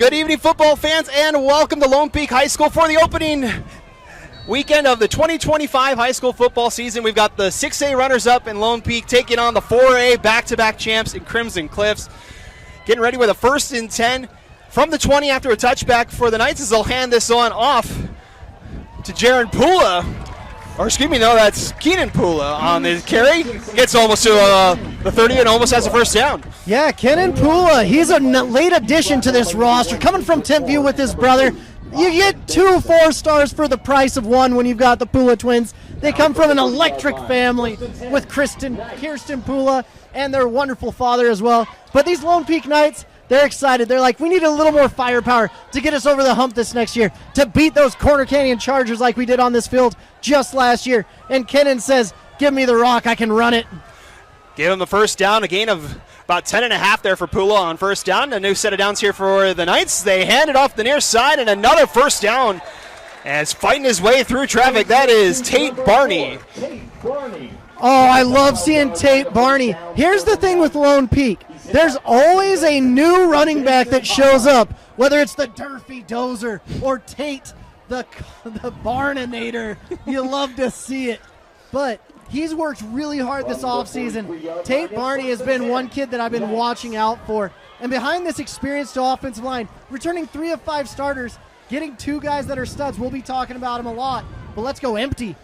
Good evening, football fans, and welcome to Lone Peak High School for the opening weekend of the 2025 high school football season. We've got the 6A runners-up in Lone Peak taking on the 4A back-to-back champs in Crimson Cliffs. Getting ready with a 1st and 10 from the 20 after a touchback for the Knights as they'll hand this on off to Jaron Pula. Or excuse me, no, that's Keenan Pula on the carry. Gets almost to the 30 and almost has a first down. Yeah, Keenan Pula, he's a late addition to this roster. Coming from Timpview with his brother, you get 2 4-stars for the price of one when you've got the Pula twins. They come from an electric family with Kirsten Pula and their wonderful father as well. But these Lone Peak Knights, they're excited. They're like, we need a little more firepower to get us over the hump this next year, to beat those Corner Canyon Chargers like we did on this field just last year. And Kennan says, give me the rock, I can run it. Give him the first down, a gain of about 10.5 there for Pula on first down. A new set of downs here for the Knights. They hand it off the near side, and another first down as fighting his way through traffic. That is Tate Barney. Oh, I love seeing Tate Barney. Here's the thing with Lone Peak. There's always a new running back that shows up, whether it's the Durfee Dozer or Tate, the Barninator. You love to see it. But he's worked really hard this offseason. Tate Barney has been one kid that I've been watching out for. And behind this experienced offensive line, returning 3 of 5 starters, getting 2 guys that are studs. We'll be talking about him a lot. But let's go empty.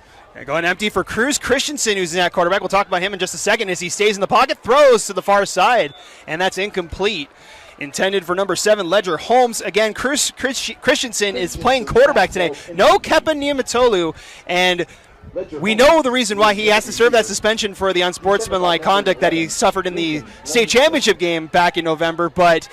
Going empty for Cruz Christensen, who's in that quarterback. We'll talk about him in just a second as he stays in the pocket, throws to the far side, and that's incomplete. Intended for number 7, Ledger Holmes. Again, Cruz Christensen is playing quarterback today. No Kepa Niamatolu, and we know the reason why he has to serve that suspension for the unsportsmanlike conduct that he suffered in the state championship game back in November, but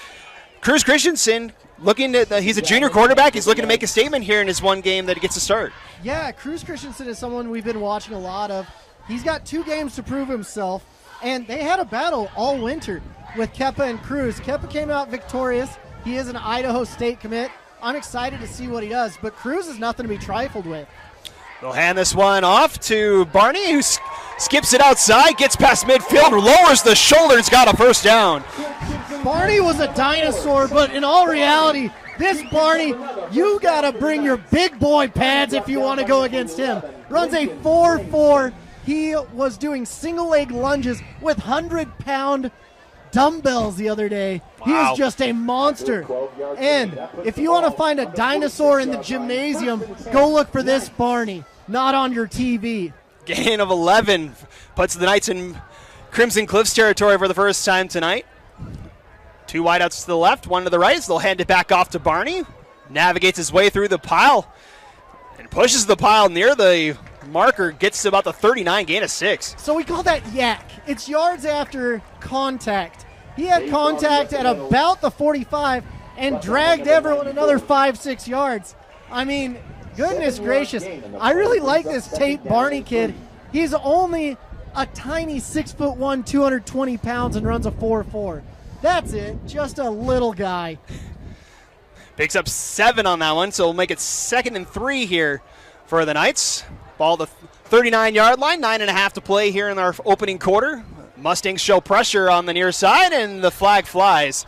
Cruz Christensen, he's a junior quarterback. He's looking to make a statement here in his one game that he gets to start. Yeah, Cruz Christensen is someone we've been watching a lot of. He's got 2 games to prove himself, and they had a battle all winter with Kepa and Cruz. Kepa came out victorious. He is an Idaho State commit. I'm excited to see what he does, but Cruz is nothing to be trifled with. They'll hand this one off to Barney, who skips it outside, gets past midfield, lowers the shoulder, and has got a first down. Barney was a dinosaur, but in all reality, this Barney, you got to bring your big boy pads if you want to go against him. Runs a 4.4. He was doing single leg lunges with 100-pound dumbbells the other day. Wow. He is just a monster. And if you want to find a dinosaur in the gymnasium, go look for this Barney, not on your TV. Gain of 11 puts the Knights in Crimson Cliffs territory for the first time tonight. 2 wideouts to the left, 1 to the right. So they'll hand it back off to Barney. Navigates his way through the pile and pushes the pile near the marker. Gets to about the 39, gain of 6. So we call that yak. It's yards after contact. He had contact at about the 45 and dragged everyone another 5-6 yards. I mean, goodness gracious. I really like this Tate Barney kid. He's only a tiny 6'1", 220 pounds and runs a 4.4. That's it, just a little guy. Picks up 7 on that one, so we'll make it 2nd and 3 here for the Knights. Ball the 39-yard line, 9.5 to play here in our opening quarter. Mustangs show pressure on the near side, and the flag flies.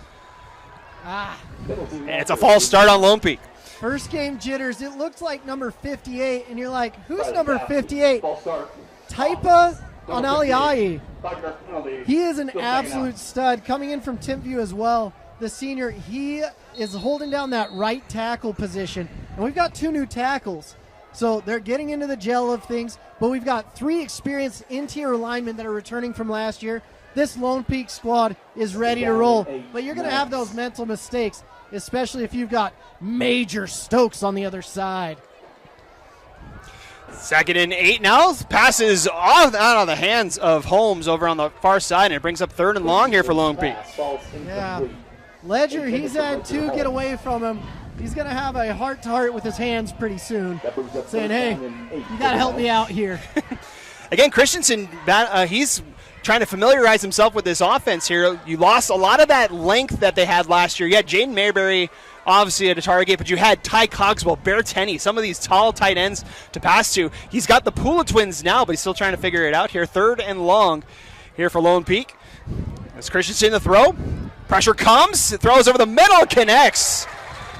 And it's a false start on Lone Peak. First game jitters. It looks like number 58, and you're like, who's number 58? Taipa Analiai. He is an absolute stud. Coming in from Timpview as well, the senior, he is holding down that right tackle position. And we've got 2 new tackles. So they're getting into the gel of things, but we've got 3 experienced interior linemen that are returning from last year. This Lone Peak squad is ready to roll, but you're going to have those mental mistakes, especially if you've got Major Stokes on the other side. 2nd and 8 now. Passes out of the hands of Holmes over on the far side, and it brings up 3rd and long here for Lone Peak. Yeah. Ledger, he's had 2 get away from him. He's going to have a heart-to-heart with his hands pretty soon, saying, hey, you got to help me out here. Again, Christensen, he's trying to familiarize himself with this offense here. You lost a lot of that length that they had last year. You had Jaden Mayberry obviously at a target, but you had Ty Cogswell, Bear Tenney, some of these tall tight ends to pass to. He's got the Pula twins now, but he's still trying to figure it out here. 3rd and long here for Lone Peak. As Christensen the throw. Pressure comes. It throws over the middle. Connects.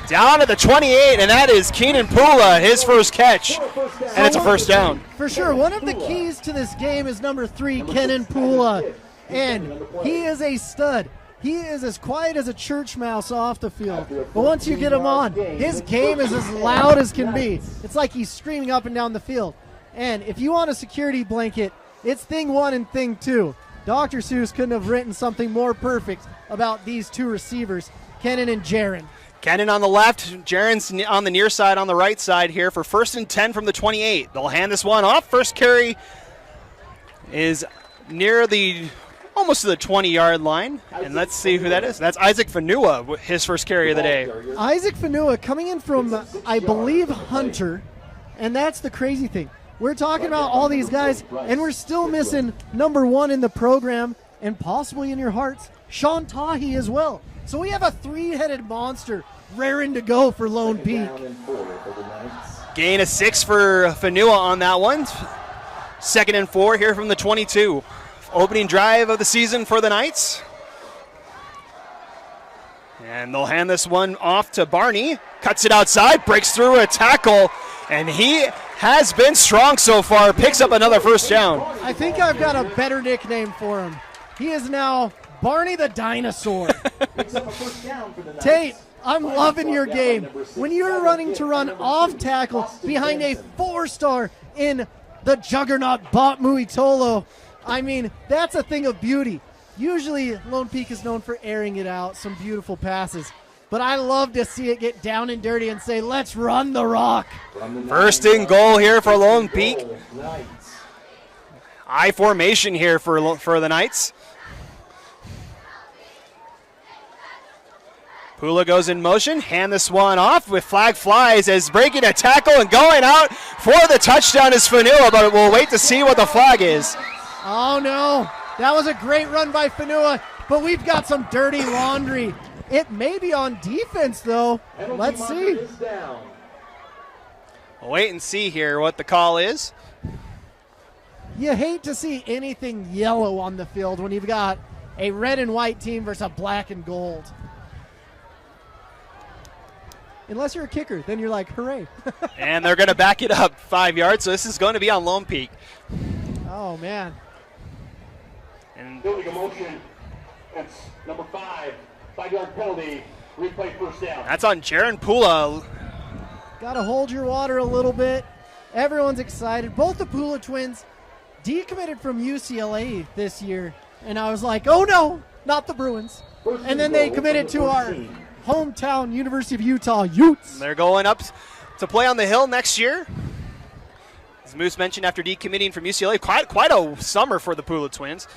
Down at the 28, and that is Keenan Pula, his first catch, and it's a first down. For sure, one of the keys to this game is number 3, Kenan Pula, and he is a stud. He is as quiet as a church mouse off the field, but once you get him on, his game is as loud as can be. It's like he's screaming up and down the field. And if you want a security blanket, it's thing 1 and thing 2. Dr. Seuss couldn't have written something more perfect about these two receivers, Kenan and Jaron. Kenan on the left, Jaron's on the near side, on the right side here for 1st and 10 from the 28. They'll hand this one off. First carry is near almost to the 20-yard line. And let's see who that is. That's Isaac Fanua, his first carry of the day. Isaac Fanua coming in from, I believe, Hunter. And that's the crazy thing. We're talking about all these guys, and we're still missing number 1 in the program, and possibly in your hearts, Sean Tahi as well. So we have a 3-headed monster raring to go for Lone Peak. Gain of 6 for Fanua on that one. 2nd and 4 here from the 22. Opening drive of the season for the Knights. And they'll hand this one off to Barney. Cuts it outside, breaks through a tackle, and he has been strong so far. Picks up another first down. I think I've got a better nickname for him. He is now Barney the Dinosaur. Tate, I'm loving your game. When you're running to run off tackle behind a 4-star in the juggernaut Bot Muitolo, I mean, that's a thing of beauty. Usually Lone Peak is known for airing it out, some beautiful passes. But I love to see it get down and dirty and say, let's run the rock. First and goal here for Lone Peak. I formation here for the Knights. Pula goes in motion, hand this one off with flag flies as breaking a tackle and going out for the touchdown is Fanua, but we'll wait to see what the flag is. Oh no, that was a great run by Fanua, but we've got some dirty laundry. It may be on defense though. Let's see. We'll wait and see here what the call is. You hate to see anything yellow on the field when you've got a red and white team versus a black and gold. Unless you're a kicker, then you're like, hooray. And they're going to back it up 5 yards, so this is going to be on Lone Peak. Oh, man. And building a motion. That's number 5. 5-yard penalty. Replay first down. that's on Jaron Pula. Got to hold your water a little bit. Everyone's excited. Both the Pula twins decommitted from UCLA this year. And I was like, oh, no, not the Bruins. And then they committed to our hometown University of Utah Utes. They're going up to play on the Hill next year. As Moose mentioned, after decommitting from UCLA, quite a summer for the Pula twins.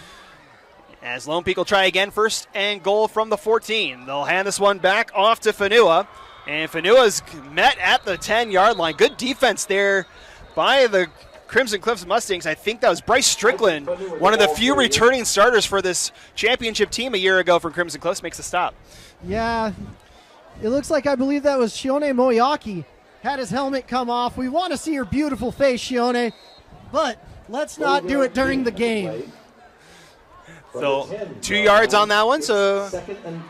As Lone Peak will try again, 1st and goal from the 14. They'll hand this one back off to Fanua. And Fanua's met at the 10-yard line. Good defense there by the Crimson Cliffs Mustangs. I think that was Bryce Strickland, one of the few returning starters for this championship team a year ago from Crimson Cliffs, makes the stop. Yeah, it looks like I believe that was Shione Moyaki. Had his helmet come off. We want to see her beautiful face, Shione, but let's not do it during the game. So 2 yards on that one, so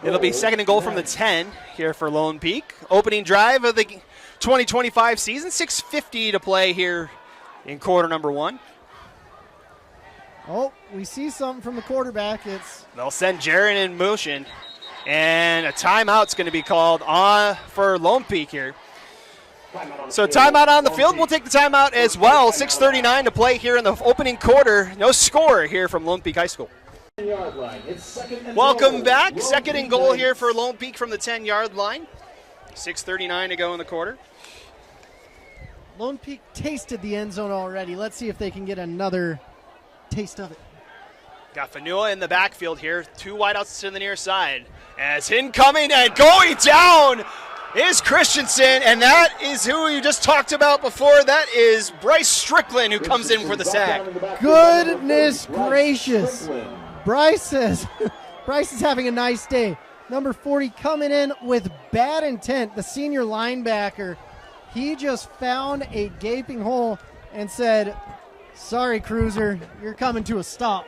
it'll be 2nd and goal from the 10 here for Lone Peak. Opening drive of the 2025 season, 6:50 to play here in quarter number 1. Oh, we see something from the quarterback. They'll send Jaron in motion, and a timeout's going to be called on for Lone Peak here. So timeout on the field. We'll take the timeout as well. 6:39 to play here in the opening quarter. No score here from Lone Peak High School. Welcome back. 2nd and goal here for Lone Peak from the 10-yard line. 6:39 to go in the quarter. Lone Peak tasted the end zone already. Let's see if they can get another taste of it. Got Fanua in the backfield here. 2 wideouts to the near side. As incoming and going down is Christensen, and that is who you just talked about before. That is Bryce Strickland who comes in for the sack. Goodness gracious. Bryce is having a nice day. Number 40 coming in with bad intent. The senior linebacker, he just found a gaping hole and said, sorry, Cruiser, you're coming to a stop.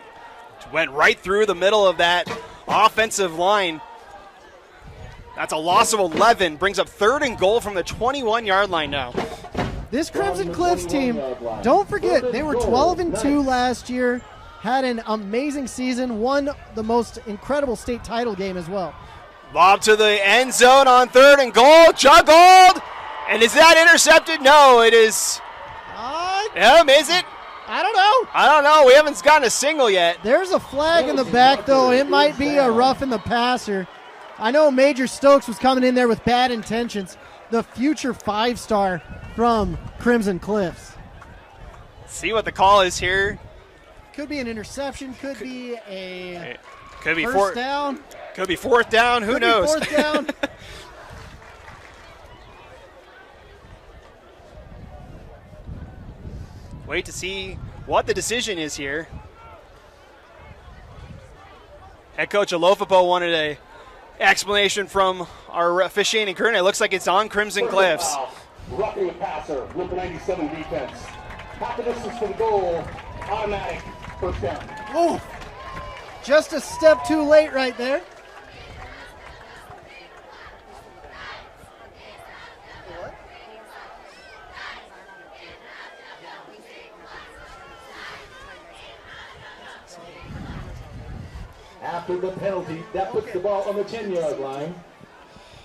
Went right through the middle of that offensive line. That's a loss of 11. Brings up 3rd and goal from the 21-yard line now. This Crimson Cliffs team, don't forget, they were 12-2 last year, had an amazing season, won the most incredible state title game as well. Lob to the end zone on 3rd and goal. Juggled. And is that intercepted? No, it is. Is it? I don't know. I don't know. We haven't gotten a single yet. There's a flag in the back, though. It might be a roughing the passer. I know Major Stokes was coming in there with bad intentions. The future 5-star from Crimson Cliffs. See what the call is here. Could be an interception. Could be a first fourth down. Could be 4th down. Who knows? 4th down. Wait to see what the decision is here. Head coach Alofapo wanted a explanation from our officiating current. It looks like it's on Crimson Cliffs. Roughing the passer with the 97 defense. Half the distance to the goal. Automatic first down. Oh, just a step too late right there. After the penalty, that puts the ball on the 10-yard line.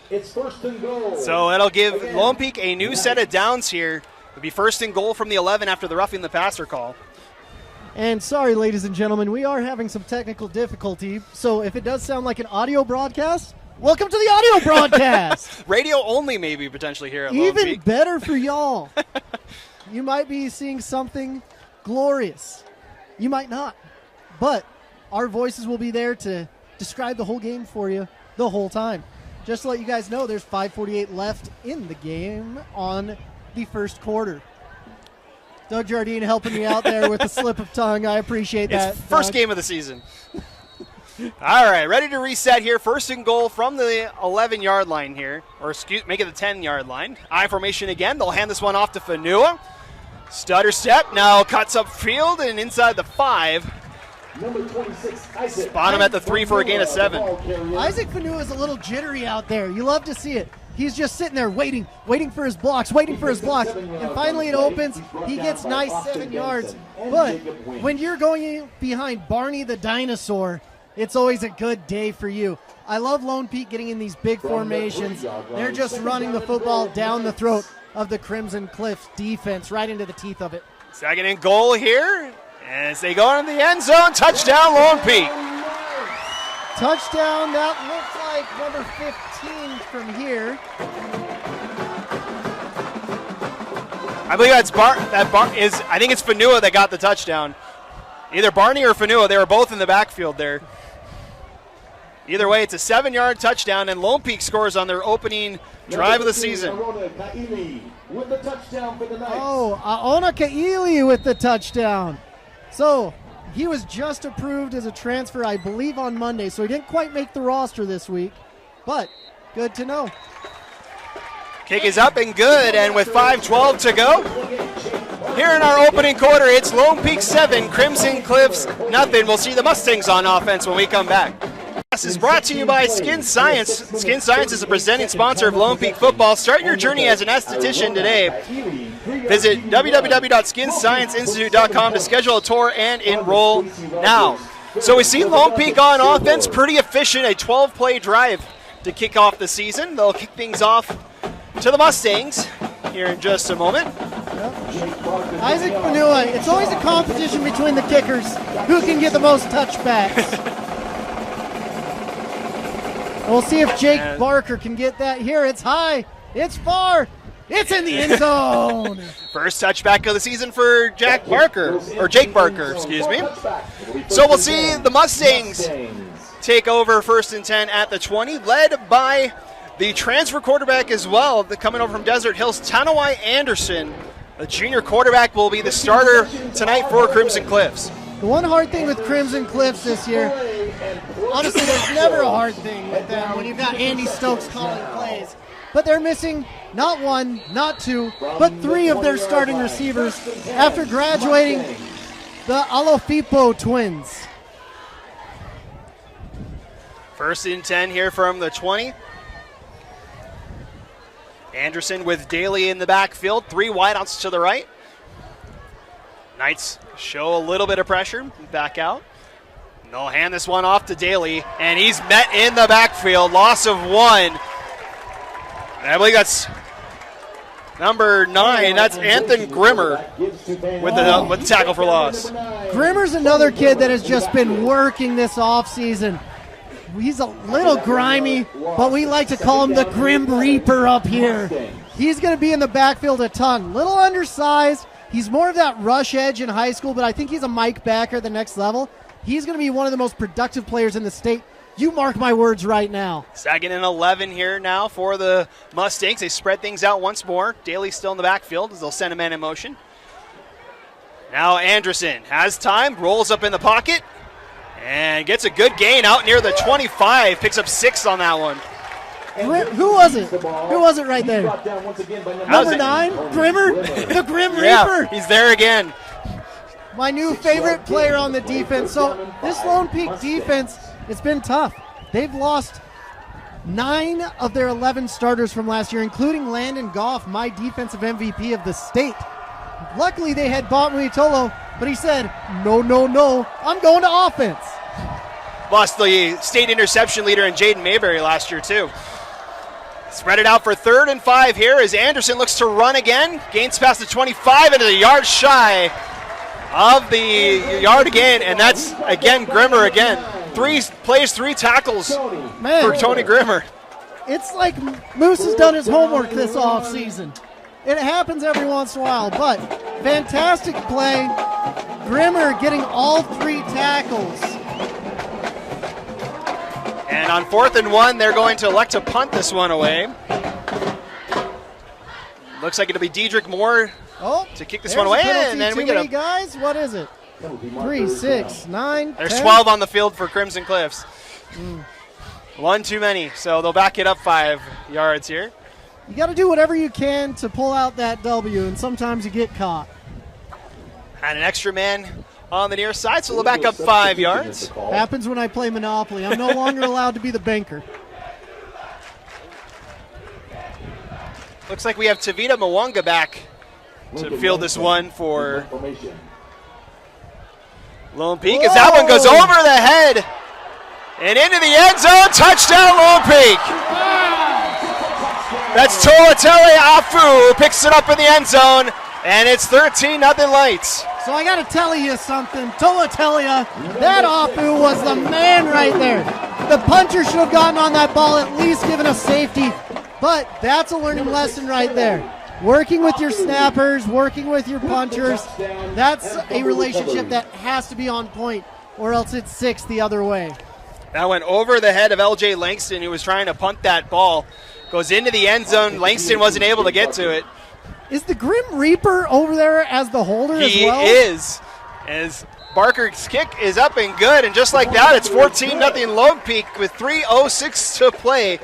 It's 1st and goal. So it'll give Lone Peak a new set of downs here. It'll be 1st and goal from the 11 after the roughing the passer call. And sorry, ladies and gentlemen, we are having some technical difficulty. So if it does sound like an audio broadcast, welcome to the audio broadcast. Radio only maybe potentially here at Lone Even Peak. better for y'all. You might be seeing something glorious. You might not. But our voices will be there to describe the whole game for you the whole time. Just to let you guys know, there's 5:48 left in the game on the first quarter. Doug Jardine helping me out there with a slip of tongue. I appreciate that. It's first Doug. game of the season. All right, ready to reset here. 1st and goal from the 11-yard line here, or make it the 10-yard line. I formation again. They'll hand this one off to Fanua. Stutter step, now cuts up field and inside the 5. Number 26, Isaac. Spot him at the 3 for a gain of 7. Isaac Fanua is a little jittery out there. You love to see it. He's just sitting there waiting for his blocks. And finally it opens. He gets nice 7 yards. But when you're going behind Barney the dinosaur, it's always a good day for you. I love Lone Peak getting in these big formations. They're just running the football down the throat of the Crimson Cliffs defense, right into the teeth of it. 2nd and goal here. As they go in the end zone, touchdown Lone Peak. Touchdown, that looks like number 15 from here. I believe I think it's Fanua that got the touchdown. Either Barney or Fanua, they were both in the backfield there. Either way, it's a 7-yard touchdown, and Lone Peak scores on their opening drive of the season. Oh, Aona Kaili with the touchdown. So he was just approved as a transfer, I believe, on Monday, so he didn't quite make the roster this week, but good to know. Kick is up and good, and with 5:12 to go, here in our opening quarter, it's Lone Peak 7, Crimson Cliffs nothing. We'll see the Mustangs on offense when we come back. This is brought to you by Skin Science. Skin Science is a presenting sponsor of Lone Peak football. Start your journey as an esthetician today. Visit www.skinscienceinstitute.com to schedule a tour and enroll now. So we've seen Lone Peak on offense, pretty efficient, a 12-play drive to kick off the season. They'll kick things off to the Mustangs here in just a moment. Isaac Fanua, it's always a competition between the kickers. Who can get the most touchbacks? We'll see if Jake Barker can get that here. It's high. It's far. It's in the end zone. First touchback of the season for Jake Barker, excuse me. So we'll see the Mustangs take over 1st and 10 at the 20, led by the transfer quarterback as well, coming over from Desert Hills, Tanawai Anderson. The junior quarterback will be the starter tonight for Crimson Cliffs. The one hard thing with Crimson Cliffs this year, honestly, there's never a hard thing with them when you've got Andy Stokes calling plays. But they're missing not 1, not 2, but 3 of their starting receivers after graduating the Alofipo twins. 1st and 10 here from the 20. Anderson with Daly in the backfield. 3 wideouts to the right. Knights show a little bit of pressure. Back out. They'll hand this one off to Daly, and he's met in the backfield. Loss of 1. And I believe that's number 9. That's Anthony Grimmer with the tackle for loss. Grimmer's another kid that has just been working this offseason. He's a little grimy, but we like to call him the Grim Reaper up here. He's going to be in the backfield a ton. Little undersized. He's more of that rush edge in high school, but I think he's a Mike backer at the next level. He's going to be one of the most productive players in the state. You mark my words right now. 2nd and 11 here now for the Mustangs. They spread things out once more. Daly's still in the backfield as they'll send a man in motion. Now Anderson has time, rolls up in the pocket, and gets a good gain out near the 25. Picks up 6 on that one. Who was it? Who was it right there? Number 9? Grimmer? The Grim Reaper? Yeah, he's there again. My new favorite player on the defense. So this Lone Peak defense, it's been tough. They've lost 9 of their 11 starters from last year, including Landon Goff, my defensive MVP of the state. Luckily, they had Botman Tolo, but he said, no, I'm going to offense. Lost the state interception leader in Jaden Mayberry last year, too. Spread it out for 3rd and 5 here as Anderson looks to run again. Gains past the 25 into the yard shy of the yard again, and that's, again, Grimmer again. 3 plays, 3 tackles for Tony Grimmer. It's like Moose has done his homework this offseason. It happens every once in a while, but fantastic play. Grimmer getting all 3 tackles. And on 4th and 1, they're going to elect to punt this one away. Looks like it'll be Dedrick Moore to kick this one away, and then we get a guys. What is it? 3, 6, 9. There's 10. 12 on the field for Crimson Cliffs. 1 too many, so they'll back it up 5 yards here. You got to do whatever you can to pull out that W, and sometimes you get caught. And an extra man on the near side, so they'll back up 5 yards. Happens when I play Monopoly. I'm no longer allowed to be the banker. Looks like we have Tavita Mwanga back to field this one for Lone Peak, as that one goes over the head and into the end zone. Touchdown, Lone Peak. That's Tolatele Afu who picks it up in the end zone, and it's 13-0 Lights. So I got to tell you something. Tolatelia, that Afu was the man right there. The puncher should have gotten on that ball, at least given a safety. But that's a learning lesson right there. Working with your snappers, working with your punchers, that's a relationship that has to be on point, or else it's 6 the other way. That went over the head of LJ Langston, who was trying to punt that ball. Goes into the end zone. Langston wasn't able to get to it. Is the Grim Reaper over there as the holder as well? He is. As Barker's kick is up and good, and just like that, it's 14-0 Lone Peak with 3:06 to play.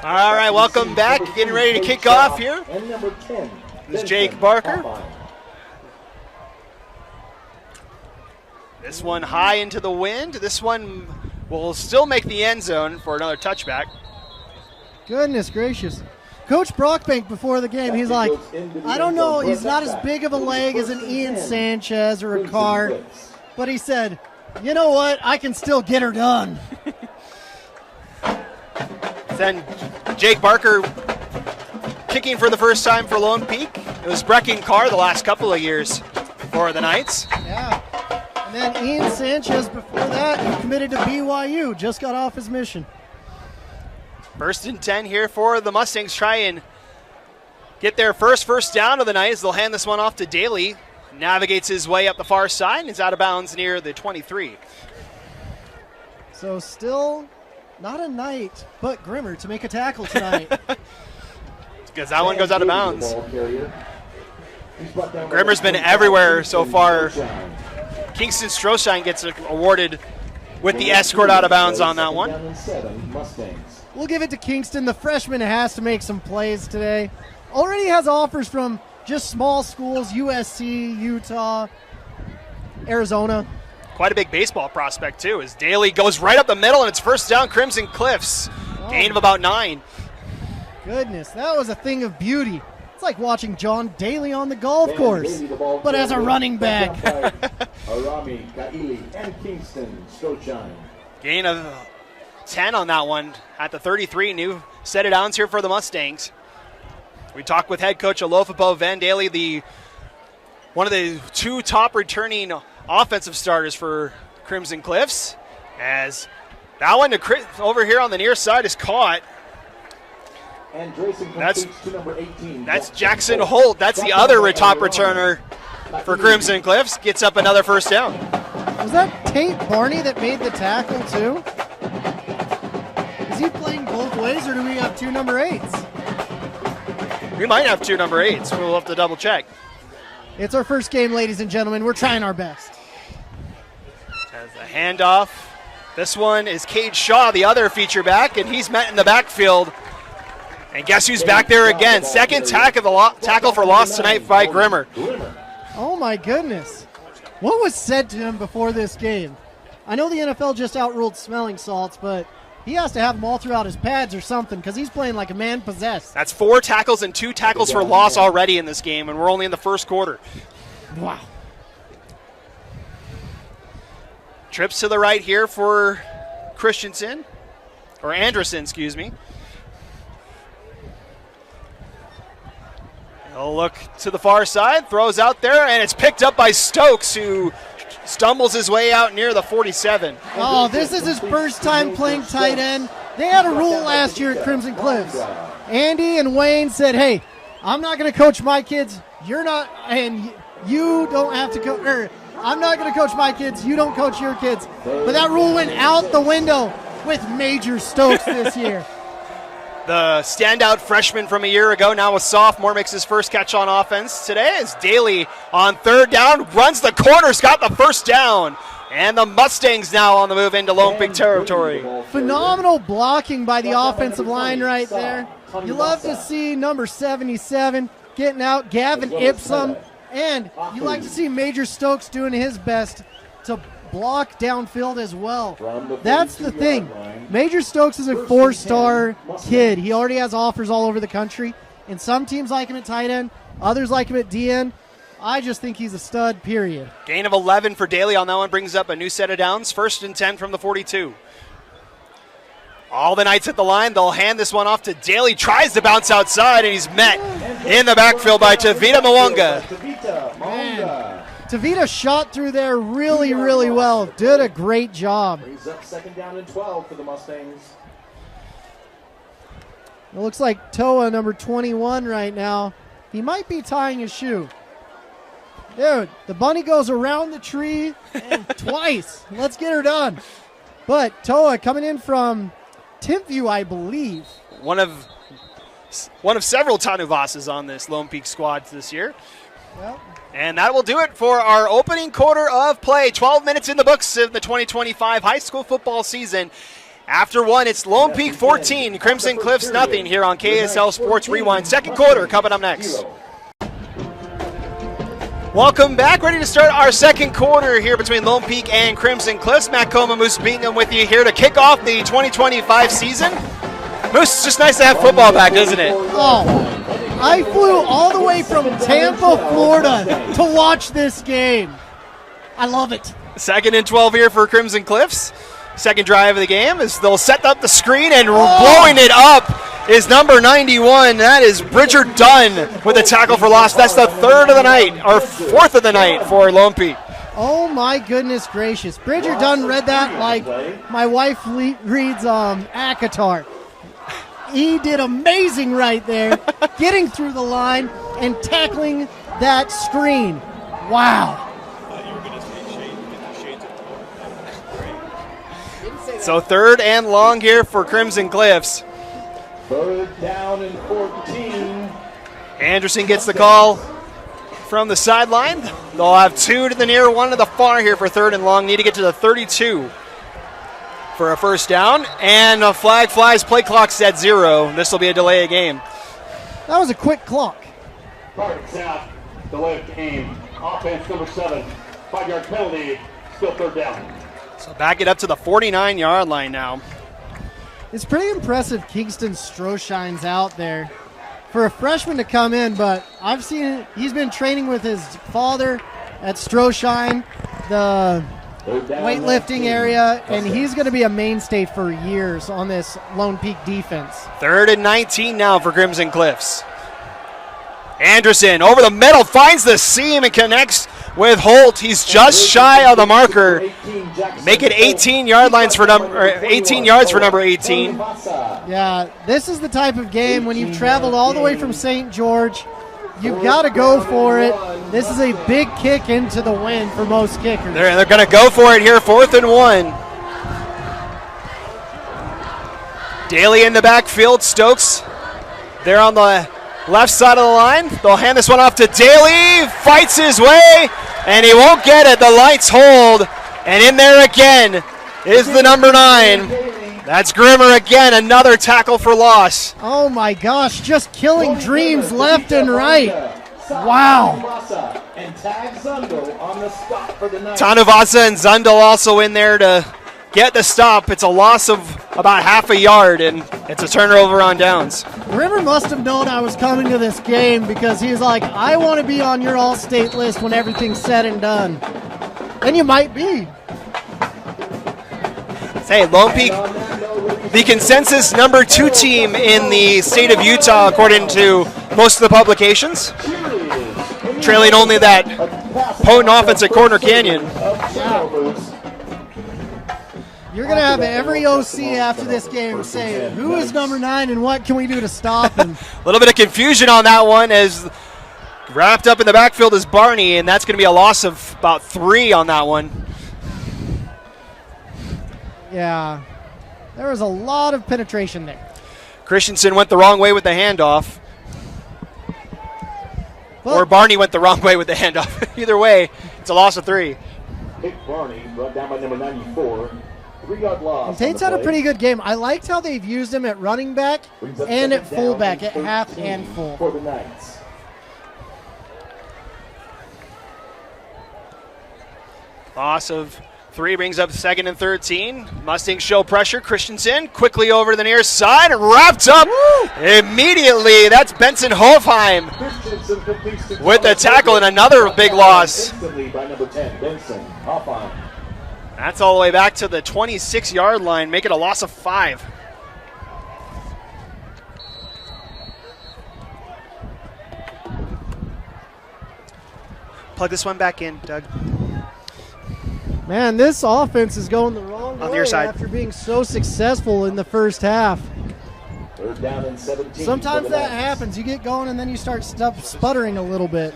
All right, welcome back. Getting ready to kick off here. This is Jake Barker. This one high into the wind. This one will still make the end zone for another touchback. Goodness gracious. Coach Brockbank before the game, he's like, I don't know, he's not as big of a leg as an Ian Sanchez or a Carr, but he said, you know what, I can still get her done. Then Jake Barker kicking for the first time for Lone Peak. It was Brecken Carr the last couple of years for the Knights. Yeah. And then Ian Sanchez before that, he committed to BYU, just got off his mission. 1st and 10 here for the Mustangs. Try and get their first down of the night as they'll hand this one off to Daly. Navigates his way up the far side and is out of bounds near the 23. So still not a Knight, but Grimmer to make a tackle tonight. Because that one goes out of bounds. Grimmer's been everywhere so far. Kingston Stroshine gets awarded with the escort out of bounds on that one. We'll give it to Kingston. The freshman has to make some plays today. Already has offers from just small schools, USC, Utah, Arizona. Quite a big baseball prospect, too, as Daly goes right up the middle, and it's first down, Crimson Cliffs. Gain of about 9. goodness, that was a thing of beauty. It's like watching John Daly on the golf course, but as a running back. Arami, Kaili, and Kingston Stochine. Gain of 10 on that one at the 33. New set of downs here for the Mustangs. We talked with head coach Alofapo Van Daly, one of the 2 top returning offensive starters for Crimson Cliffs. As that one over here on the near side is caught. And that's to number 18. That's Jackson Holt. That's the other top returner for Crimson Cliffs. Gets up another first down. Was that Tate Barney that made the tackle too? Is he playing both ways, or do we have 2 number 8s? We might have 2 number 8s. We'll have to double check. It's our first game, ladies and gentlemen. We're trying our best. As the handoff. This one is Cade Shaw, the other feature back, and he's met in the backfield. And guess who's back there again? Second tackle for loss tonight by Grimmer. Oh, my goodness. What was said to him before this game? I know the NFL just outruled smelling salts, but he has to have them all throughout his pads or something because he's playing like a man possessed. That's 4 tackles and 2 tackles for loss already in this game, and we're only in the first quarter. Wow. Trips to the right here for Christensen, or Anderson, excuse me. He'll look to the far side, throws out there, and it's picked up by Stokes, who stumbles his way out near the 47. Oh, this is his first time playing tight end. They had a rule last year at Crimson Cliffs. Andy and Wayne said, hey, I'm not going to coach my kids. You're not, and you don't have to coach. I'm not going to coach my kids. You don't coach your kids. But that rule went out the window with Major Stokes this year. The standout freshman from a year ago, now a sophomore, makes his first catch on offense today. As Daly on 3rd down, runs the corners, got the first down. And the Mustangs now on the move into Lone Peak territory. Phenomenal blocking by the offensive line right there. You love to see number 77 getting out, Gavin Ipsum. And you like to see Major Stokes doing his best to block downfield as well. That's the thing. Major Stokes is a 4-star kid. He already has offers all over the country, and some teams like him at tight end, others like him at DN. I just think he's a stud, period. Gain of 11 for Daly on that one, brings up a new set of downs. 1st and 10 from the 42. All the Knights at the line. They'll hand this one off to Daly. Tries to bounce outside, and he's met in the backfield by Tavita Mwanga. Man, Tavita shot through there really, really well. Did a great job. Brings up 2nd down and 12 for the Mustangs. It looks like Toa, number 21 right now. He might be tying his shoe. Dude, the bunny goes around the tree and twice. Let's get her done. But Toa coming in from Timpview, I believe. One of several Tanuvasas on this Lone Peak squad this year. Yep. And that will do it for our opening quarter of play. 12 minutes in the books of the 2025 high school football season. After one, it's Lone Peak 14, Crimson Cliffs nothing here on KSL Sports Rewind. Second quarter coming up next. Welcome back. Ready to start our second quarter here between Lone Peak and Crimson Cliffs. Matt Coma, Moose Bingham with you here to kick off the 2025 season. Moose, it's just nice to have football back, isn't it? Oh, I flew all the way from Tampa, Florida to watch this game. I love it. 2nd and 12 here for Crimson Cliffs. Second drive of the game as they'll set up the screen, and blowing it up is number 91. That is Bridger Dunn with a tackle for loss. That's the 3rd of the night, or 4th of the night for Lone Peak. Oh my goodness gracious. Bridger Dunn read that like my wife reads ACOTAR. He did amazing right there, getting through the line and tackling that screen. Wow. So 3rd and long here for Crimson Cliffs. 3rd down and 14. Anderson gets the call from the sideline. They'll have 2 to the near, 1 to the far here for 3rd and long. Need to get to the 32 for a first down. And a flag flies. Play clock's at 0. This will be a delay of game. That was a quick clock. Target out. Delay of game. Offense number 7. 5-yard penalty. Still 3rd down. So back it up to the 49-yard line now It's pretty impressive Kingston Stroshines out there for a freshman to come in, but I've seen he's been training with his father at Stroshine, the weightlifting area, and he's going to be a mainstay for years on this Lone Peak defense. 3rd and 19 now for Crimson Cliffs. Anderson over the middle, finds the seam and connects with Holt. He's just shy of the marker. Make it 18 yards for number 18. Yeah, this is the type of game when you've traveled all the way from St. George, you've got to go for it. This is a big kick into the win for most kickers. They're going to go for it here, 4th and 1. Daly in the backfield. Stokes there on the left side of the line. They'll hand this one off to Daly. Fights his way, and he won't get it. The lights hold, and in there again is the number 9. That's Grimmer again, another tackle for loss. Oh my gosh, just killing dreams left and right. Wow. Tanuvasa and Zundel also in there to get the stop. It's a loss of about half a yard, and it's a turnover on downs. Grimmer must have known I was coming to this game because he was like, I want to be on your all-state list when everything's said and done. And you might be. Hey, Lone Peak, the consensus number 2 team in the state of Utah, according to most of the publications, trailing only that potent offense at Corner Canyon. Yeah. You're going to have every OC after this game say, who is number 9 and what can we do to stop him? A little bit of confusion on that one, as wrapped up in the backfield is Barney, and that's going to be a loss of about 3 on that one. Yeah, there was a lot of penetration there. Christensen went the wrong way with the handoff. Well, or Barney went the wrong way with the handoff. Either way, it's a loss of 3. Barney brought down by number 94. 3-yard loss. Tate's had a pretty good game. I liked how they've used him at running back and at fullback, at half and full. For the Knights. Loss of 3 brings up 2nd and 13. Mustangs show pressure. Christensen quickly over to the near side and wrapped up immediately. That's Benson Hofheim with the tackle and another big loss. By number 10, Benson Hofheim. That's all the way back to the 26-yard line. Make it a loss of 5. Plug this one back in, Doug. Man, this offense is going the wrong way On your side. after being so successful in the first half. 3rd down and 17. Sometimes that happens. You get going and then you start sputtering a little bit.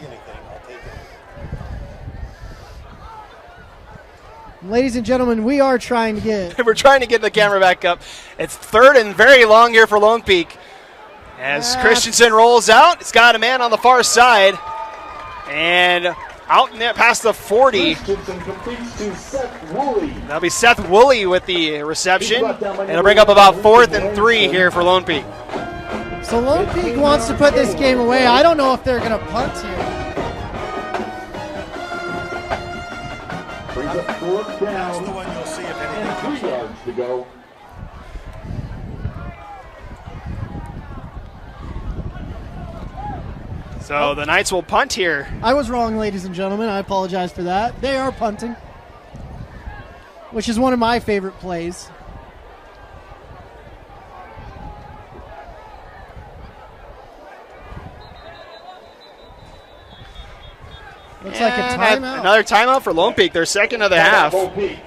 Ladies and gentlemen, we are trying to get... We're trying to get the camera back up. It's 3rd and very long here for Lone Peak. As Christensen rolls out, it's got a man on the far side. And out in there past the 40. Christensen completes to Seth Woolley. That'll be Seth Woolley with the reception. It'll bring up about 4th and 3 here for Lone Peak. So Lone Peak wants to put this game away. I don't know if they're going to punt here. Brings up 4th down. The one you'll see if and 3 yards to go. So the Knights will punt here. I was wrong, ladies and gentlemen. I apologize for that. They are punting, which is one of my favorite plays. Looks like a timeout. Another timeout for Lone Peak. Their 2nd of the half. Lone Peak.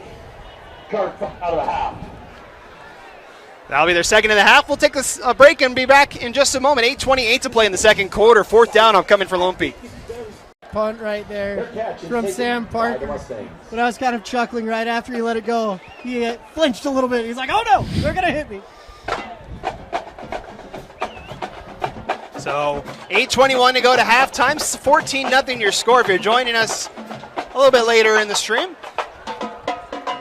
Card out of the half. That'll be their 2nd of the half. We'll take a break and be back in just a moment. 8:28 to play in the 2nd quarter. 4th down upcoming for Lone Peak. Punt right there from Sam Parker. But I was kind of chuckling right after he let it go. He flinched a little bit. He's like, oh no, they're going to hit me. So 8:21 to go to halftime. 14-0 your score if you're joining us a little bit later in the stream.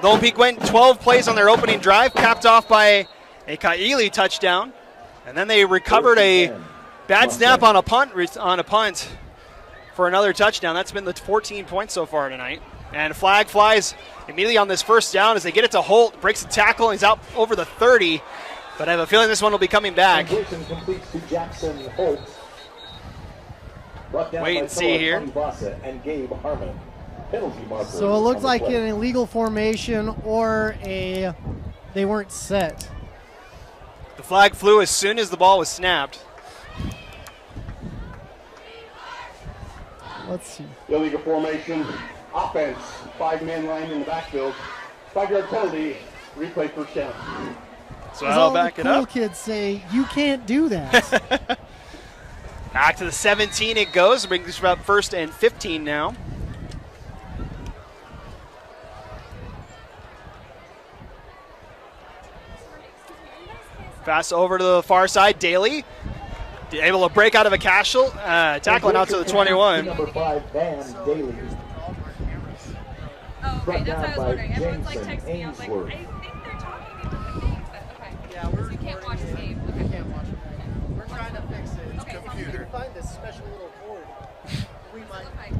Lone Peak went 12 plays on their opening drive, capped off by a Kaili touchdown, and then they recovered a bad snap on a punt for another touchdown. That's been the 14 points so far tonight. And a flag flies immediately on this 1st down as they get it to Holt, breaks the tackle, and he's out over the 30. But I have a feeling this one will be coming back. Completion completes to Jackson Holt. Brought down Wait by and see here. Tony Bassett and Gabe Harmon. Penalty marker. So it looks on the like play. an illegal formation or they weren't set. The flag flew as soon as the ball was snapped. Let's see. Illegal formation. Offense. 5-man line in the backfield. 5-yard penalty. Replay first down. So As I'll all back the it cool up. kids say, you can't do that. Back to the 17 it goes. Brings us about 1st and 15 now. Pass over to the far side. Daly able to break out of a tackling out to the 21. Number 5, Van Daly. Oh, Brought okay, that's down what I was by wondering. Everyone's like Jameson texting me. I was like, I Ainsworth. think they're talking about the game, but okay. Yeah, So you can't watch the game. Okay. can't watch it. We're trying to fix it. Okay, sounds good. We can find this special little cord. We might. Okay.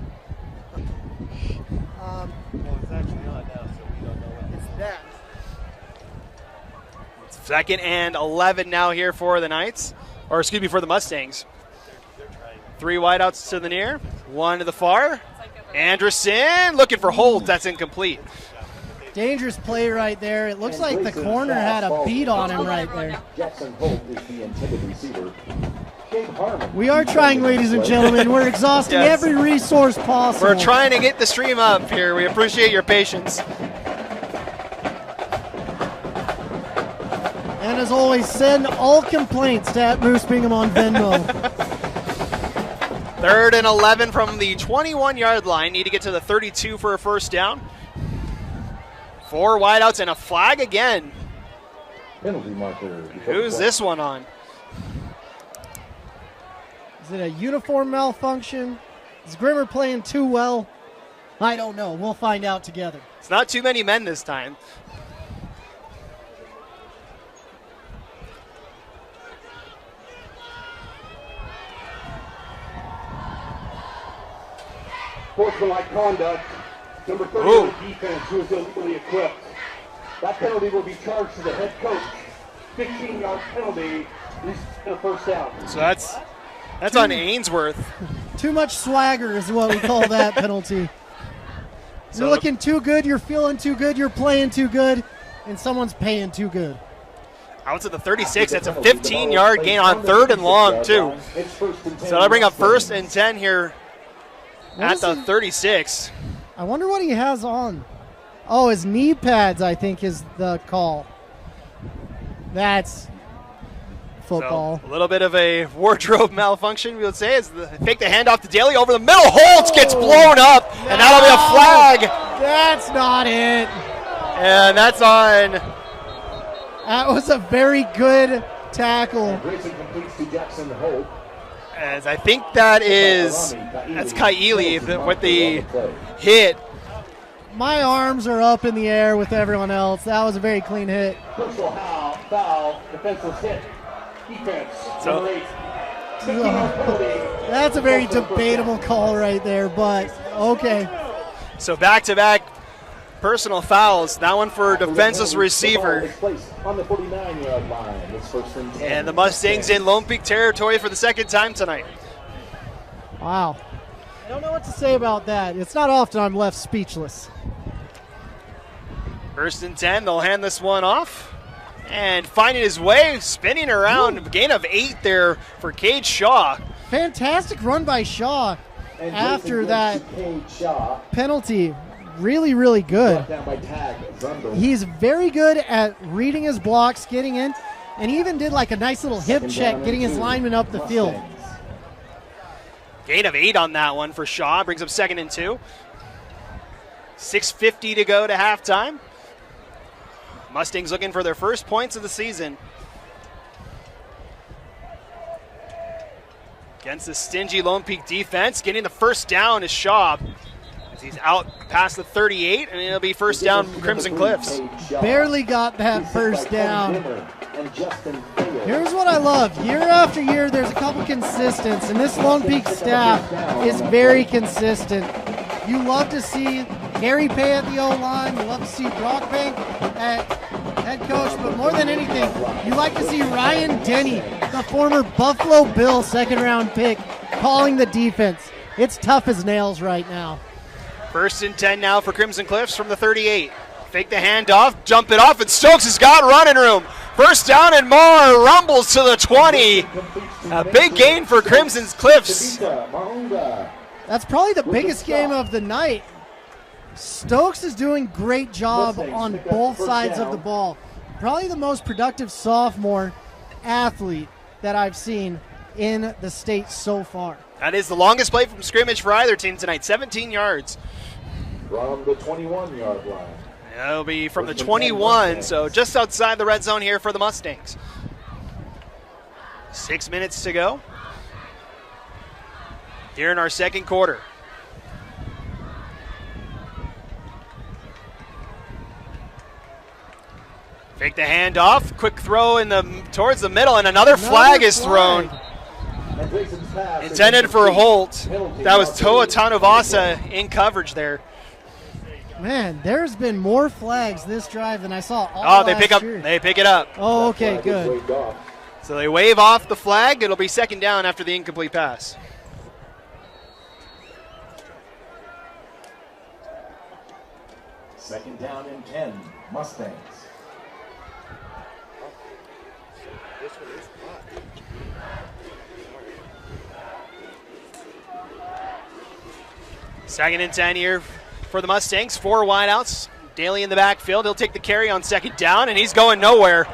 Well, it's actually on now, so we don't know what It's that. 2nd and 11 now here for the Knights. Or excuse me, for the Mustangs. they're trying. 3 wideouts to the near, 1 to the far. Anderson looking for Holt. That's incomplete. Dangerous play right there. It looks like the corner had a beat on him right there. Jackson Holt is the intended receiver. Gabe Harmon. We are trying, ladies and gentlemen. We're exhausting Yes. every resource possible. We're trying to get the stream up here. We appreciate your patience. And as always, send all complaints to @Moose Bingham on Venmo. 3rd and 11 from the 21-yard line. Need to get to the 32 for a first down. 4 wideouts and a flag again. Penalty marker. Who's this one on? Is it a uniform malfunction? Is Grimmer playing too well? I don't know. We'll find out together. It's not too many men this time. Sportsmanlike conduct. Number 30 Ooh. of the defense who is illegally equipped. That penalty will be charged to the head coach. 15-yard penalty. And a first down. So that's on Ainsworth. Too much swagger is what we call that penalty. So- You're looking too good, you're feeling too good, you're playing too good, and someone's paying too good. Out to the 36. That's a 15-yard gain on 3rd and long, too. So that'll bring up 1st and 10 here What at is the he- 36. I wonder what he has on. Oh, his knee pads, I think, is the call. That's football. So a little bit of a wardrobe malfunction, we would say, as the fake the handoff to Daly over the middle. Holtz gets blown up, and that'll be a flag. That's not it. And that's on. That was a very good tackle. Grayson completes to Jackson Holt. As I think that's Kaili with the hit. My arms are up in the air with everyone else. That was a very clean hit. Personal foul. Defenseless hit. Defense. So- Number 8. 15-yard penalty. That's a very debatable call right there, but okay. So back-to-back personal fouls. That one for defenseless The ball receiver. is placed on the 49-yard line. It's 1st and 10. And the Mustangs in Lone Peak territory for the 2nd time tonight. Wow. I don't know what to say about that. It's not often I'm left speechless. 1st and 10. They'll hand this one off. And finding his way, spinning around. Gain of 8 there for Cade Shaw. Fantastic run by Shaw And after Grayson that goes to Cade Shaw. penalty. Really, really good. Brought down by Tag Zunder. He's very good at reading his blocks, getting in, and he even did like a nice little hip Second check, down getting and his 2. lineman up the field. Mustangs. Gain of 8 on that one for Shaw. Brings up 2nd and 2. 6:50 to go to halftime. Mustangs looking for their first points of the season. Against the stingy Lone Peak defense. Getting the first down is Shaw. As he's out past the 38, and it'll be first down Crimson Cliffs. Barely got that first down. And Justin Bayer. Here's what I love. Year after year, there's a couple consistents, and this Lone Peak staff is very consistent. You love to see Gary Pay at the O-line. You love to see Brockbank at head coach, but more than anything, you like to see Ryan Denny, the former Buffalo Bill second-round pick, calling the defense. It's tough as nails right now. 1st and 10 now for Crimson Cliffs from the 38. Fake the handoff, jump it off, and Stokes has got running room. 1st down and more, rumbles to the 20. A big gain for Crimson Cliffs. That's probably the biggest game of the night. Stokes is doing great job on both sides of the ball. Probably the most productive sophomore athlete that I've seen in the state so far. That is the longest play from scrimmage for either team tonight, 17 yards. From the 21-yard line. That'll be from the 21, so just outside the red zone here for the Mustangs. 6 minutes to go here in our second quarter. Fake the handoff, quick throw towards the middle, and another flag is thrown. Intended for Holt. That was Toa Tanuvasa in coverage there. Man, there's been more flags this drive than I saw all they pick year. They pick it up. Oh, okay, good. So they wave off the flag. It'll be second down after the incomplete pass. Second down and 10, Mustangs. This one is hot. Second and 10 here for the Mustangs. 4 wideouts. Daly in the backfield. He'll take the carry on second down, and he's going nowhere.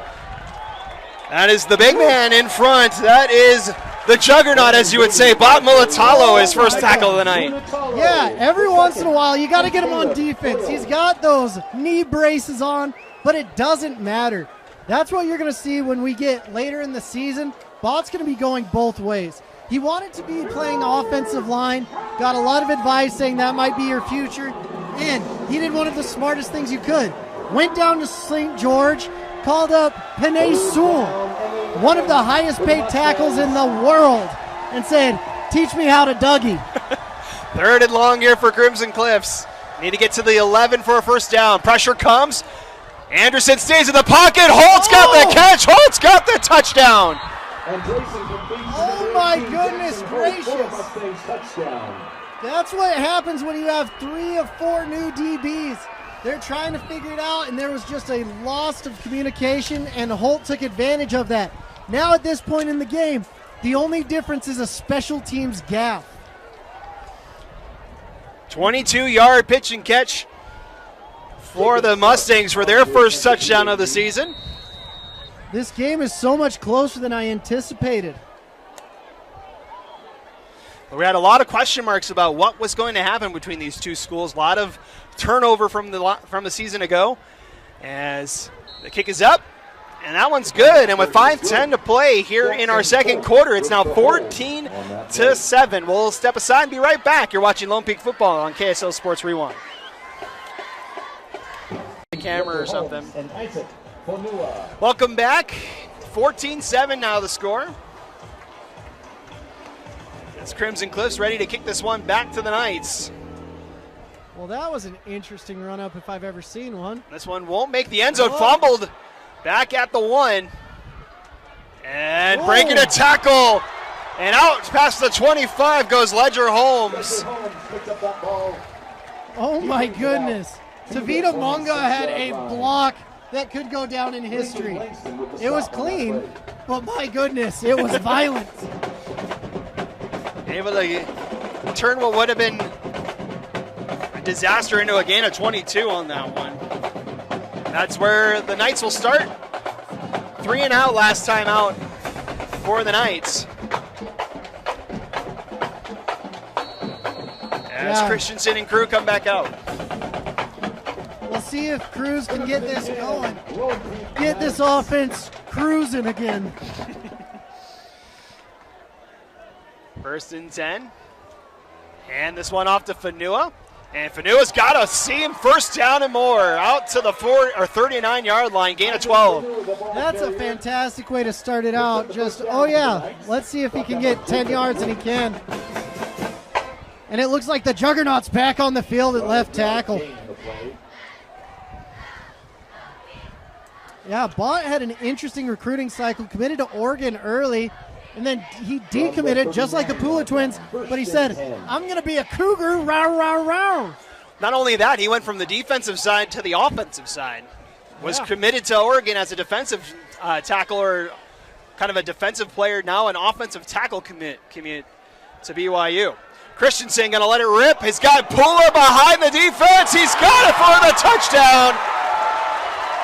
That is the big man in front. That is the juggernaut, as you would say. Bob Mulatalo, his first tackle of the night. Yeah, every once in a while, you got to get him on defense. He's got those knee braces on, but it doesn't matter. That's what you're going to see when we get later in the season. Bot's going to be going both ways. He wanted to be playing offensive line, got a lot of advice saying that might be your future, and he did one of the smartest things you could. Went down to St. George, called up Panay Sewell, one of the highest paid tackles in the world, and said, teach me how to Dougie. 3rd and long here for Crimson Cliffs. Need to get to the 11 for a first down. Pressure comes. Anderson stays in the pocket. Holt's got the catch. Holt's got the touchdown. Oh my goodness gracious. That's what happens when you have 3 of 4 new DBs. They're trying to figure it out, and there was just a loss of communication, and Holt took advantage of that. Now at this point in the game, the only difference is a special teams gaffe. 22-yard pitch and catch for the Mustangs for their first touchdown of the season. This game is so much closer than I anticipated. We had a lot of question marks about what was going to happen between these two schools. A lot of turnover from the season ago. As the kick is up, and that one's good. And with 5:10 to play here in our second quarter, it's now 14-7. We'll step aside and be right back. You're watching Lone Peak Football on KSL Sports Rewind. The camera or something. Welcome back. 14-7 now the score. It's Crimson Cliffs ready to kick this one back to the Knights. Well, that was an interesting run-up if I've ever seen one. This one won't make the end zone. Fumbled back at the 1. And breaking a tackle. And out past the 25 goes Ledger Holmes. Oh, my goodness. Tavita Monga had a block that could go down in history. It was clean, but my goodness, it was violent. Able to turn what would have been a disaster into a gain of 22 on that one. That's where the Knights will start. 3 and out last time out for the Knights. As Christensen and crew come back out. We'll see if Cruz can get this going. Get this offense cruising again. 1st and 10. And this one off to Fanua. And Fanua's got a seam, first down and more. Out to the 39-yard line, gain of 12. That's a fantastic way to start it out. Just, let's see if he can get 10 yards, and he can. And it looks like the Juggernaut's back on the field at left tackle. Yeah, Bott had an interesting recruiting cycle, committed to Oregon early, and then he decommitted just like the Pula twins, but he said, I'm going to be a Cougar, row, row, row. Not only that, he went from the defensive side to the offensive side. Was committed to Oregon as a defensive tackle, or kind of a defensive player, now an offensive tackle commit to BYU. Christensen going to let it rip. He's got Pula behind the defense. He's got it for the touchdown.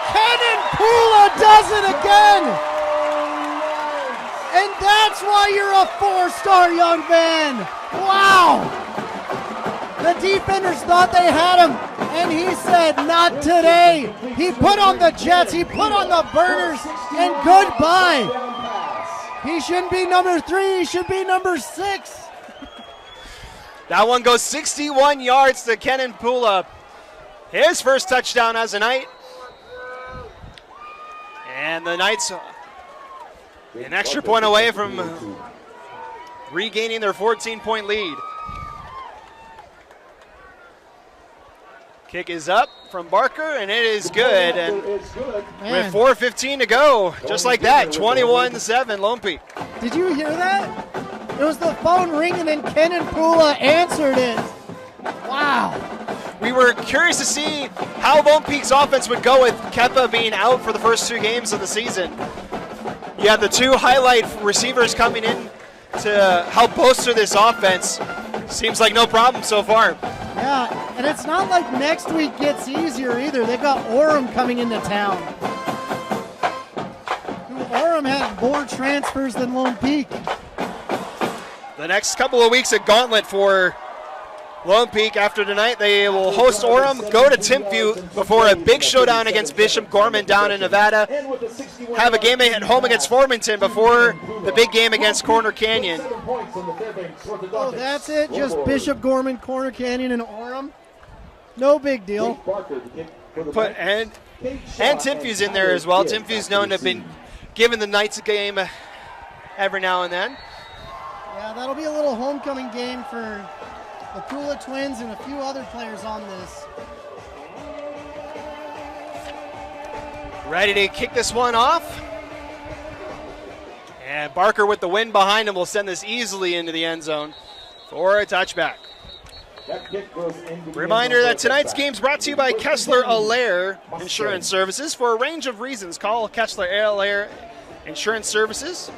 Kenan Pula does it again. And that's why you're a 4-star young man. Wow. The defenders thought they had him, and he said, not today. He put on the Jets, he put on the burners, and goodbye. He shouldn't be number 3, he should be number 6. That one goes 61 yards to Kenan Pula. His first touchdown as a Knight. And the Knights an extra point away from regaining their 14-point lead. Kick is up from Barker, and it is good. And Man. with 4:15 to go, just like that, 21-7, Lone Peak. Did you hear that? It was the phone ringing and Kenan Pula answered it. Wow. We were curious to see how Lone Peak's offense would go with Kepa being out for the first 2 games of the season. You had the 2 highlight receivers coming in to help bolster this offense. Seems like no problem so far. Yeah, and it's not like next week gets easier either. They've got Orem coming into town. Orem had more transfers than Lone Peak. The next couple of weeks, a gauntlet for Lone Peak. After tonight, they will host Orem, go to Timpview before a big showdown against Bishop Gorman down in Nevada. Have a game at home against Farmington before the big game against Corner Canyon. Oh, that's it? Just Bishop Gorman, Corner Canyon, and Orem? No big deal. And Timpview's in there as well. Timpview's known to have been giving the Knights a game every now and then. Yeah, that'll be a little homecoming game for the Pula twins and a few other players on this. Ready to kick this one off. And Barker with the wind behind him will send this easily into the end zone for a touchback. Reminder that tonight's game is brought to you by Kessler Allaire Insurance Services. For a range of reasons, call Kessler Allaire Insurance Services.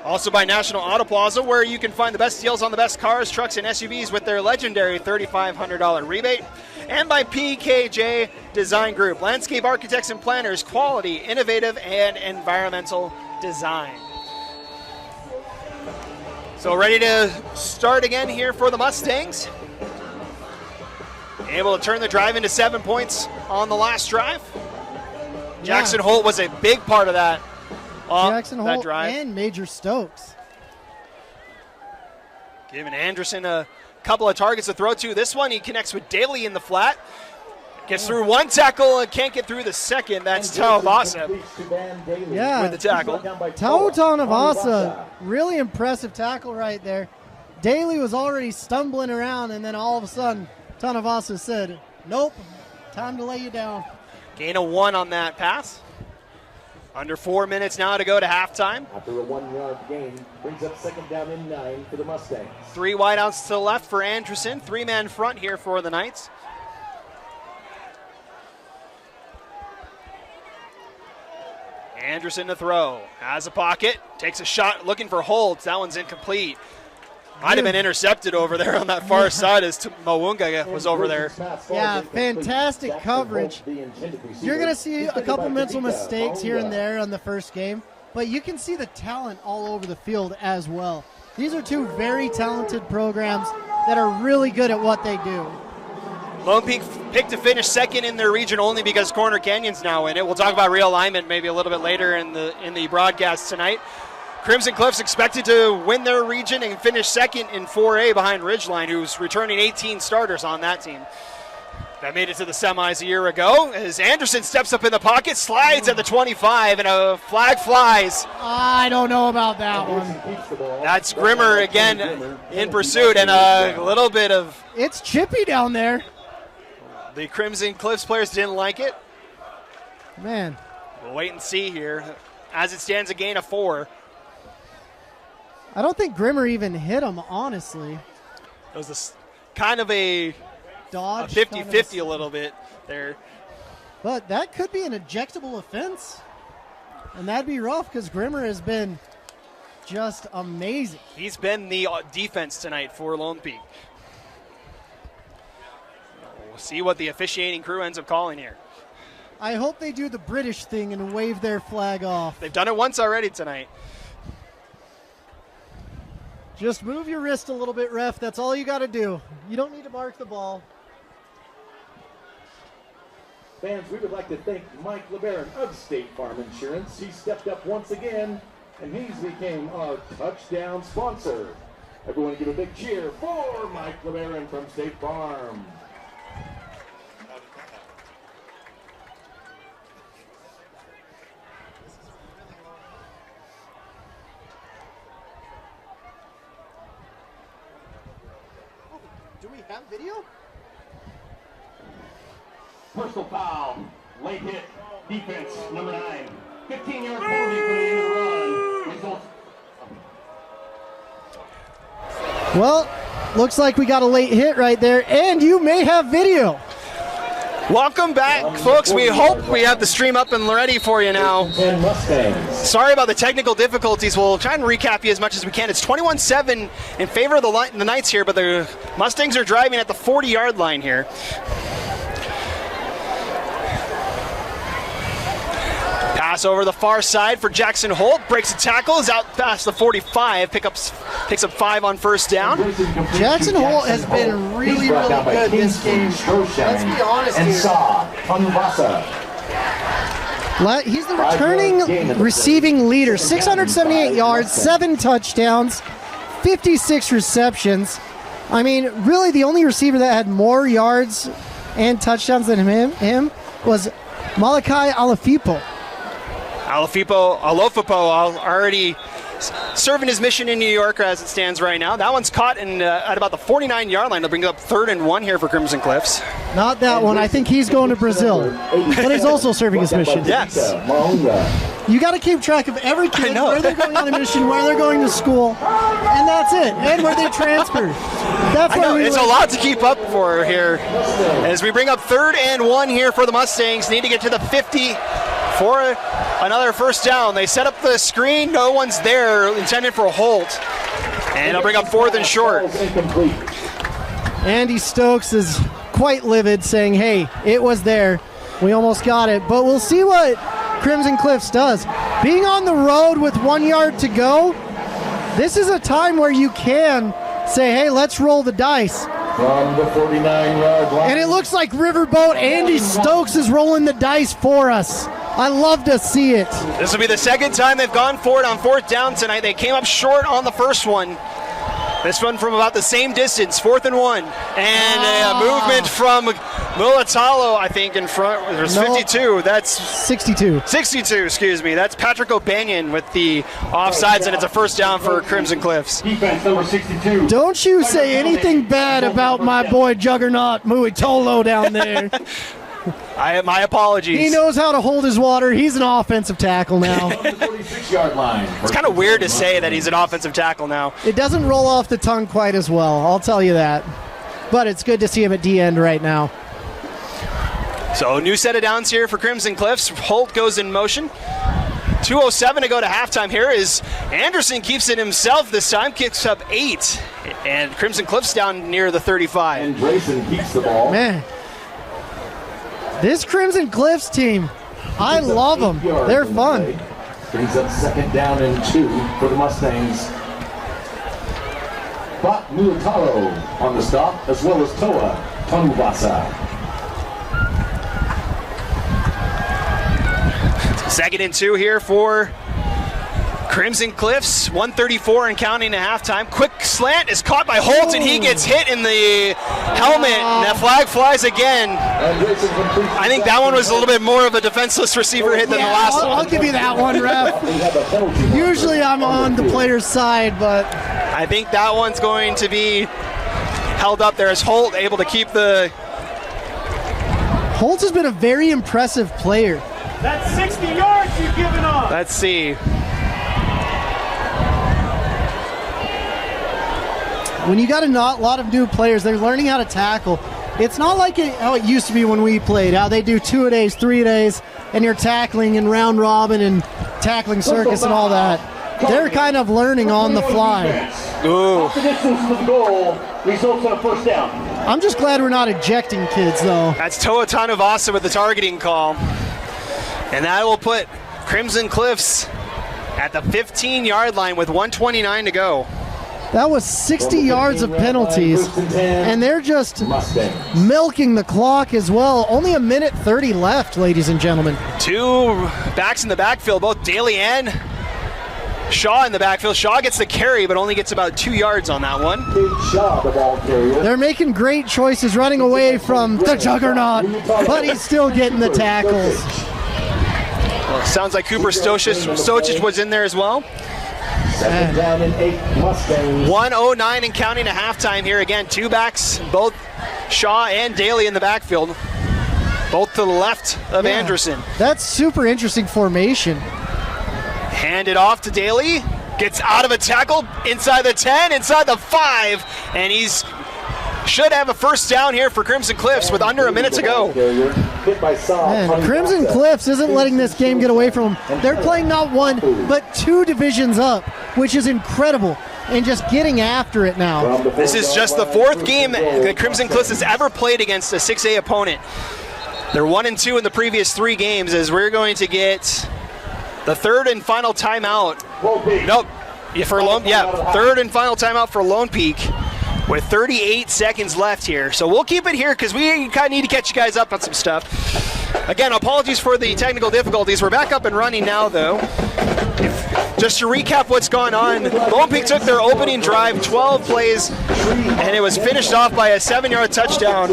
Also by National Auto Plaza, where you can find the best deals on the best cars, trucks, and SUVs with their legendary $3,500 rebate. And by PKJ Design Group, landscape architects and planners, quality, innovative, and environmental design. So ready to start again here for the Mustangs. Able to turn the drive into 7 points on the last drive. Jackson Holt was a big part of that. Jackson that Holt drive. and Major Stokes. Giving Anderson a couple of targets to throw to. This one he connects with Daly in the flat. Gets through one tackle and can't get through the second. That's Tauvasa with the tackle. Tau Tanavasa, really impressive tackle right there. Daly was already stumbling around, and then all of a sudden, Tanavasa said, nope, time to lay you down. Gain of 1 on that pass. Under 4 minutes now to go to halftime. After a 1-yard gain, brings up 2nd down and 9 for the Mustangs. 3 wideouts to the left for Anderson. 3-man front here for the Knights. Anderson to throw. Has a pocket. Takes a shot looking for Holtz. That one's incomplete. Might have been intercepted over there on that far side as Mawunga was over there. Yeah, fantastic coverage. You're going to see a couple mental mistakes here and there on the first game, but you can see the talent all over the field as well. These are 2 very talented programs that are really good at what they do. Lone Peak picked to finish 2nd in their region only because Corner Canyon's now in it. We'll talk about realignment maybe a little bit later in the broadcast tonight. Crimson Cliffs expected to win their region and finish 2nd in 4A behind Ridgeline, who's returning 18 starters on that team. That made it to the semis a year ago as Anderson steps up in the pocket, slides at the 25, and a flag flies. I don't know about that one. That's Grimmer again in pursuit, and a little bit of... It's chippy down there. The Crimson Cliffs players didn't like it. Man, We'll wait and see here. As it stands, a gain of 4. I don't think Grimmer even hit him, honestly. It was kind of a Dodge. 50-50 a little bit there. But that could be an ejectable offense. And that'd be rough because Grimmer has been just amazing. He's been the defense tonight for Lone Peak. We'll see what the officiating crew ends up calling here. I hope they do the British thing and wave their flag off. They've done it once already tonight. Just move your wrist a little bit, ref. That's all you got to do. You don't need to mark the ball. Fans, we would like to thank Mike LeBaron of State Farm Insurance. He stepped up once again, and he's became our touchdown sponsor. Everyone give a big cheer for Mike LeBaron from State Farm. Do we have video? Personal foul, late hit, defense, number 9. 15-yard penalty for the end of the run. Results. Well, looks like we got a late hit right there, and you may have video. Welcome back, folks. We hope we have the stream up and ready for you now. And Mustangs. Sorry about the technical difficulties. We'll try and recap you as much as we can. It's 21-7 in favor of the Knights here, but the Mustangs are driving at the 40-yard line here. Pass over the far side for Jackson Holt. Breaks a tackle, is out past the 45. Picks up 5 on first down. Jackson Holt has been really, really good this game. Let's be honest here. He's the returning receiving leader. 678 yards, 7 touchdowns, 56 receptions. I mean, really the only receiver that had more yards and touchdowns than him was Malachi Alafipo. Alofipo already serving his mission in New York as it stands right now. That one's caught at about the 49-yard line. They'll bring it up 3rd and 1 here for Crimson Cliffs. Not that one. I think he's going to Brazil. But he's also serving his mission. Yes. You got to keep track of every kid, where they're going on a mission, where they're going to school, and that's it. And where they transfer. That's why it's a lot to keep up for here. As we bring up 3rd and 1 here for the Mustangs. Need to get to the 50 for another first down. They set up the screen. No one's there, intended for Holt. And they'll bring up 4th and short. Andy Stokes is quite livid, saying, hey, it was there. We almost got it. But we'll see what Crimson Cliffs does. Being on the road with 1 yard to go, this is a time where you can say, hey, let's roll the dice. From the 49-yard line. And it looks like Riverboat Andy Stokes is rolling the dice for us. I love to see it. This will be the second time they've gone for it on 4th down tonight. They came up short on the first one. This one from about the same distance, 4th and 1. And a movement from Mulatalo, I think, in front. There's 52. That's 62. 62, excuse me. That's Patrick O'Banion with the offsides, and it's a first down for Crimson Cliffs. Defense number 62. Don't you say anything bad about my boy Juggernaut Muitolo down there. My apologies. He knows how to hold his water. He's an offensive tackle now. It's kind of weird to say that he's an offensive tackle now. It doesn't roll off the tongue quite as well, I'll tell you that. But it's good to see him at D-end right now. So new set of downs here for Crimson Cliffs. Holt goes in motion. 2:07 to go to halftime here is Anderson keeps it himself this time, kicks up 8. And Crimson Cliffs down near the 35. And Grayson keeps the ball. Man. This Crimson Cliffs team, I love them. They're fun. Brings up 2nd down and 2 for the Mustangs. Bot Mulatalo on the stop, as well as Toa Tonubasa. 2nd and 2 here for Crimson Cliffs, 1:34 and counting at halftime. Quick slant is caught by Holt, and he gets hit in the helmet, and that flag flies again. I think that one was a little bit more of a defenseless receiver hit than the last one. I'll give you that one, ref. Usually I'm on the player's side, but I think that one's going to be held up there as Holt able to keep the... Holt has been a very impressive player. That's 60 yards you've given up. Let's see. When you got a lot of new players, they're learning how to tackle. It's not like how it used to be when we played, how they do 2-a-days, 3-a-days, and you're tackling in round robin and tackling circus and all that. They're kind of learning on the fly. Ooh. Off the distance to the goal results in a first down. I'm just glad we're not ejecting kids, though. That's Toa Tanuvasa with the targeting call. And that will put Crimson Cliffs at the 15-yard line with 1:29 to go. That was 60 yards of penalties, and they're just milking the clock as well. Only 1:30 left, ladies and gentlemen. Two backs in the backfield, both Daly and Shaw in the backfield. Shaw gets the carry, but only gets about 2 yards on that one. Big Shaw, the ball carrier. They're making great choices running away from the juggernaut, but he's still getting the tackles. Well, sounds like Cooper Stochich was in there as well. Second down and 8 Mustangs. 1:09 and counting to halftime here. Again, two backs, both Shaw and Daly in the backfield, both to the left of Anderson. That's super interesting formation. Hand it off to Daly. Gets out of a tackle inside the 10, inside the 5, and he's should have a first down here for Crimson Cliffs with under a minute to go. Hit by Saul. Man, Crimson Cliffs isn't letting this game get away from them. They're playing not one, but 2 divisions up, which is incredible, and just getting after it now. This is just the 4th game that Crimson Cliffs has ever played against a 6A opponent. They're 1-2 in the previous 3 games, as we're going to get the 3rd and final timeout. Nope. Third and final timeout for Lone Peak with 38 seconds left here. So we'll keep it here because we kind of need to catch you guys up on some stuff. Again, apologies for the technical difficulties. We're back up and running now, though. Just to recap what's gone on, Lone Peak took their opening drive, 12 plays, and it was finished off by a 7-yard touchdown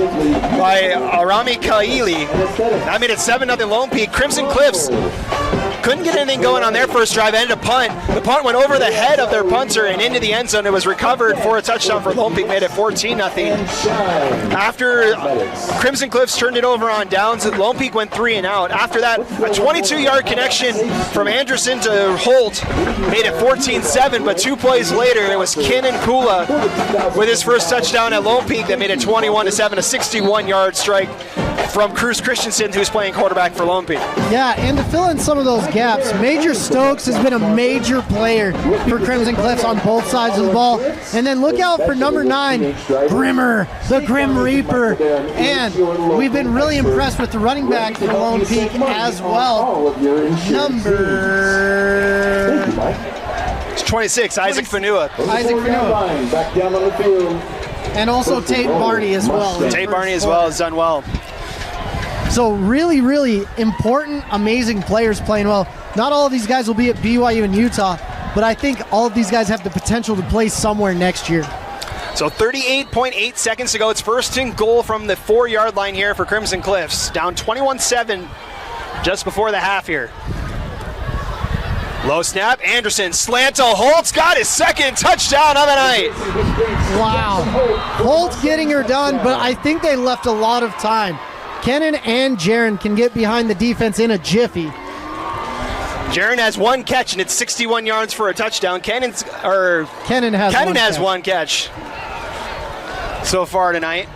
by Arami Kaili. That made it 7-0 Lone Peak. Crimson Cliffs couldn't get anything going on their first drive, ended a punt. The punt went over the head of their punter and into the end zone. It was recovered for a touchdown for Lone Peak, made it 14-0. After Crimson Cliffs turned it over on downs, Lone Peak went 3 and out. After that, a 22-yard connection from Anderson to Holt made it 14-7, but 2 plays later, it was Kenan Kula with his first touchdown at Lone Peak that made it 21-7, a 61-yard strike from Cruz Christensen, who's playing quarterback for Lone Peak. Yeah, and to fill in some of those gaps, Major Stokes has been a major player for Crimson Cliffs on both sides of the ball. And then look out for number 9, Grimmer, the Grim Reaper. And we've been really impressed with the running back for Lone Peak as well. Number... It's 26, Isaac Fanua. Isaac Fanua. Back down on the field. And also Tate Barney as well. Tate Barney as well has done well. So really, really important, amazing players playing well. Not all of these guys will be at BYU and Utah, but I think all of these guys have the potential to play somewhere next year. So 38.8 seconds to go. It's first and goal from the 4-yard line here for Crimson Cliffs. Down 21-7 just before the half here. Low snap, Anderson, slant to Holt's got his second touchdown of the night. Wow. Holt's getting her done, but I think they left a lot of time. Kenan and Jaron can get behind the defense in a jiffy. Jaron has 1 catch, and it's 61 yards for a touchdown. Kenan has one catch so far tonight.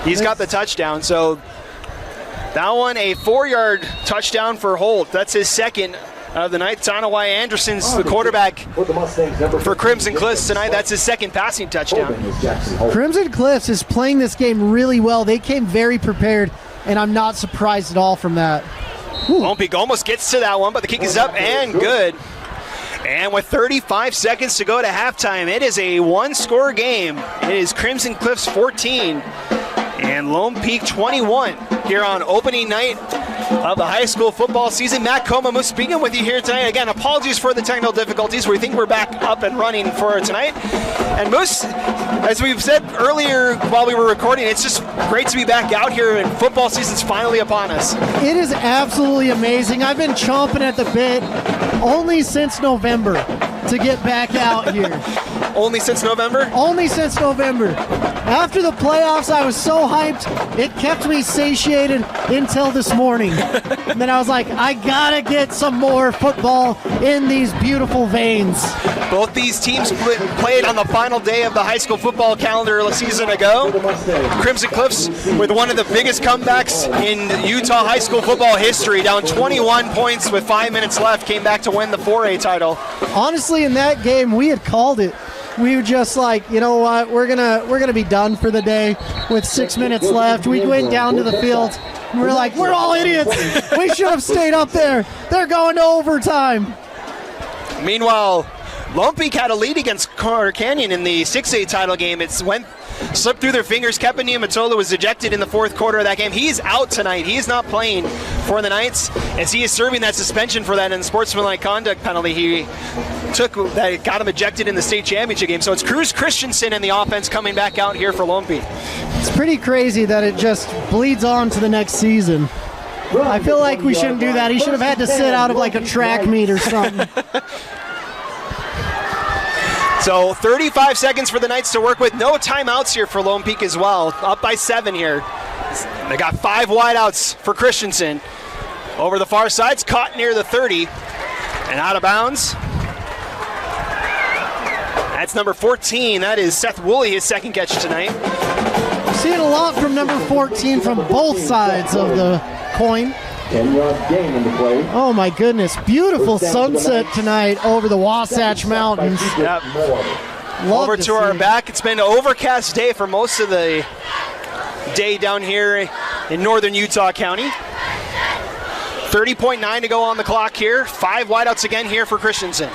He's got the touchdown, so that one a 4-yard touchdown for Holt. That's his second of the night. Tanawai Anderson's the quarterback for Crimson Cliffs tonight. That's his second passing touchdown. Crimson Cliffs is playing this game really well. They came very prepared, and I'm not surprised at all from that. Lone Peak almost gets to that one, but the kick is up and good. And with 35 seconds to go to halftime, it is a 1-score game. It is Crimson Cliffs 14 and Lone Peak 21 here on opening night of the high school football season. Matt Comamus speaking with you here tonight. Again, apologies for the technical difficulties. We think we're back up and running for tonight. And Moose, as we've said earlier while we were recording, it's just great to be back out here, and football season's finally upon us. It is absolutely amazing. I've been chomping at the bit only since November to get back out here. Only since November? Only since November. After the playoffs, I was so hyped, it kept me satiated until this morning. And then I was like, I gotta get some more football in these beautiful veins. Both these teams played on the final day of the high school football calendar a season ago. Crimson Cliffs with one of the biggest comebacks in Utah high school football history, down 21 points with 5 minutes left, came back to win the 4A title. Honestly, in that game, we had called it. We were just like, you know what, we're gonna be done for the day with 6 minutes left. We went down to the field, and we're like, we're all idiots. We should have stayed up there. They're going to overtime. Meanwhile, Lone Peak had a lead against Carter Canyon in the 6A title game. It slipped through their fingers. Kepania Matola was ejected in the fourth quarter of that game. He's out tonight. He is not playing for the Knights as he is serving that suspension for that unsportsmanlike conduct penalty he took that got him ejected in the state championship game. So it's Cruz Christensen and the offense coming back out here for Lone Peak. It's pretty crazy that it just bleeds on to the next season. I feel like we shouldn't do that. He should have had to sit out of like a track meet or something. So 35 seconds for the Knights to work with. No timeouts here for Lone Peak as well. Up by 7 here. They got 5 wideouts for Christensen. Over the far side, it's caught near the 30 and out of bounds. That's number 14. That is Seth Woolley, his second catch tonight. Seeing a lot from number 14 from both sides of the coin. 10-yard gain into play. Oh my goodness, beautiful sunset tonight over the Wasatch Mountains. Yep. Love Over to to our see. back. It's been an overcast day for most of the day down here in northern Utah County. 30.9 to go on the clock here. 5 wideouts again here for Christensen.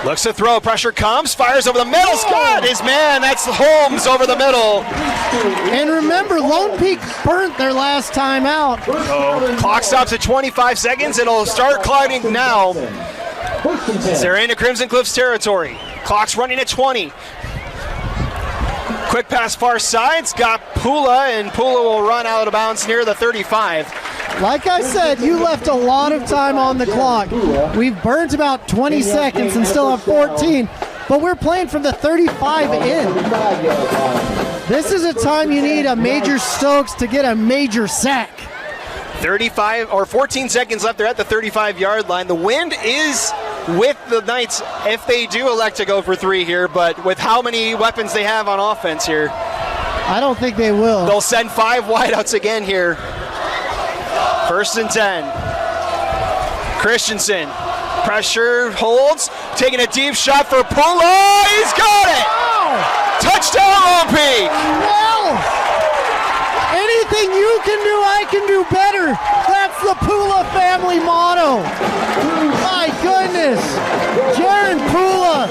Looks to throw, pressure comes, fires over the middle. Scott, his man, that's Holmes over the middle. And remember, Lone Peak burnt their last time out. Clock stops at 25 seconds. It'll start climbing now. They're into Crimson Cliffs territory. Clock's running at 20. Quick pass far side's got Pula, and Pula will run out of bounds near the 35. Like I said, you left a lot of time on the clock. We've burnt about 20 seconds and still have 14, but we're playing from the 35 in. This is a time you need a Major Stokes to get a major sack. 35 or 14 seconds left. They're at the 35-yard line. The wind is with the Knights if they do elect to go for 3 here, but with how many weapons they have on offense here, I don't think they will. they'll send 5 wideouts again here. 1st and 10. Christensen, pressure, holds, taking a deep shot for Pula. He's got it! Touchdown, Lone Peak! Well, anything you can do, I can do better. That's the Pula family motto. My goodness. Jaron Pula.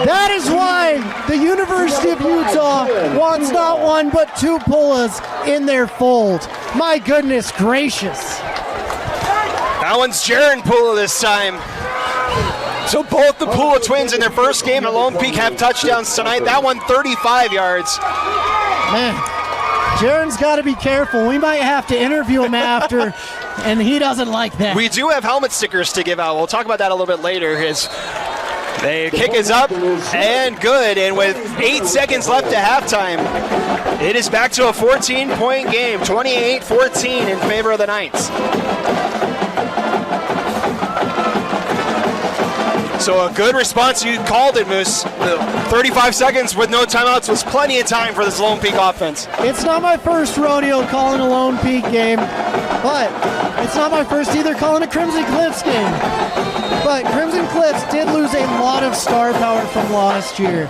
That is why the University of Utah wants not 1 but 2 Pulas in their fold. My goodness gracious. That one's Jaron Pula this time. So both the Pula twins in their first game at Lone Peak have touchdowns tonight. That one 35 yards. Man, Jaron's got to be careful. We might have to interview him after, and he doesn't like that. We do have helmet stickers to give out. We'll talk about that a little bit later. The kick is up and good, and with 8 seconds left to halftime, it is back to a 14-point game, 28-14 in favor of the Knights. So a good response. You called it, Moose. 35 seconds with no timeouts was plenty of time for this Lone Peak offense. It's not my first rodeo calling a Lone Peak game, but it's not my first either calling a Crimson Cliffs game. But Crimson Cliffs did lose a lot of star power from last year.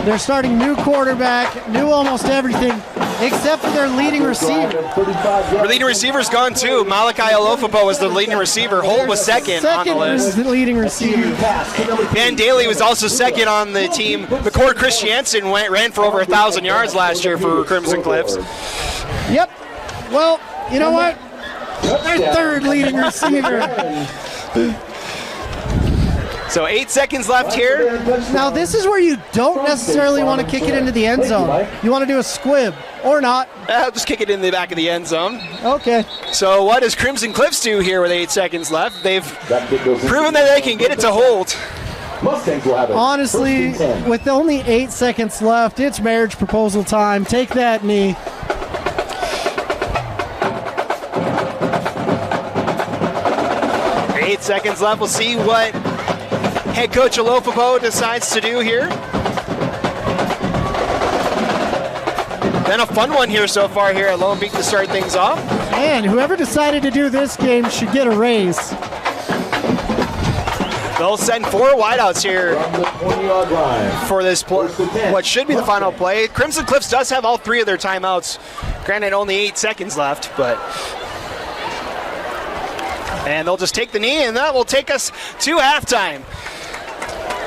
They're starting new quarterback, new almost everything, except for their leading receiver. Their leading receiver's gone too. Malachi Alofopo was the leading receiver. Holt was second on the list. Leading receiver. Ben Daly was also second on the team. McCord Christiansen ran for over 1,000 yards last year for Crimson Cliffs. Yep. Well, you know what? Their third leading receiver. So 8 seconds left here. Now this is where you don't necessarily want to kick it into the end zone. You want to do a squib, or not. I'll just kick it in the back of the end zone. Okay. So what does Crimson Cliffs do here with 8 seconds left? They've proven that they can get it to Holt. Mustangs will have it. Honestly, 1st and 10. with only 8 seconds left, it's marriage proposal time. Take that knee. Eight seconds left. We'll see what head coach Alofopo decides to do here. Been a fun one here so far here at Lone Peak to start things off. Man, whoever decided to do this game should get a raise. They'll send 4 wideouts here From the 20-yard line. for this what should be the final play. Crimson Cliffs does have all 3 of their timeouts. Granted, only 8 seconds left, but... And they'll just take the knee, and that will take us to halftime.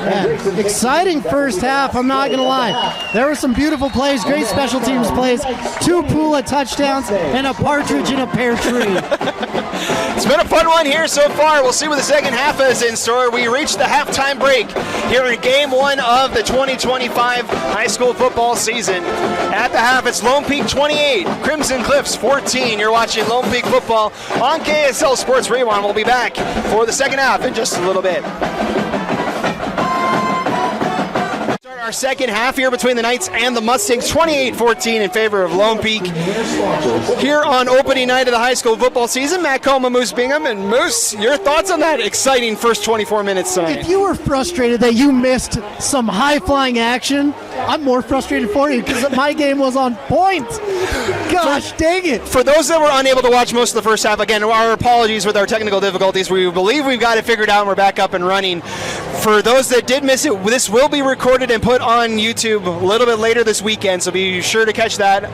Man, exciting first half, I'm not going to lie. There were some beautiful plays, great special teams plays, 2 Pula touchdowns, and a partridge in a pear tree. It's been a fun one here so far. We'll see what the second half is in store. We reached the halftime break here in Game 1 of the 2025 high school football season. At the half, it's Lone Peak 28, Crimson Cliffs 14. You're watching Lone Peak football on KSL Sports Rewind. We'll be back for the second half in just a little bit. Our second half here between the Knights and the Mustangs, 28-14 in favor of Lone Peak. Here on opening night of the high school football season, Matt Coma, Moose Bingham, and Moose, your thoughts on that exciting first 24 minutes tonight? If you were frustrated that you missed some high-flying action, I'm more frustrated for you because my game was on point. Gosh, dang it. For those that were unable to watch most of the first half, again, our apologies with our technical difficulties. We believe we've got it figured out and we're back up and running. For those that did miss it, this will be recorded and put on YouTube a little bit later this weekend, so be sure to catch that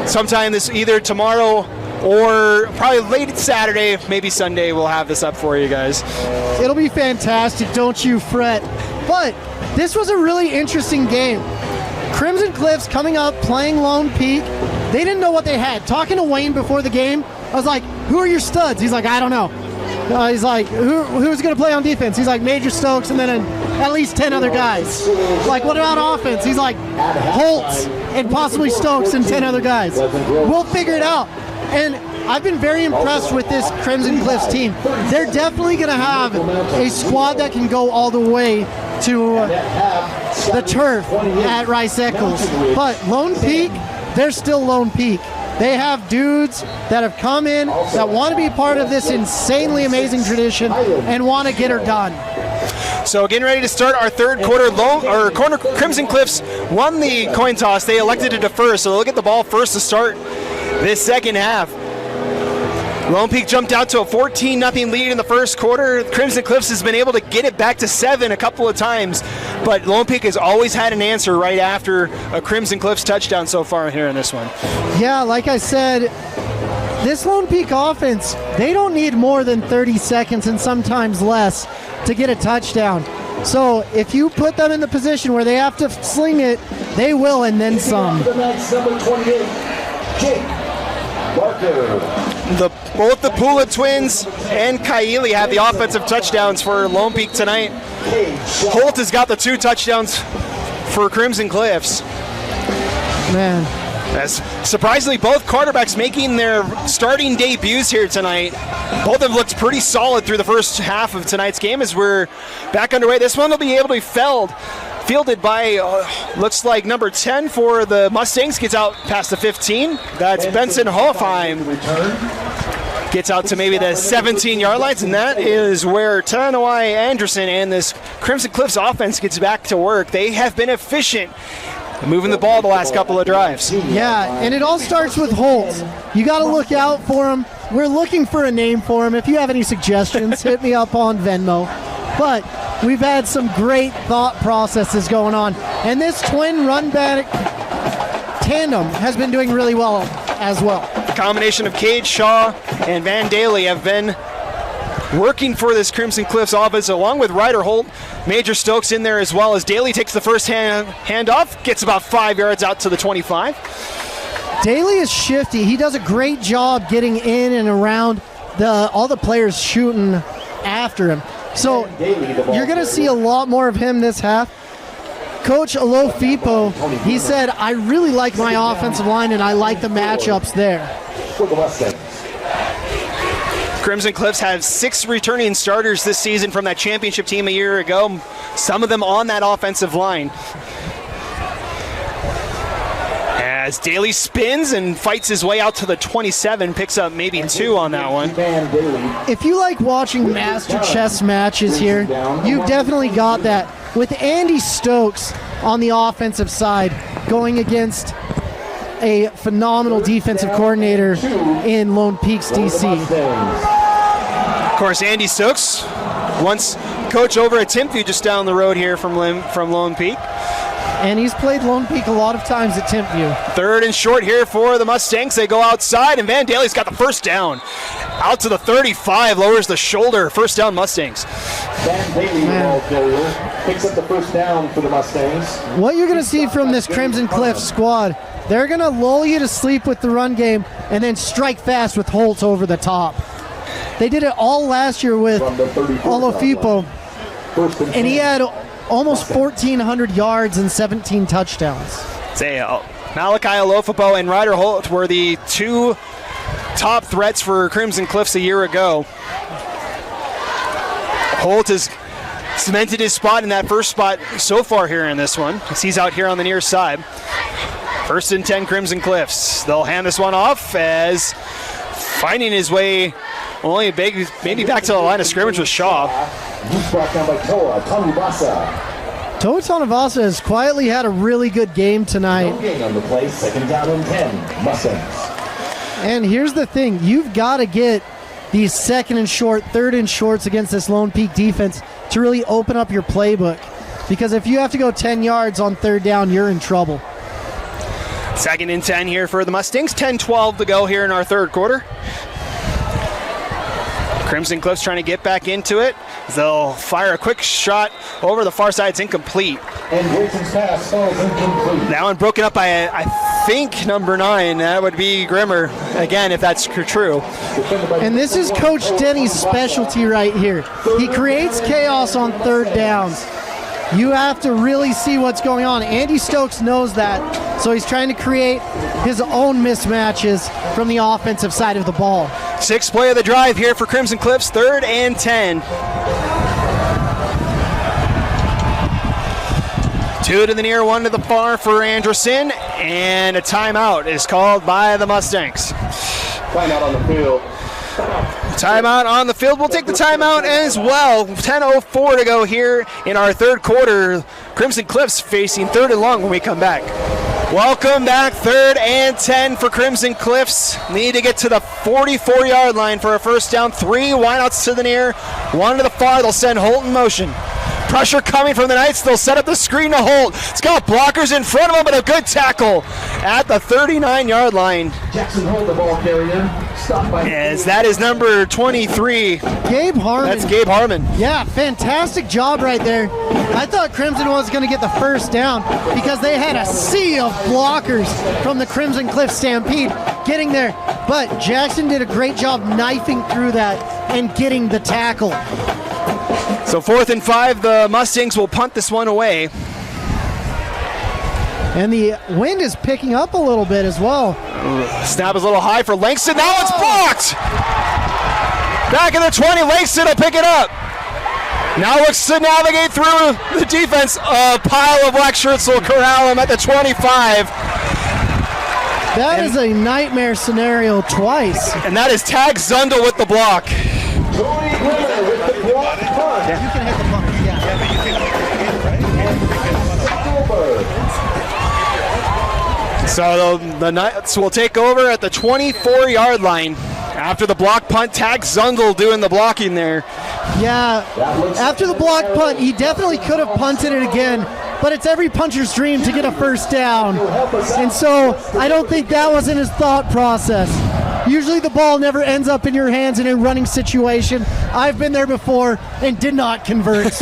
sometime this either tomorrow or probably late Saturday, maybe Sunday. We'll have this up for you guys. It'll be fantastic, don't you fret. But this was a really interesting game. Crimson Cliffs coming up, playing Lone Peak. They didn't know what they had. Talking to Wayne before the game, I was like, who are your studs? He's like, I don't know. He's like, who's going to play on defense? He's like, Major Stokes and then at least 10 other guys. Like, what about offense? He's like, Holtz and possibly Stokes and 10 other guys. We'll figure it out. And I've been very impressed with this Crimson Cliffs team. They're definitely going to have a squad that can go all the way to the turf at Rice Eccles. But Lone Peak, they're still Lone Peak. They have dudes that have come in that want to be part of this insanely amazing tradition and want to get her done. So getting ready to start our third quarter. Crimson Cliffs won the coin toss. They elected to defer, so they'll get the ball first to start this second half. Lone Peak jumped out to a 14-0 lead in the first quarter. Crimson Cliffs has been able to get it back to 7 a couple of times, but Lone Peak has always had an answer right after a Crimson Cliffs touchdown so far here in this one. Yeah, like I said, this Lone Peak offense, they don't need more than 30 seconds and sometimes less to get a touchdown. So if you put them in the position where they have to sling it, they will, and then some. Both the Pula twins and Kaili have the offensive touchdowns for Lone Peak tonight. Holt has got the 2 touchdowns for Crimson Cliffs. Man. As surprisingly, both quarterbacks making their starting debuts here tonight. Both have looked pretty solid through the first half of tonight's game as we're back underway. This one will be able to be fielded by, looks like number 10 for the Mustangs, gets out past the 15. That's Benson Hofheim. Gets out to maybe the 17-yard lines, and that is where Tanawai Anderson and this Crimson Cliffs offense gets back to work. They have been efficient moving the ball the last couple of drives. Yeah, and it all starts with Holt. You got to look out for him. We're looking for a name for him. If you have any suggestions, hit me up on Venmo. But we've had some great thought processes going on, and this twin run back tandem has been doing really well as well. The combination of Cade Shaw and Van Daly have been working for this Crimson Cliffs offense, along with Ryder Holt. Major Stokes in there as well, as Daly takes the first handoff, gets about 5 yards out to the 25. Daly is shifty. He does a great job getting in and around all the players shooting after him. So you're going to see a lot more of him this half. Coach Alofipo, he said, I really like my offensive line and I like the matchups there. Crimson Cliffs have 6 returning starters this season from that championship team a year ago, some of them on that offensive line. As Daly spins and fights his way out to the 27, picks up maybe 2 on that one. If you like watching master chess matches here, you've definitely got that. With Andy Stokes on the offensive side going against a phenomenal defensive coordinator in Lone Peaks, DC. Of course, Andy Stokes, once coach over at Timpview just down the road here from Lone Peak. And he's played Lone Peak a lot of times at Timpview. 3rd and short here for the Mustangs. They go outside, and Van Daly's got the first down. Out to the 35, lowers the shoulder. First down, Mustangs. Van Daly, ball carrier, picks up the first down for the Mustangs. What you're going to see from this Crimson Cliff squad, they're going to lull you to sleep with the run game and then strike fast with Holtz over the top. They did it all last year with Olofipo, and he had almost 1,400 yards and 17 touchdowns. Say, Malachi Olofipo and Ryder Holt were the 2 top threats for Crimson Cliffs a year ago. Holt has cemented his spot in that first spot so far here in this one, as he's out here on the near side. 1st and 10 Crimson Cliffs. They'll hand this one off as finding his way only maybe back to the line of scrimmage with Shaw. Brought down by Toa Tanuvasa. Toa Tanuvasa has quietly had a really good game tonight. No gain on the play, 2nd down and 10, Mustangs. And here's the thing, you've got to get these 2nd and short, 3rd and shorts against this Lone Peak defense to really open up your playbook. Because if you have to go 10 yards on 3rd down, you're in trouble. 2nd and 10 here for the Mustangs. 10-12 to go here in our 3rd quarter. Crimson Cliffs trying to get back into it. They'll fire a quick shot over the far side. It's incomplete. And Grayson's pass falls incomplete. That one broken up by, I think, number 9. That would be Grimmer, again, if that's true. And this is Coach Denny's specialty right here. He creates chaos on 3rd downs. You have to really see what's going on. Andy Stokes knows that, so he's trying to create his own mismatches from the offensive side of the ball. 6th play of the drive here for Crimson Cliffs, 3rd and 10. 2 to the near, 1 to the far for Anderson, and a timeout is called by the Mustangs. Timeout on the field. Timeout on the field. We'll take the timeout as well. 10:04 to go here in our 3rd quarter. Crimson Cliffs facing 3rd and long when we come back. Welcome back. 3rd and 10 for Crimson Cliffs. Need to get to the 44-yard line for a first down. 3 wideouts to the near, 1 to the far. They'll send Holt in motion. Pressure coming from the Knights. They'll set up the screen to Holt. It's got blockers in front of him, but a good tackle at the 39-yard line. Jackson Holt, the ball carrier. Stopped by. As that is number 23. Gabe Harmon. That's Gabe Harmon. Yeah, fantastic job right there. I thought Crimson was going to get the first down because they had a sea of blockers from the Crimson Cliff Stampede getting there. But Jackson did a great job knifing through that and getting the tackle. So 4th and 5, the Mustangs will punt this one away. And the wind is picking up a little bit as well. Snap is a little high for Langston. Now it's blocked! Back in the 20, Langston will pick it up. Now looks to navigate through the defense. A pile of black shirts will corral him at the 25. That is a nightmare scenario twice. And that is Tag Zundel with the block. Cody Grimmer with the block punt. You can hit the button, yeah. So the Knights will take over at the 24-yard line. After the block punt, Tag Zundel doing the blocking there. Yeah, after the block punt, he definitely could have punted it again, but it's every puncher's dream to get a first down. And so I don't think that was in his thought process. Usually the ball never ends up in your hands in a running situation. I've been there before and did not convert.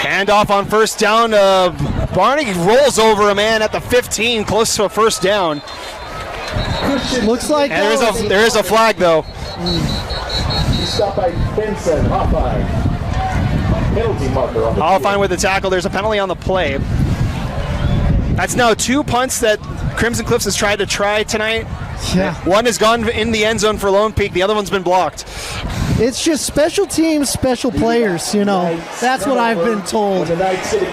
Handoff on first down. Barney rolls over a man at the 15, close to a first down. Looks like And there is a flag, though. He stopped by Benson Hoffine. Penalty marker on the Hoffine with the tackle. There's a penalty on the play. That's now 2 punts that Crimson Cliffs has tried tonight. Yeah. One has gone in the end zone for Lone Peak. The other one's been blocked. It's just special teams, special players, you know. That's what I've been told.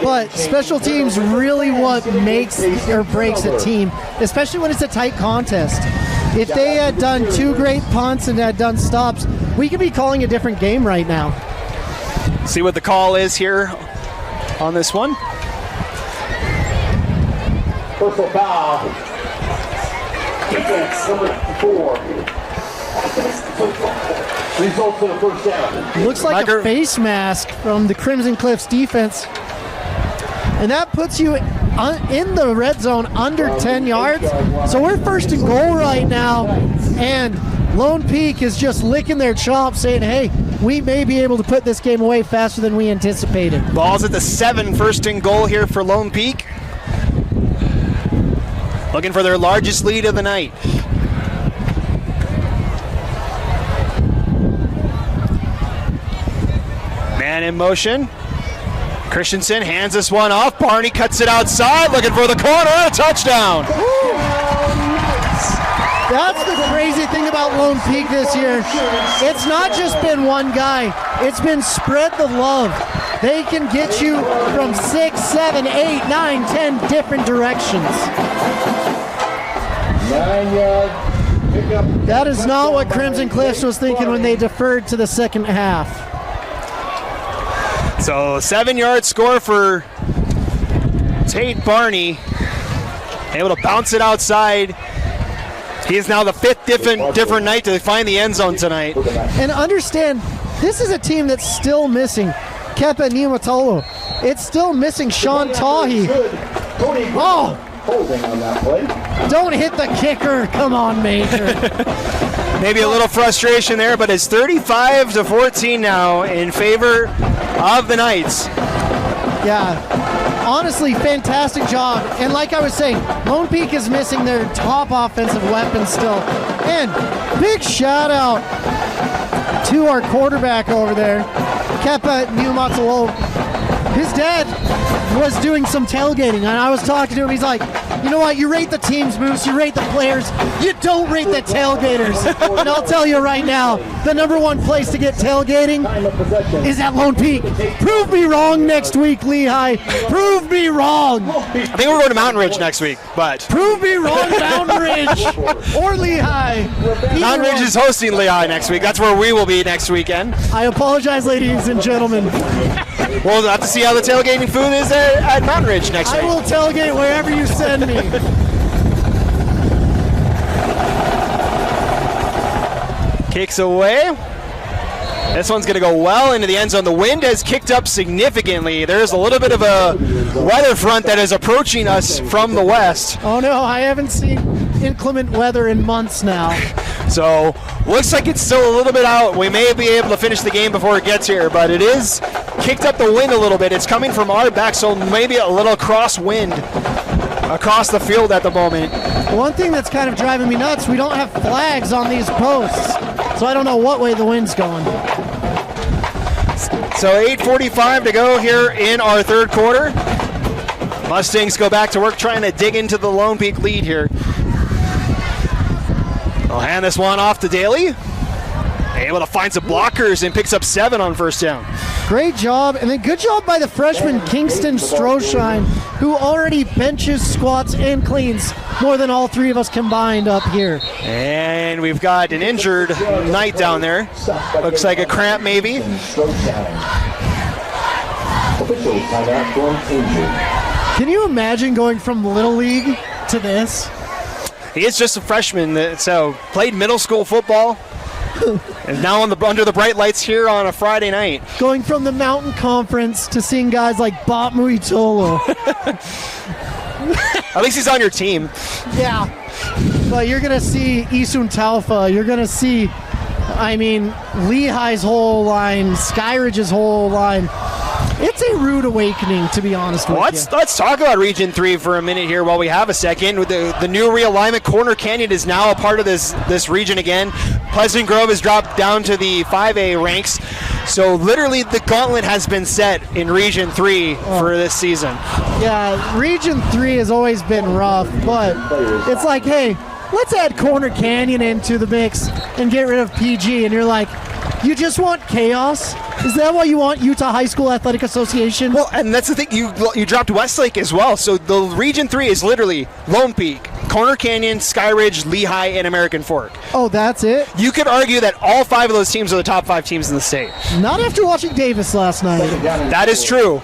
But special teams really what makes or breaks a team, especially when it's a tight contest. If they had done 2 great punts and had done stops, we could be calling a different game right now. See what the call is here on this one. Personal foul. Defense number 4. Results in a first down. Looks like a face mask from the Crimson Cliffs defense. And that puts you in the red zone under 10 yards. So we're first and goal right now. And Lone Peak is just licking their chops saying, hey, we may be able to put this game away faster than we anticipated. Ball's at the 7, first and goal here for Lone Peak. Looking for their largest lead of the night. Man in motion. Christensen hands this one off. Barney cuts it outside, looking for the corner. A touchdown. That's the crazy thing about Lone Peak this year. It's not just been one guy. It's been spread the love. They can get you from 6, 7, 8, 9, 10 different directions. 9-yard pickup. That is not what Crimson Cliffs was thinking when they deferred to the second half. So 7-yard score for Tate Barney. Able to bounce it outside. He is now the 5th different night to find the end zone tonight. And understand, this is a team that's still missing Kepa Niumatolo. It's still missing Sean Tahi. Oh! Holding on that play. Don't hit the kicker. Come on, Major. Maybe a little frustration there, but it's 35-14 now in favor of the Knights. Yeah. Honestly, fantastic job. And like I was saying, Lone Peak is missing their top offensive weapons still. And big shout out to our quarterback over there, Kepa Niumatolo. His dad was doing some tailgating, and I was talking to him. He's like, you know what? You rate the team's moves, you rate the players, you don't rate the tailgaters. And I'll tell you right now, the number one place to get tailgating is at Lone Peak. Prove me wrong next week, Lehigh. Prove me wrong. I think we're going to Mountain Ridge next week, but Prove me wrong, Mountain Ridge or Lehigh. Mountain Ridge is hosting Lehigh next week. That's where we will be next weekend. I apologize, ladies and gentlemen. We'll have to see how the tailgating food is at Mountain Ridge next week. I will tailgate wherever you send me. Kicks away. This one's going to go well into the end zone. The wind has kicked up significantly. There's a little bit of a weather front that is approaching us from the west. Oh no, I haven't seen inclement weather in months now. So, looks like it's still a little bit out. We may be able to finish the game before it gets here, but it is kicked up the wind a little bit. It's coming from our back, so maybe a little crosswind across the field at the moment. One thing that's kind of driving me nuts, we don't have flags on these posts, so I don't know what way the wind's going. So 8:45 to go here in our third quarter. Mustangs go back to work trying to dig into the Lone Peak lead here. I'll hand this one off to Daly. Able to find some blockers and picks up 7 on first down. Great job, and then good job by the freshman Kingston Stroshine, who already benches, squats, and cleans more than all three of us combined up here. And we've got an injured Knight down there. Looks like a cramp maybe. Can you imagine going from Little League to this? He is just a freshman, so played middle school football. And now under the bright lights here on a Friday night. Going from the Mountain Conference to seeing guys like Bob Muitolo. At least he's on your team. Yeah. But you're going to see Isun Taufa. You're going to see, Lehigh's whole line, Skyridge's whole line. It's a rude awakening, to be honest with you. Let's talk about Region 3 for a minute here while we have a second. The new realignment, Corner Canyon is now a part of this region again. Pleasant Grove has dropped down to the 5A ranks. So literally the gauntlet has been set in Region 3 for this season. Yeah, Region 3 has always been rough, but it's like, hey, let's add Corner Canyon into the mix and get rid of PG. And you're like, you just want chaos? Is that why you want Utah High School Athletic Association? Well, and that's the thing. You dropped Westlake as well. So the Region 3 is literally Lone Peak, Corner Canyon, Skyridge, Lehigh, and American Fork. Oh, that's it? You could argue that all 5 of those teams are the top 5 teams in the state. Not after watching Davis last night. That is true.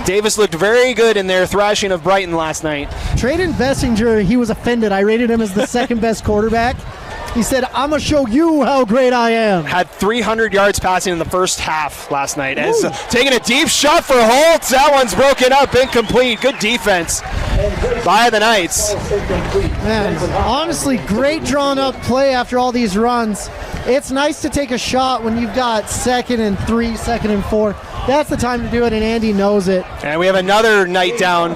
Davis looked very good in their thrashing of Brighton last night. Trayden Bessinger, he was offended. I rated him as the second best quarterback. He said, I'm going to show you how great I am. Had 300 yards passing in the first half last night. As taking a deep shot for Holtz. That one's broken up, incomplete. Good defense by the Knights. Man, honestly, great drawn up play after all these runs. It's nice to take a shot when you've got 2nd and 3, 2nd and 4. That's the time to do it, and Andy knows it. And we have another Knight down.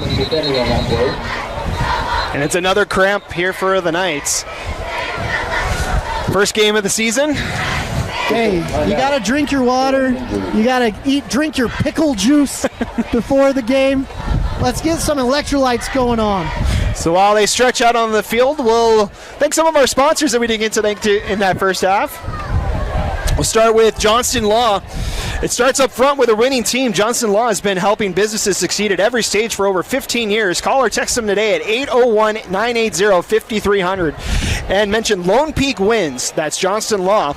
And it's another cramp here for the Knights. First game of the season. Hey, you got to drink your water. You got to drink your pickle juice before the game. Let's get some electrolytes going on. So while they stretch out on the field, we'll thank some of our sponsors that we didn't get to thank in that first half. We'll start with Johnston Law. It starts up front with a winning team. Johnston Law has been helping businesses succeed at every stage for over 15 years. Call or text them today at 801-980-5300 and mention Lone Peak Wins. That's Johnston Law,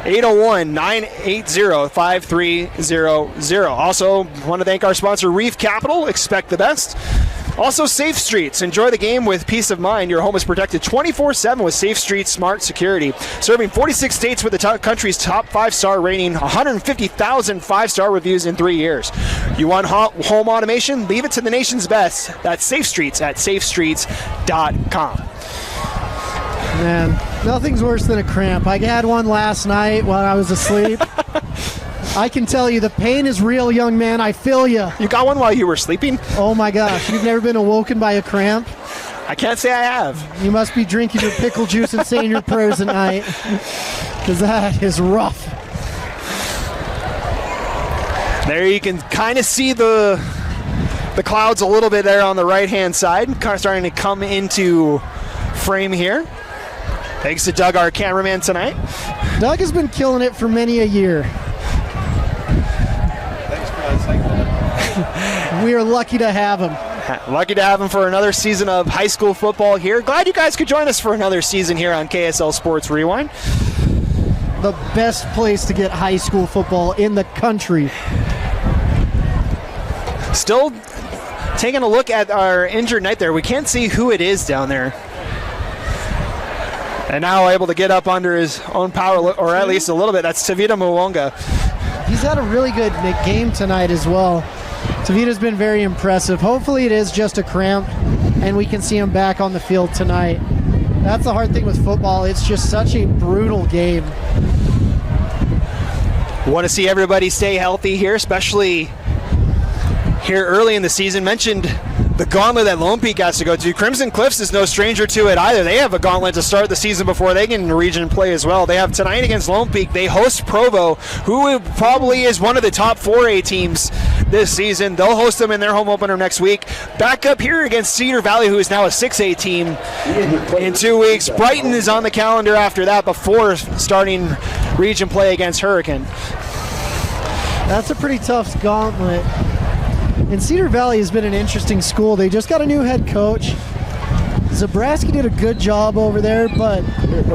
801-980-5300. Also, want to thank our sponsor, Reef Capital. Expect the best. Also, Safe Streets. Enjoy the game with peace of mind. Your home is protected 24/7 with Safe Streets Smart Security. Serving 46 states with the country's top 5-star rating, 150,000 5-star reviews in 3 years. You want home automation? Leave it to the nation's best. That's Safe Streets at safestreets.com. Man, nothing's worse than a cramp. I had one last night while I was asleep. I can tell you the pain is real, young man. I feel you. You got one while you were sleeping? Oh my gosh, you've never been awoken by a cramp? I can't say I have. You must be drinking your pickle juice and saying your prayers at night, because that is rough. There you can kind of see the clouds a little bit there on the right-hand side, kind of starting to come into frame here. Thanks to Doug, our cameraman tonight. Doug has been killing it for many a year. We are lucky to have him. Lucky to have him for another season of high school football here. Glad you guys could join us for another season here on KSL Sports Rewind. The best place to get high school football in the country. Still taking a look at our injured Knight there. We can't see who it is down there. And now able to get up under his own power, or at least a little bit. That's Tavita Mwonga. He's had a really good game tonight as well. Tavita's been very impressive. Hopefully it is just a cramp and we can see him back on the field tonight. That's the hard thing with football. It's just such a brutal game. Want to see everybody stay healthy here, especially here early in the season. Mentioned the gauntlet that Lone Peak has to go to. Crimson Cliffs is no stranger to it either. They have a gauntlet to start the season before they get into region play as well. They have tonight against Lone Peak. They host Provo, who probably is one of the top 4A teams this season. They'll host them in their home opener next week. Back up here against Cedar Valley, who is now a 6A team in 2 weeks. Brighton is on the calendar after that before starting region play against Hurricane. That's a pretty tough gauntlet. And Cedar Valley has been an interesting school. They just got a new head coach. Zabrowski did a good job over there, but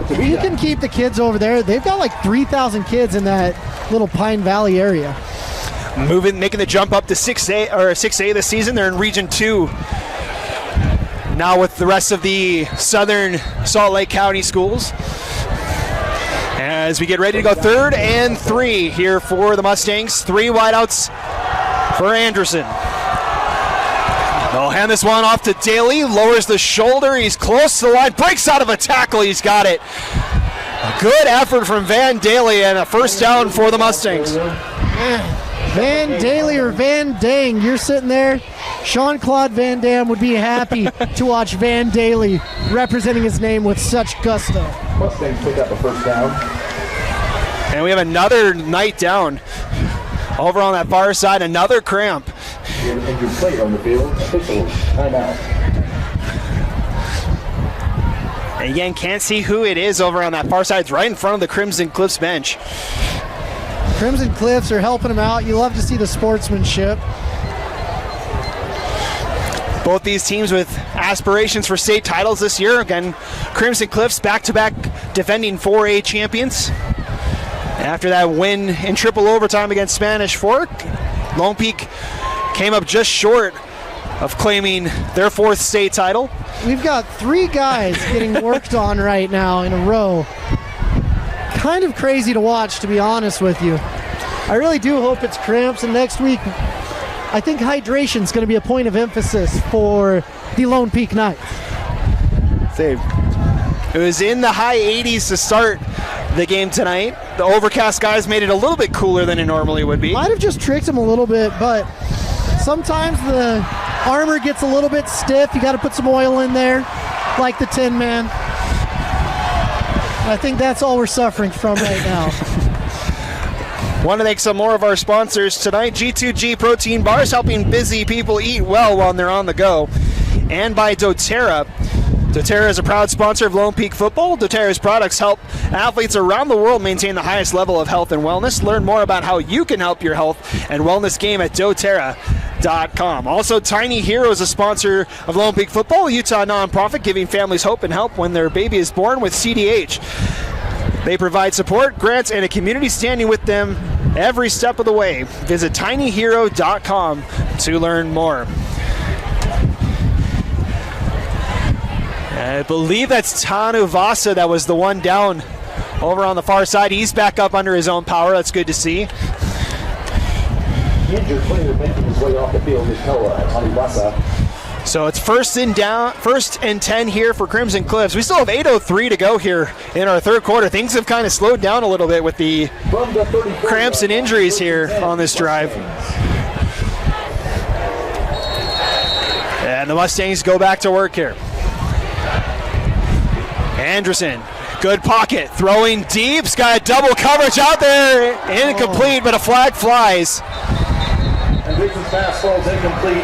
if you can keep the kids over there, they've got like 3,000 kids in that little Pine Valley area. Making the jump up to 6A this season. They're in Region 2 now with the rest of the Southern Salt Lake County schools. As we get ready to go 3rd and 3 here for the Mustangs. 3 wideouts for Anderson. They'll hand this one off to Daly, lowers the shoulder, he's close to the line, breaks out of a tackle, he's got it. A good effort from Van Daly and a first down for the Mustangs. Van Daly or Van Dang, you're sitting there. Jean-Claude Van Damme would be happy to watch Van Daly representing his name with such gusto. Mustangs pick up a first down. And we have another Knight down. Over on that far side, another cramp. Injured player on the field. Official timeout. And again, can't see who it is over on that far side. It's right in front of the Crimson Cliffs bench. Crimson Cliffs are helping him out. You love to see the sportsmanship. Both these teams with aspirations for state titles this year. Again, Crimson Cliffs back-to-back defending 4A champions. After that win in triple overtime against Spanish Fork, Lone Peak came up just short of claiming their 4th state title. We've got 3 guys getting worked on right now in a row. Kind of crazy to watch, to be honest with you. I really do hope it's cramps, and next week I think hydration is going to be a point of emphasis for the Lone Peak Knights. It was in the high 80s to start the game tonight. The overcast skies made it a little bit cooler than it normally would be. Might have just tricked him a little bit, but sometimes the armor gets a little bit stiff. You got to put some oil in there, like the Tin Man. I think that's all we're suffering from right now. Want to thank some more of our sponsors tonight. G2G Protein Bars, helping busy people eat well while they're on the go. And by doTERRA. doTERRA is a proud sponsor of Lone Peak football. doTERRA's products help athletes around the world maintain the highest level of health and wellness. Learn more about how you can help your health and wellness game at doTERRA.com. Also, Tiny Hero is a sponsor of Lone Peak football, a Utah nonprofit giving families hope and help when their baby is born with CDH. They provide support, grants, and a community standing with them every step of the way. Visit tinyhero.com to learn more. I believe that's Tanu Vasa that was the one down over on the far side. He's back up under his own power. That's good to see. The injured player making his way off the field is Tanu Vasa. So it's first and 10 here for Crimson Cliffs. We still have 8:03 to go here in our third quarter. Things have kind of slowed down a little bit with the cramps and injuries here on this drive. And the Mustangs go back to work here. Anderson, good pocket, throwing deep. He's got double coverage out there. Incomplete, but a flag flies. And Jason's pass falls incomplete.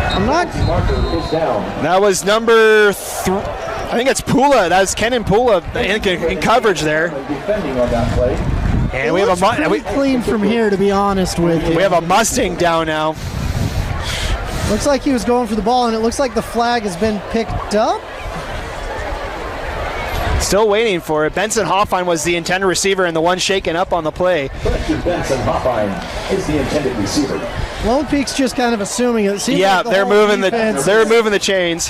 I'm not. Marker is down. That was number I think it's Pula. That's Kenan Pula in coverage there. Defending on that play. And we have pretty clean from here, to be honest with you. We have a Mustang down now. Looks like he was going for the ball, and it looks like the flag has been picked up. Still waiting for it. Benson Hoffine was the intended receiver and the one shaken up on the play. Benson Hoffine is the intended receiver. Lone Peak's just kind of assuming it. Seems Yeah, like they're moving defense they're moving the chains.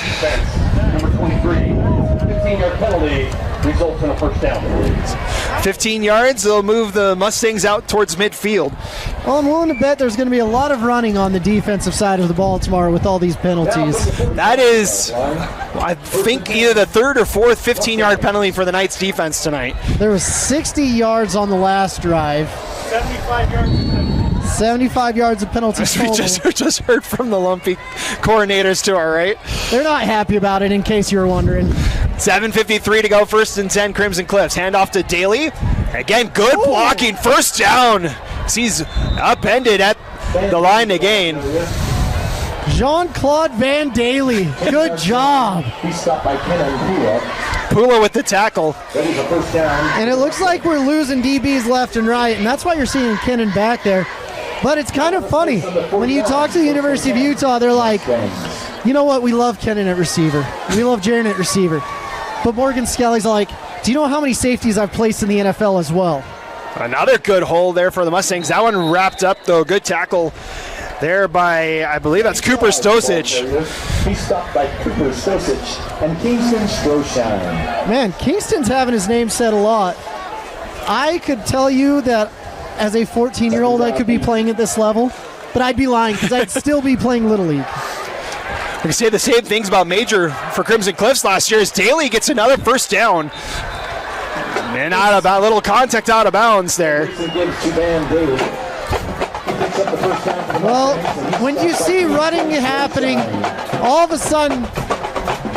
Number 23, 15-yard penalty results in a first down. 15 yards, they'll move the Mustangs out towards midfield. Well, I'm willing to bet there's going to be a lot of running on the defensive side of the ball tomorrow with all these penalties. That is, I think, either the third or fourth 15-yard penalty for the Knights defense tonight. There was 60 yards on the last drive. 75 yards. 75 yards of penalties We total. just heard from the Lumpy coordinators to our right. They're not happy about it, in case you were wondering. 7:53 to go, first and 10, Crimson Cliffs. Hand off to Daly. Again, good blocking, first down. He's upended at the line to gain. Jean-Claude Van Daly, good job. He's stopped by Kenan Pula. Pula with the tackle. That is a first down. And it looks like we're losing DBs left and right, and that's why you're seeing Kennan back there. But it's kind of funny. When you talk to the University of Utah, they're like, you know what, we love Kennan at receiver. We love Jaron at receiver. But Morgan Skelly's like, do you know how many safeties I've placed in the NFL as well? Another good hole there for the Mustangs. That one wrapped up, though. Good tackle there by, I believe that's Cooper Stosich. He's stopped by Cooper Stosich and Kingston Stroshine. Man, Kingston's having his name said a lot. I could tell you that as a 14-year-old I could be playing at this level, but I'd be lying because I'd still be playing Little League. We can say the same things about Major for Crimson Cliffs last year as Daly gets another first down. And out of a little contact out of bounds there. Well, when you see running happening, all of a sudden,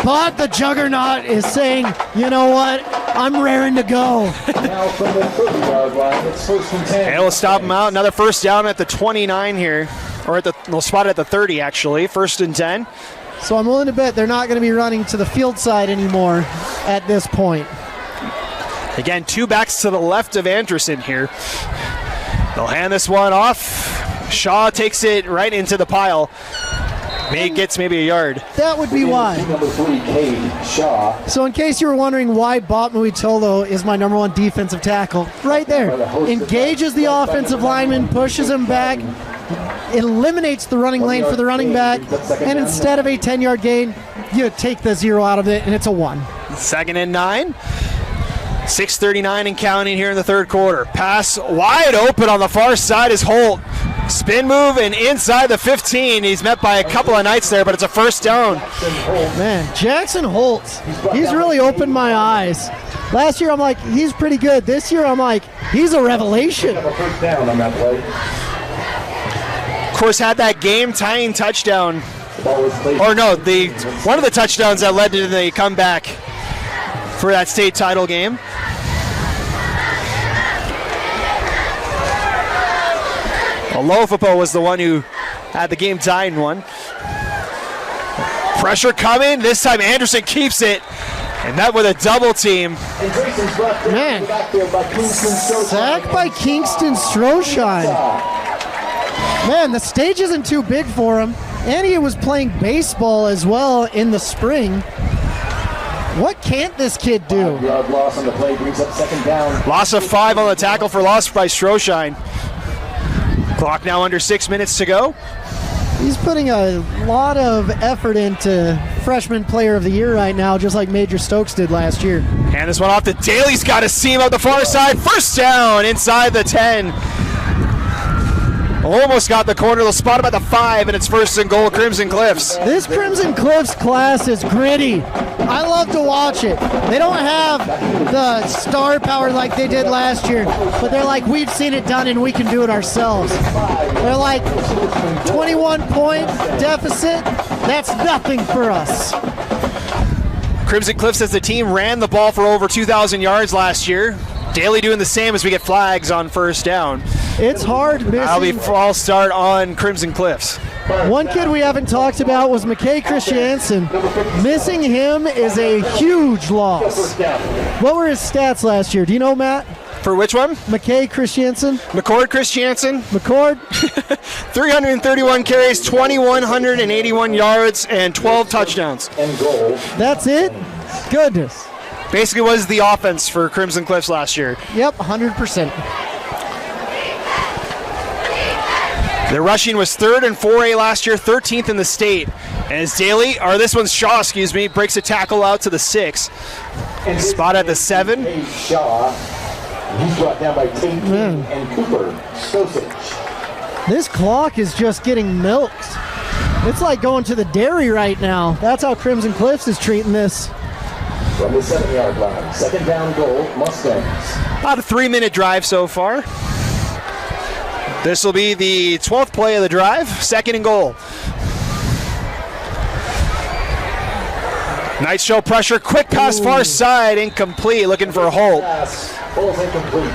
Bot the Juggernaut is saying, you know what, I'm raring to go. Now from the 30-yard line, it's first and 10. And we'll stop him out. Another first down at the 29 here. Or we'll spot it at the 30, actually. First and 10. So I'm willing to bet they're not going to be running to the field side anymore at this point. Again, 2 backs to the left of Anderson here. They'll hand this one off. Shaw takes it right into the pile. Gets maybe a yard. That would be why. Number 3, Cade Shaw. So in case you were wondering why Bob Muitolo is my number 1 defensive tackle, right there. Engages the offensive lineman, pushes him back, eliminates the running lane for the running back, and instead of a 10-yard gain, you take the 0 out of it, and it's a 1. 2nd and 9. 6:39 and counting here in the third quarter. Pass wide open on the far side is Holt. Spin move and inside the 15. He's met by a couple of Knights there, but it's a first down. Man, Jackson Holt, he's really opened my eyes. Last year I'm like, he's pretty good. This year I'm like, he's a revelation. First down on that play. Of course, had that game-tying touchdown. Ball was placed. Or no, one of the touchdowns that led to the comeback for that state title game. Olofopo was the one who had the game-tying one. Pressure coming. This time Anderson keeps it. And that with a double team. Man, sack by Kingston Stroshine. Man, the stage isn't too big for him. And he was playing baseball as well in the spring. What can't this kid do? Loss on the play brings up 2nd down. Loss of 5 on the tackle for loss by Stroshine. Clock now under 6 minutes to go. He's putting a lot of effort into freshman player of the year right now, just like Major Stokes did last year. And this one off to Daly's got a seam up the far side. First down inside the 10. Almost got the corner. They'll spot him at the 5, and it's 1st and goal, Crimson Cliffs. This Crimson Cliffs class is gritty. I love to watch it. They don't have the star power like they did last year, but they're like, we've seen it done and we can do it ourselves. They're like, 21-point deficit, that's nothing for us. Crimson Cliffs as the team ran the ball for over 2,000 yards last year. Daly doing the same as we get flags on first down. It's hard missing. That'll be false start on Crimson Cliffs. One kid we haven't talked about was McKay Christiansen. Missing him is a huge loss. What were his stats last year? Do you know, Matt? For which one? McKay Christiansen. McCord Christiansen. McCord. 331 carries, 2,181 yards, and 12 touchdowns. That's it? Goodness. Basically was the offense for Crimson Cliffs last year. Yep, 100%. Their rushing was 3rd in 4A last year, 13th in the state. And as Daly, or this one's Shaw, excuse me, breaks a tackle out to the 6. Spot at the 7. Shaw. He's brought down by Tate and Cooper. Stosich. This clock is just getting milked. It's like going to the dairy right now. That's how Crimson Cliffs is treating this. From the 7-yard line. 2nd down goal, Mustangs. About a 3-minute drive so far. This will be the 12th play of the drive, 2nd and goal. Knights show pressure, quick pass far side, incomplete, looking for Holt. Ball's incomplete.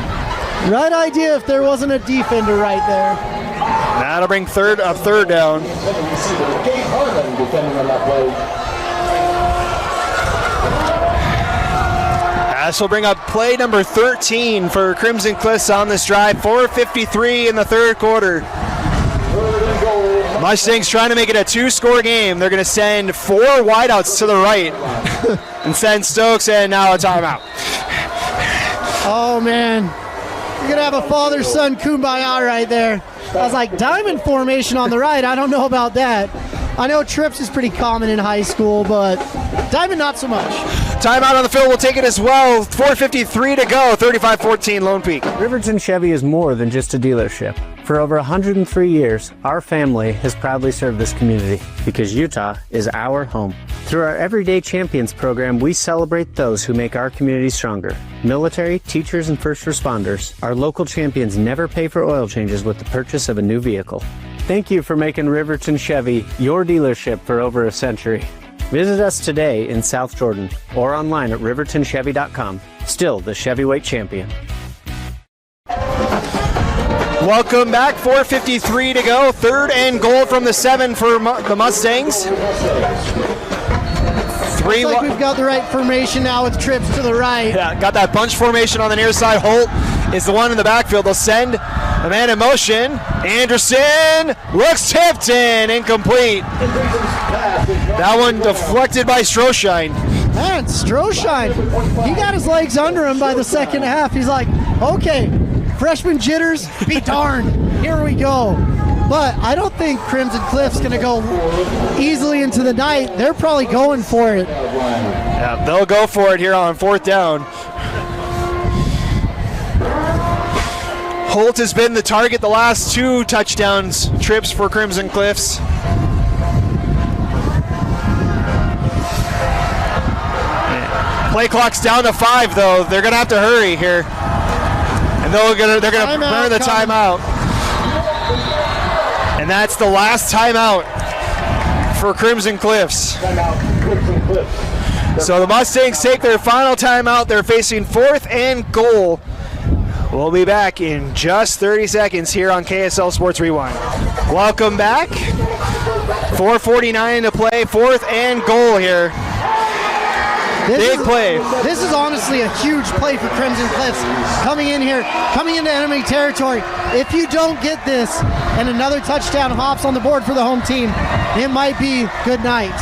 Right idea if there wasn't a defender right there. That'll bring third down. Gabe Harlan defending on that play. This will bring up play number 13 for Crimson Cliffs on this drive. 4:53 in the third quarter. Mustangs trying to make it a 2-score game. They're going to send 4 wideouts to the right and send Stokes, and now a timeout. Oh, man. You're going to have a father-son kumbaya right there. I was like, diamond formation on the right. I don't know about that. I know trips is pretty common in high school, but diamond not so much. Timeout on the field. We'll take it as well. 4:53 to go. 35-14 Lone Peak. Riverton Chevy is more than just a dealership. For over 103 years, our family has proudly served this community because Utah is our home. Through our Everyday Champions program, we celebrate those who make our community stronger. Military, teachers, and first responders, our local champions never pay for oil changes with the purchase of a new vehicle. Thank you for making Riverton Chevy your dealership for over a century. Visit us today in South Jordan or online at rivertonchevy.com. Still the Chevyweight champion. Welcome back. 4:53 to go. 3rd and goal from the 7 for the Mustangs. Looks like we've got the right formation now with trips to the right. Yeah, got that bunch formation on the near side. Holt is the one in the backfield. They'll send a man in motion. Anderson looks tipped in, incomplete. That one deflected by Stroshine. Man, Stroshine, he got his legs under him by the second half. He's like, okay, freshman jitters, be darned. Here we go. But I don't think Crimson Cliff's going to go easily into the night. They're probably going for it. Yeah, they'll go for it here on 4th down. Holt has been the target the last 2 touchdowns trips for Crimson Cliffs. Play clock's down to 5 though. They're gonna have to hurry here, and they're gonna burn the timeout. And that's the last timeout for Crimson Cliffs. So the Mustangs take their final timeout. They're facing 4th and goal. We'll be back in just 30 seconds here on KSL Sports Rewind. Welcome back. 4:49 to play. 4th and goal here. Big play. This is honestly a huge play for Crimson Cliffs. Coming in here, coming into enemy territory. If you don't get this and another touchdown hops on the board for the home team, it might be good night.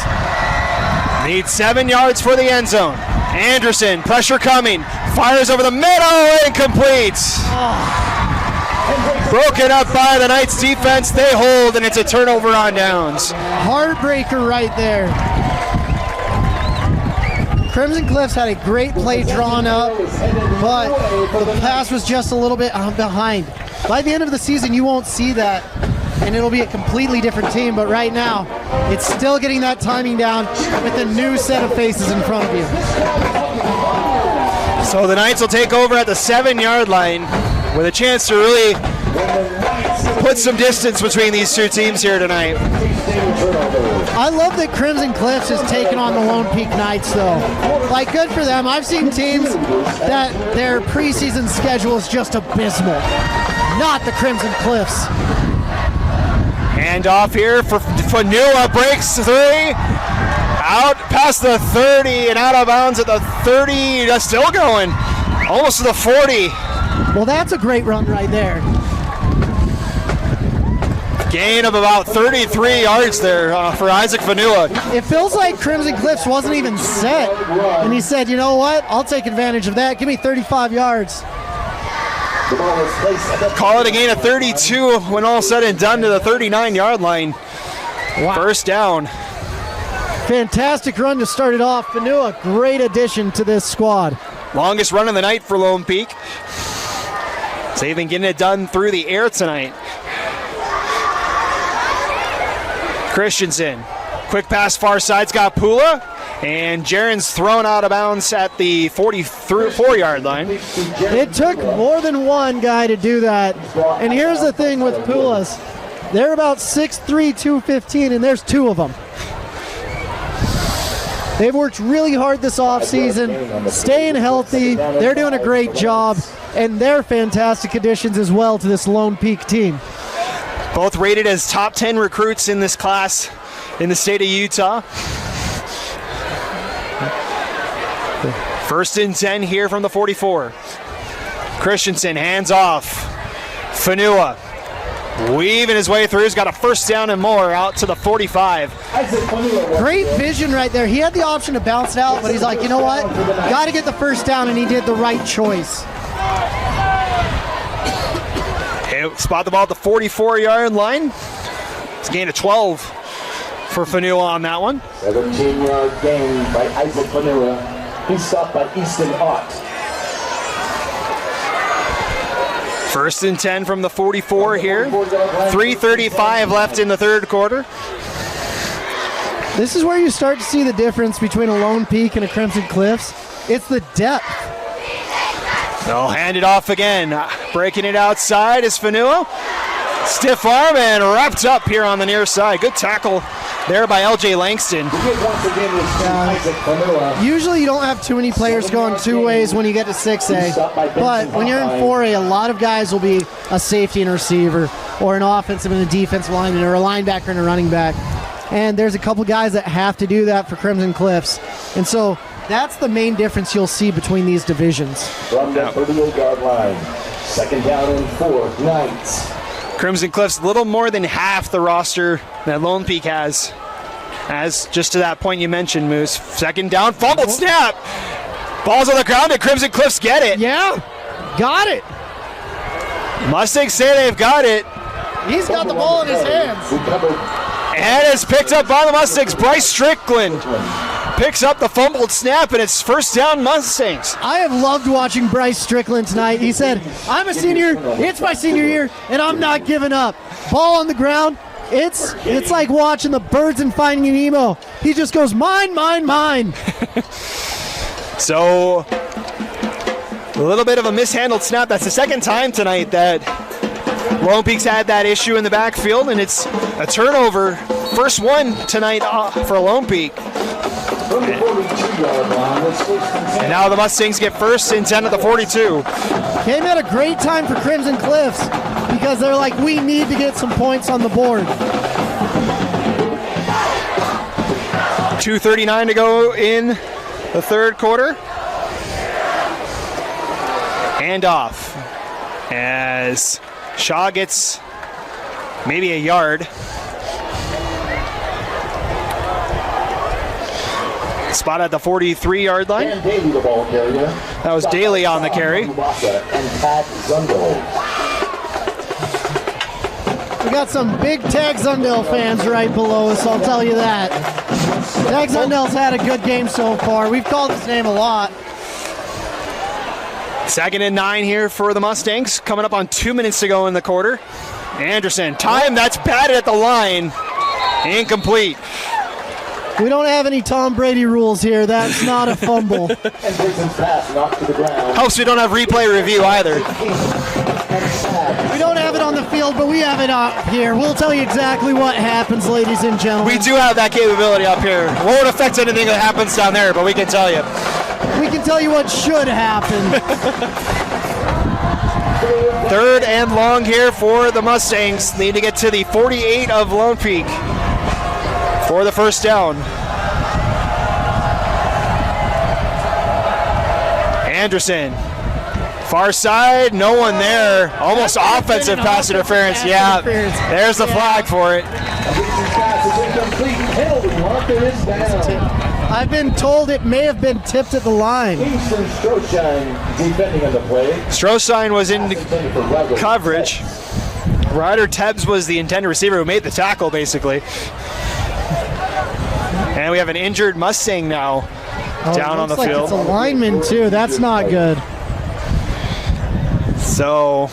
Need 7 yards for the end zone. Anderson, pressure coming. Fires over the middle, incomplete. Broken up by the Knights defense. They hold, and it's a turnover on downs. Heartbreaker right there. Crimson Cliffs had a great play drawn up, but the pass was just a little bit behind. By the end of the season, you won't see that, and it'll be a completely different team. But right now, it's still getting that timing down with a new set of faces in front of you. So the Knights will take over at the 7-yard line with a chance to really put some distance between these 2 teams here tonight. I love that Crimson Cliffs has taken on the Lone Peak Knights, though. Like, good for them. I've seen teams that their preseason schedule is just abysmal. Not the Crimson Cliffs. Hand off here for Fanua, breaks 3. Out past the 30 and out of bounds at the 30. That's still going. Almost to the 40. Well, that's a great run right there. Gain of about 33 yards there for Isaac Fanua. It feels like Crimson Cliffs wasn't even set. And he said, you know what? I'll take advantage of that. Give me 35 yards. Call it a gain of 32 when all said and done to the 39-yard line. Wow. 1st down. Fantastic run to start it off. Fanua, great addition to this squad. Longest run of the night for Lone Peak. So they've been getting it done through the air tonight. Christensen, quick pass far side's got Pula, and Jaron's thrown out of bounds at the 44-yard line. It took more than one guy to do that. And here's the thing with Pulas. They're about 6'3", 215, and there's 2 of them. They've worked really hard this offseason, staying healthy. They're doing a great job, and they're fantastic additions as well to this Lone Peak team. Both rated as top 10 recruits in this class in the state of Utah. 1st and 10 here from the 44. Christensen hands off. Fanua weaving his way through. He's got a 1st down and more out to the 45. Great vision right there. He had the option to bounce it out, but he's like, you know what? Got to get the 1st down, and he did the right choice. Spot the ball at the 44-yard line. It's a gain of 12 for Fanua on that one. 17-yard gain by Isaac Fanua. He's stopped by Easton Ott. 1st and 10 from the 44 here. 3:35 left in the 3rd quarter. This is where you start to see the difference between a Lone Peak and a Crimson Cliffs. It's the depth. They'll hand it off again. Breaking it outside is Fanua. Stiff arm and wrapped up here on the near side. Good tackle there by LJ Langston. Usually you don't have too many players going two ways when you get to 6A, but when you're in 4A, a lot of guys will be a safety and a receiver, or an offensive and a defensive lineman, or a linebacker and a running back. And there's a couple guys that have to do that for Crimson Cliffs. And so that's the main difference you'll see between these divisions. From the 38-yard line, 2nd down and 4, Knights. Crimson Cliffs, a little more than half the roster that Lone Peak has. As just to that point you mentioned, Moose. 2nd down, fumbled snap. Ball's on the ground and Crimson Cliffs get it. Yeah, got it. Mustangs say they've got it. He's got the ball in his hands. And it's picked up by the Mustangs. Bryce Strickland picks up the fumbled snap, and it's 1st down Mustangs. I have loved watching Bryce Strickland tonight. He said, I'm a senior, it's my senior year, and I'm not giving up. Ball on the ground. It's like watching the birds and Finding Nemo. He just goes, mine, mine, mine. So, a little bit of a mishandled snap. That's the 2nd time tonight that Lone Peak's had that issue in the backfield, and it's a turnover. First one tonight for Lone Peak. And now the Mustangs get 1st and 10 at the 42. Came at a great time for Crimson Cliffs because they're like, we need to get some points on the board. 2:39 to go in the 3rd quarter. Hand off as Shaw gets maybe a yard. Spot at the 43-yard line. That was Daly on the carry. We got some big Tag Zundale fans right below us, I'll tell you that. Tag Zundale's had a good game so far. We've called his name a lot. 2nd and 9 here for the Mustangs. Coming up on 2 minutes to go in the quarter. Anderson, time that's batted at the line. Incomplete. We don't have any Tom Brady rules here. That's not a fumble. Helps we don't have replay review either. We don't have it on the field, but we have it up here. We'll tell you exactly what happens, ladies and gentlemen. We do have that capability up here. Won't affect anything that happens down there, but we can tell you. We can tell you what should happen. 3rd and long here for the Mustangs. Need to get to the 48 of Lone Peak for the 1st down. Anderson, far side, no one there. Almost offensive pass interference. Yeah, there's the flag for it. I've been told it may have been tipped at the line. Stroshine was in coverage. Ryder Tebbs was the intended receiver who made the tackle, basically. And we have an injured Mustang now down on the field. It's a lineman, too. That's not good. So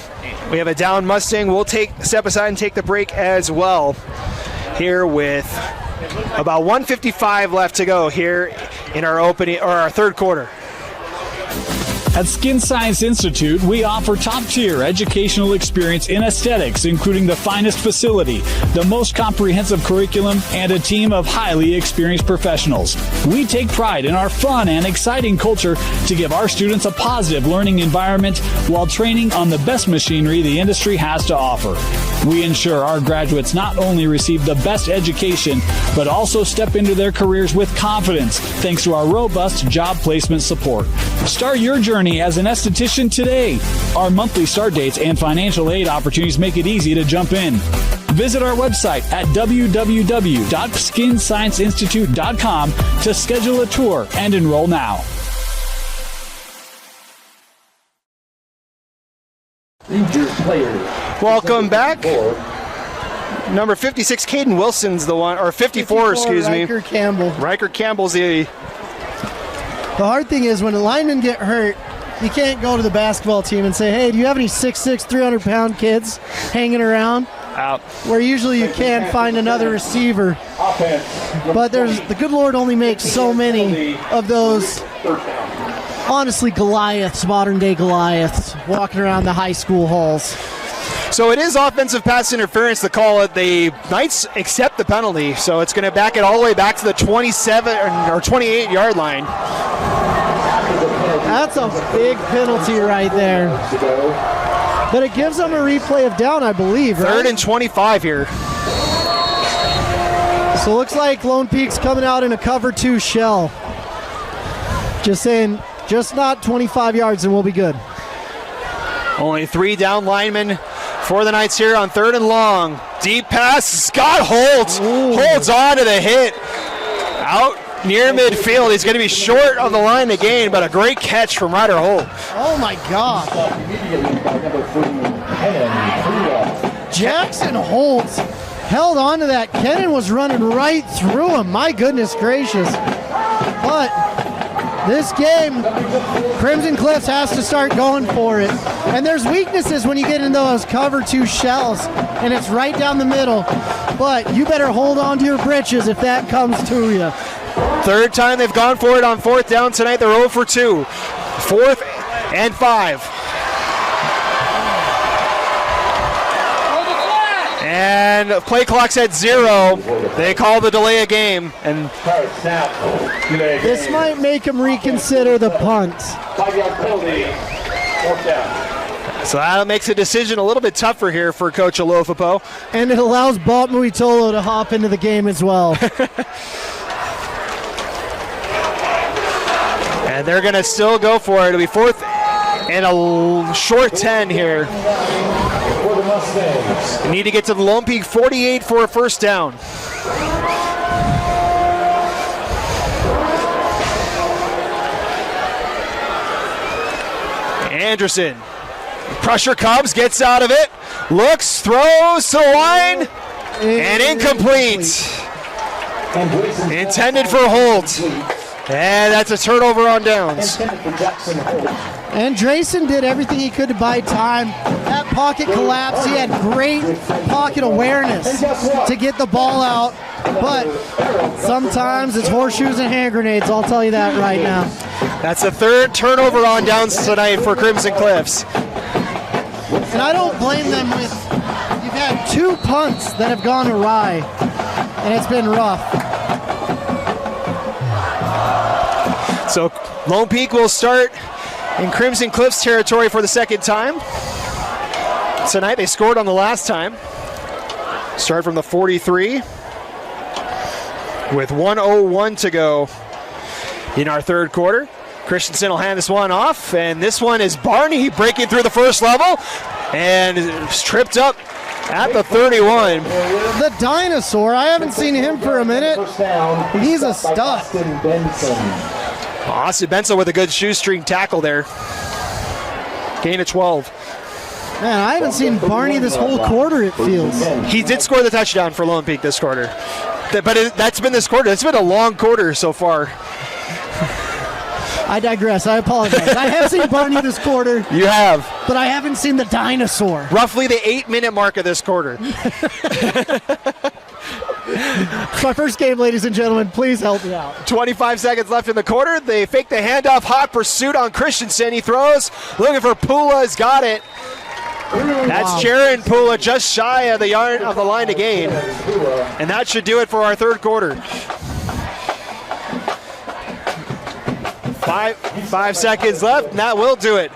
we have a down Mustang. We'll step aside and take the break as well here with about 1:55 left to go here in our opening or our 3rd quarter. At Skin Science Institute, we offer top-tier educational experience in aesthetics, including the finest facility, the most comprehensive curriculum, and a team of highly experienced professionals. We take pride in our fun and exciting culture to give our students a positive learning environment while training on the best machinery the industry has to offer. We ensure our graduates not only receive the best education, but also step into their careers with confidence, thanks to our robust job placement support. Start your journey as an esthetician today. Our monthly start dates and financial aid opportunities make it easy to jump in. Visit our website at www.skinscienceinstitute.com to schedule a tour and enroll now. Welcome back. Number 56, Caden Wilson's the one, or 54, excuse me. Riker Campbell. Riker Campbell's the... The hard thing is when a lineman get hurt, you can't go to the basketball team and say, hey, do you have any 6'6", 300-pound kids hanging around? Out. Where usually you can find another receiver. But the good Lord only makes so many of those, honestly, Goliaths, modern-day Goliaths, walking around the high school halls. So it is offensive pass interference to call it. The Knights accept the penalty, so it's going to back it all the way back to the 27 or 28-yard line. That's a big penalty right there. But it gives them a replay of down, I believe, right? 3rd and 25 here. So it looks like Lone Peak's coming out in a cover 2 shell. Just saying, just not 25 yards and we'll be good. Only 3 down linemen for the Knights here on 3rd and long. Deep pass, Scott Holtz holds on to the hit. Out near midfield. He's going to be short on the line to gain, but a great catch from Ryder Holt. Oh my God. Jackson Holtz held on to that. Kennan was running right through him. My goodness gracious. But this game, Crimson Cliffs has to start going for it. And there's weaknesses when you get into those cover 2 shells, and it's right down the middle. But you better hold on to your britches if that comes to you. 3rd time they've gone for it on 4th down tonight. They're 0 for 2. 4th and 5. And play clock's at 0. They call the delay of game. And this might make them reconsider the punt. 5-yard penalty. 4th down. So that makes the decision a little bit tougher here for Coach Alofapo. And it allows Bob Muitolo to hop into the game as well. And they're going to still go for it. It'll be 4th and a short 10 here. For the Mustangs. We need to get to the Lone Peak 48 for a 1st down. Anderson. Pressure comes, gets out of it, looks, throws to the line, and incomplete. Intended for Holt. And that's a turnover on downs. And Drayson did everything he could to buy time. That pocket collapse, he had great pocket awareness to get the ball out. But sometimes it's horseshoes and hand grenades, I'll tell you that right now. That's the 3rd turnover on downs tonight for Crimson Cliffs. And I don't blame them with, you've had 2 punts that have gone awry, and it's been rough. So Lone Peak will start in Crimson Cliffs territory for the 2nd time. Tonight they scored on the last time. Start from the 43 with 1:01 to go in our 3rd quarter. Christensen will hand this one off, and this one is Barney breaking through the 1st level and is tripped up at the 31. The dinosaur, I haven't seen him for a minute. He's a stud. Austin Benson with a good shoestring tackle there. Gain of 12. Man, I haven't seen Barney this whole quarter, it feels. He did score the touchdown for Lone Peak this quarter. But that's been this quarter. It's been a long quarter so far. I digress. I apologize. I have seen Barney this quarter. You have. But I haven't seen the dinosaur. Roughly the 8-minute mark of this quarter. It's my first game, ladies and gentlemen. Please help me out. 25 seconds left in the quarter. They fake the handoff. Hot pursuit on Christensen. He throws. Looking for Pula. Has got it. That's Jaron Pula just shy of the line to gain. And that should do it for our 3rd quarter. Five seconds left, and that will do it.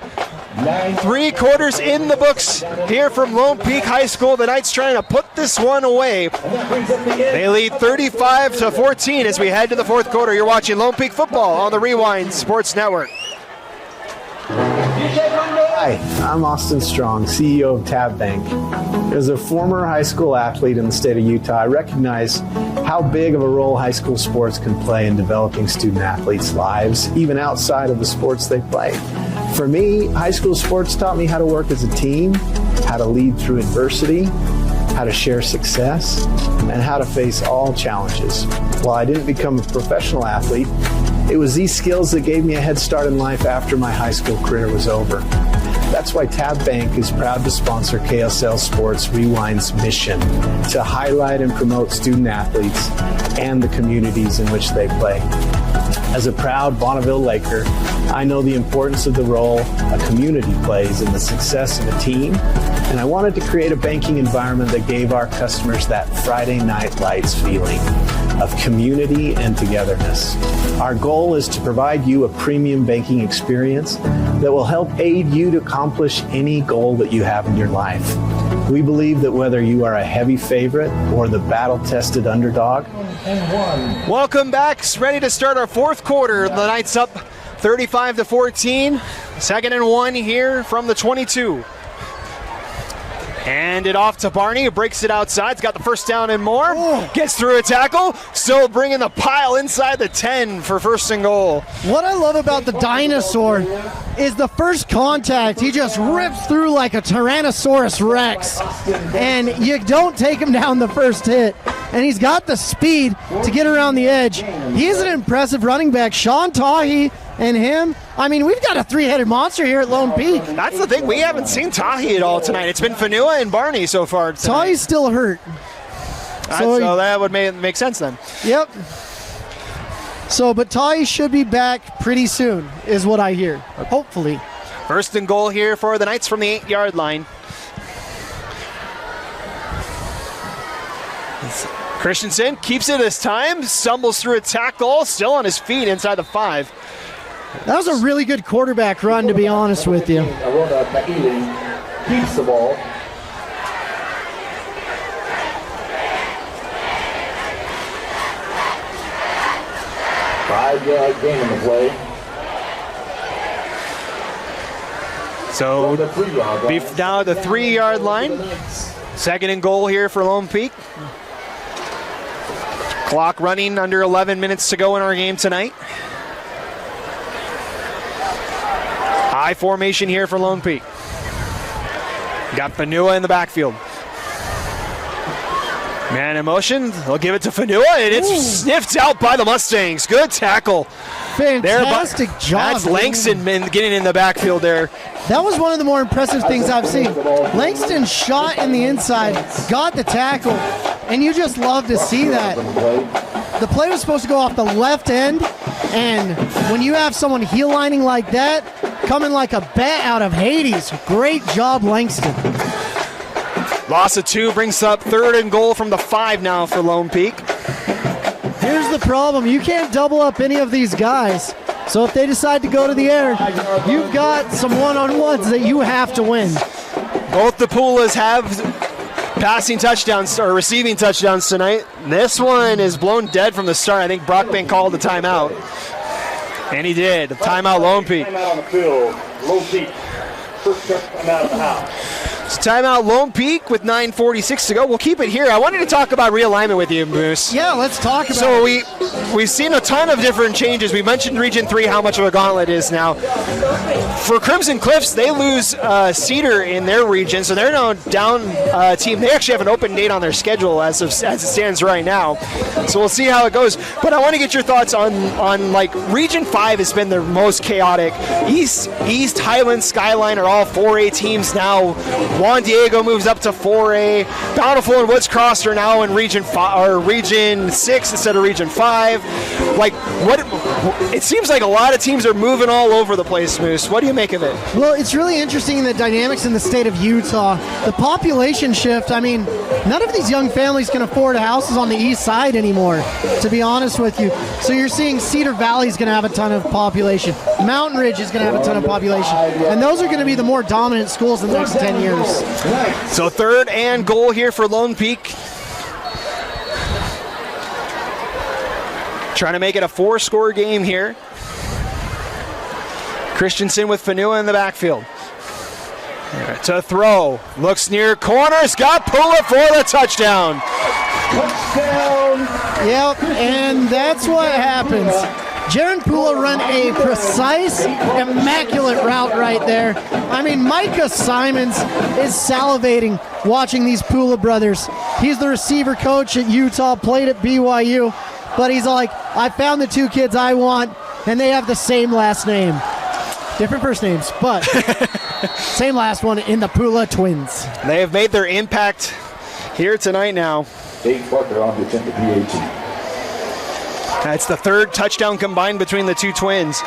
3 quarters in the books here from Lone Peak High School. The Knights trying to put this one away. They lead 35-14 as we head to the 4th quarter. You're watching Lone Peak football on the Rewind Sports Network. Hi, I'm Austin Strong, CEO of Tab Bank. As a former high school athlete in the state of Utah, I recognize how big of a role high school sports can play in developing student athletes' lives, even outside of the sports they play. For me, high school sports taught me how to work as a team, how to lead through adversity, how to share success, and how to face all challenges. While I didn't become a professional athlete, it was these skills that gave me a head start in life after my high school career was over. That's why Tab Bank is proud to sponsor KSL Sports Rewind's mission to highlight and promote student athletes and the communities in which they play. As a proud Bonneville Laker, I know the importance of the role a community plays in the success of a team, and I wanted to create a banking environment that gave our customers that Friday Night Lights feeling of community and togetherness. Our goal is to provide you a premium banking experience that will help aid you to accomplish any goal that you have in your life. We believe that whether you are a heavy favorite or the battle-tested underdog. Welcome back. Ready to start our fourth quarter. The Knights up 35-14. 2nd and 1 here from the 22. Hand it off to Barney, who breaks it outside. He's got the first down and more. Gets through a tackle. Still bringing the pile inside the 10 for 1st and goal. What I love about the dinosaur is the first contact, he just rips through like a Tyrannosaurus Rex. And you don't take him down the first hit. And he's got the speed to get around the edge. He's an impressive running back. Sean Tahi and him, I mean, we've got a three-headed monster here at Lone Peak. That's the thing. We haven't seen Tahi at all tonight. It's been Fanua and Barney so far tonight. Tahi's still hurt. So that would make sense then. Yep. So, but Tahi should be back pretty soon, is what I hear. Hopefully. 1st and goal here for the Knights from the 8-yard line. Christensen keeps it this time, stumbles through a tackle, still on his feet inside the 5. That was a really good quarterback run, to be honest with you. Arona Kaili keeps the ball. Five-yard gain in the play. So now the 3-yard line. 2nd and goal here for Lone Peak. Clock running, under 11 minutes to go in our game tonight. High formation here for Lone Peak. Got Fanua in the backfield. Man in motion. They'll give it to Fanua, and it's sniffed out by the Mustangs. Good tackle. Fantastic job. That's Langston getting in the backfield there. That was one of the more impressive things I've seen. Langston shot in the inside, got the tackle, and you just love to see that. The play was supposed to go off the left end, and when you have someone heel lining like that, coming like a bat out of Hades, great job, Langston. Loss of 2 brings up 3rd and goal from the 5 now for Lone Peak. Here's the problem. You can't double up any of these guys. So if they decide to go to the air, you've got some one-on-ones that you have to win. Both the Pulas have passing touchdowns or receiving touchdowns tonight. This one is blown dead from the start. I think Brockbank called the timeout. And he did. Timeout Lone Peak. Timeout on the field. Lone Peak. First timeout of the house. So timeout Lone Peak with 9:46 to go. We'll keep it here. I wanted to talk about realignment with you, Moose. Yeah, let's talk about So we've seen a ton of different changes. We mentioned Region 3, how much of a gauntlet it is now. For Crimson Cliffs, they lose Cedar in their region, so they're now down team. They actually have an open date on their schedule as it stands right now. So we'll see how it goes. But I want to get your thoughts on like Region 5 has been the most chaotic. East, Highland, Skyline are all 4A teams now. Juan Diego moves up to 4A. Bountiful and Woods Cross are now in Region 5 or Region 6 instead of Region 5. Like what? It seems like a lot of teams are moving all over the place, Moose. What do you make of it? Well, it's really interesting, the dynamics in the state of Utah. The population shift, I mean, none of these young families can afford houses on the east side anymore, to be honest with you. So you're seeing Cedar Valley is going to have a ton of population. Mountain Ridge is going to have a ton of population. And those are going to be the more dominant schools in the next 10 years. So 3rd and goal here for Lone Peak. Trying to make it a 4-score game here. Christensen with Fanua in the backfield. To throw. Looks near corners. Got Pula for the touchdown. Touchdown. Yep, and that's what happens. Jaron Pula run a precise, immaculate route right there. I mean, Micah Simons is salivating watching these Pula brothers. He's the receiver coach at Utah, played at BYU, but he's like, I found the 2 kids I want, and they have the same last name. Different first names, but same last one in the Pula twins. They have made their impact here tonight now. Dave Parker on the attempt at PAT. That's the third touchdown combined between the two twins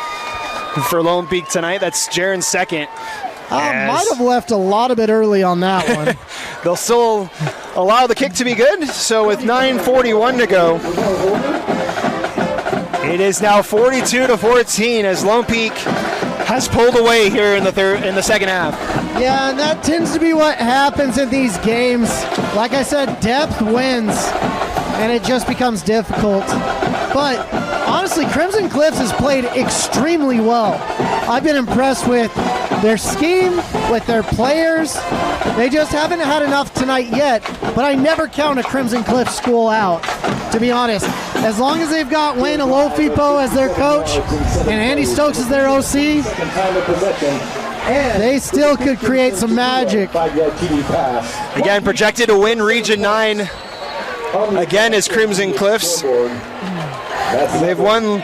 for Lone Peak tonight. That's Jaren's second. Might have left a lot of it early on that one. They'll still allow the kick to be good. So with 9:41 to go, it is now 42-14 as Lone Peak has pulled away here in the second half. Yeah, and that tends to be what happens in these games. Like I said, depth wins, and it just becomes difficult. But honestly, Crimson Cliffs has played extremely well. I've been impressed with their scheme, with their players. They just haven't had enough tonight yet, but I never count a Crimson Cliffs school out, to be honest. As long as they've got Wayne Alofipo as their coach and Andy Stokes as their OC, they still could create some magic. Again, projected to win Region 9 again is Crimson Cliffs. They've won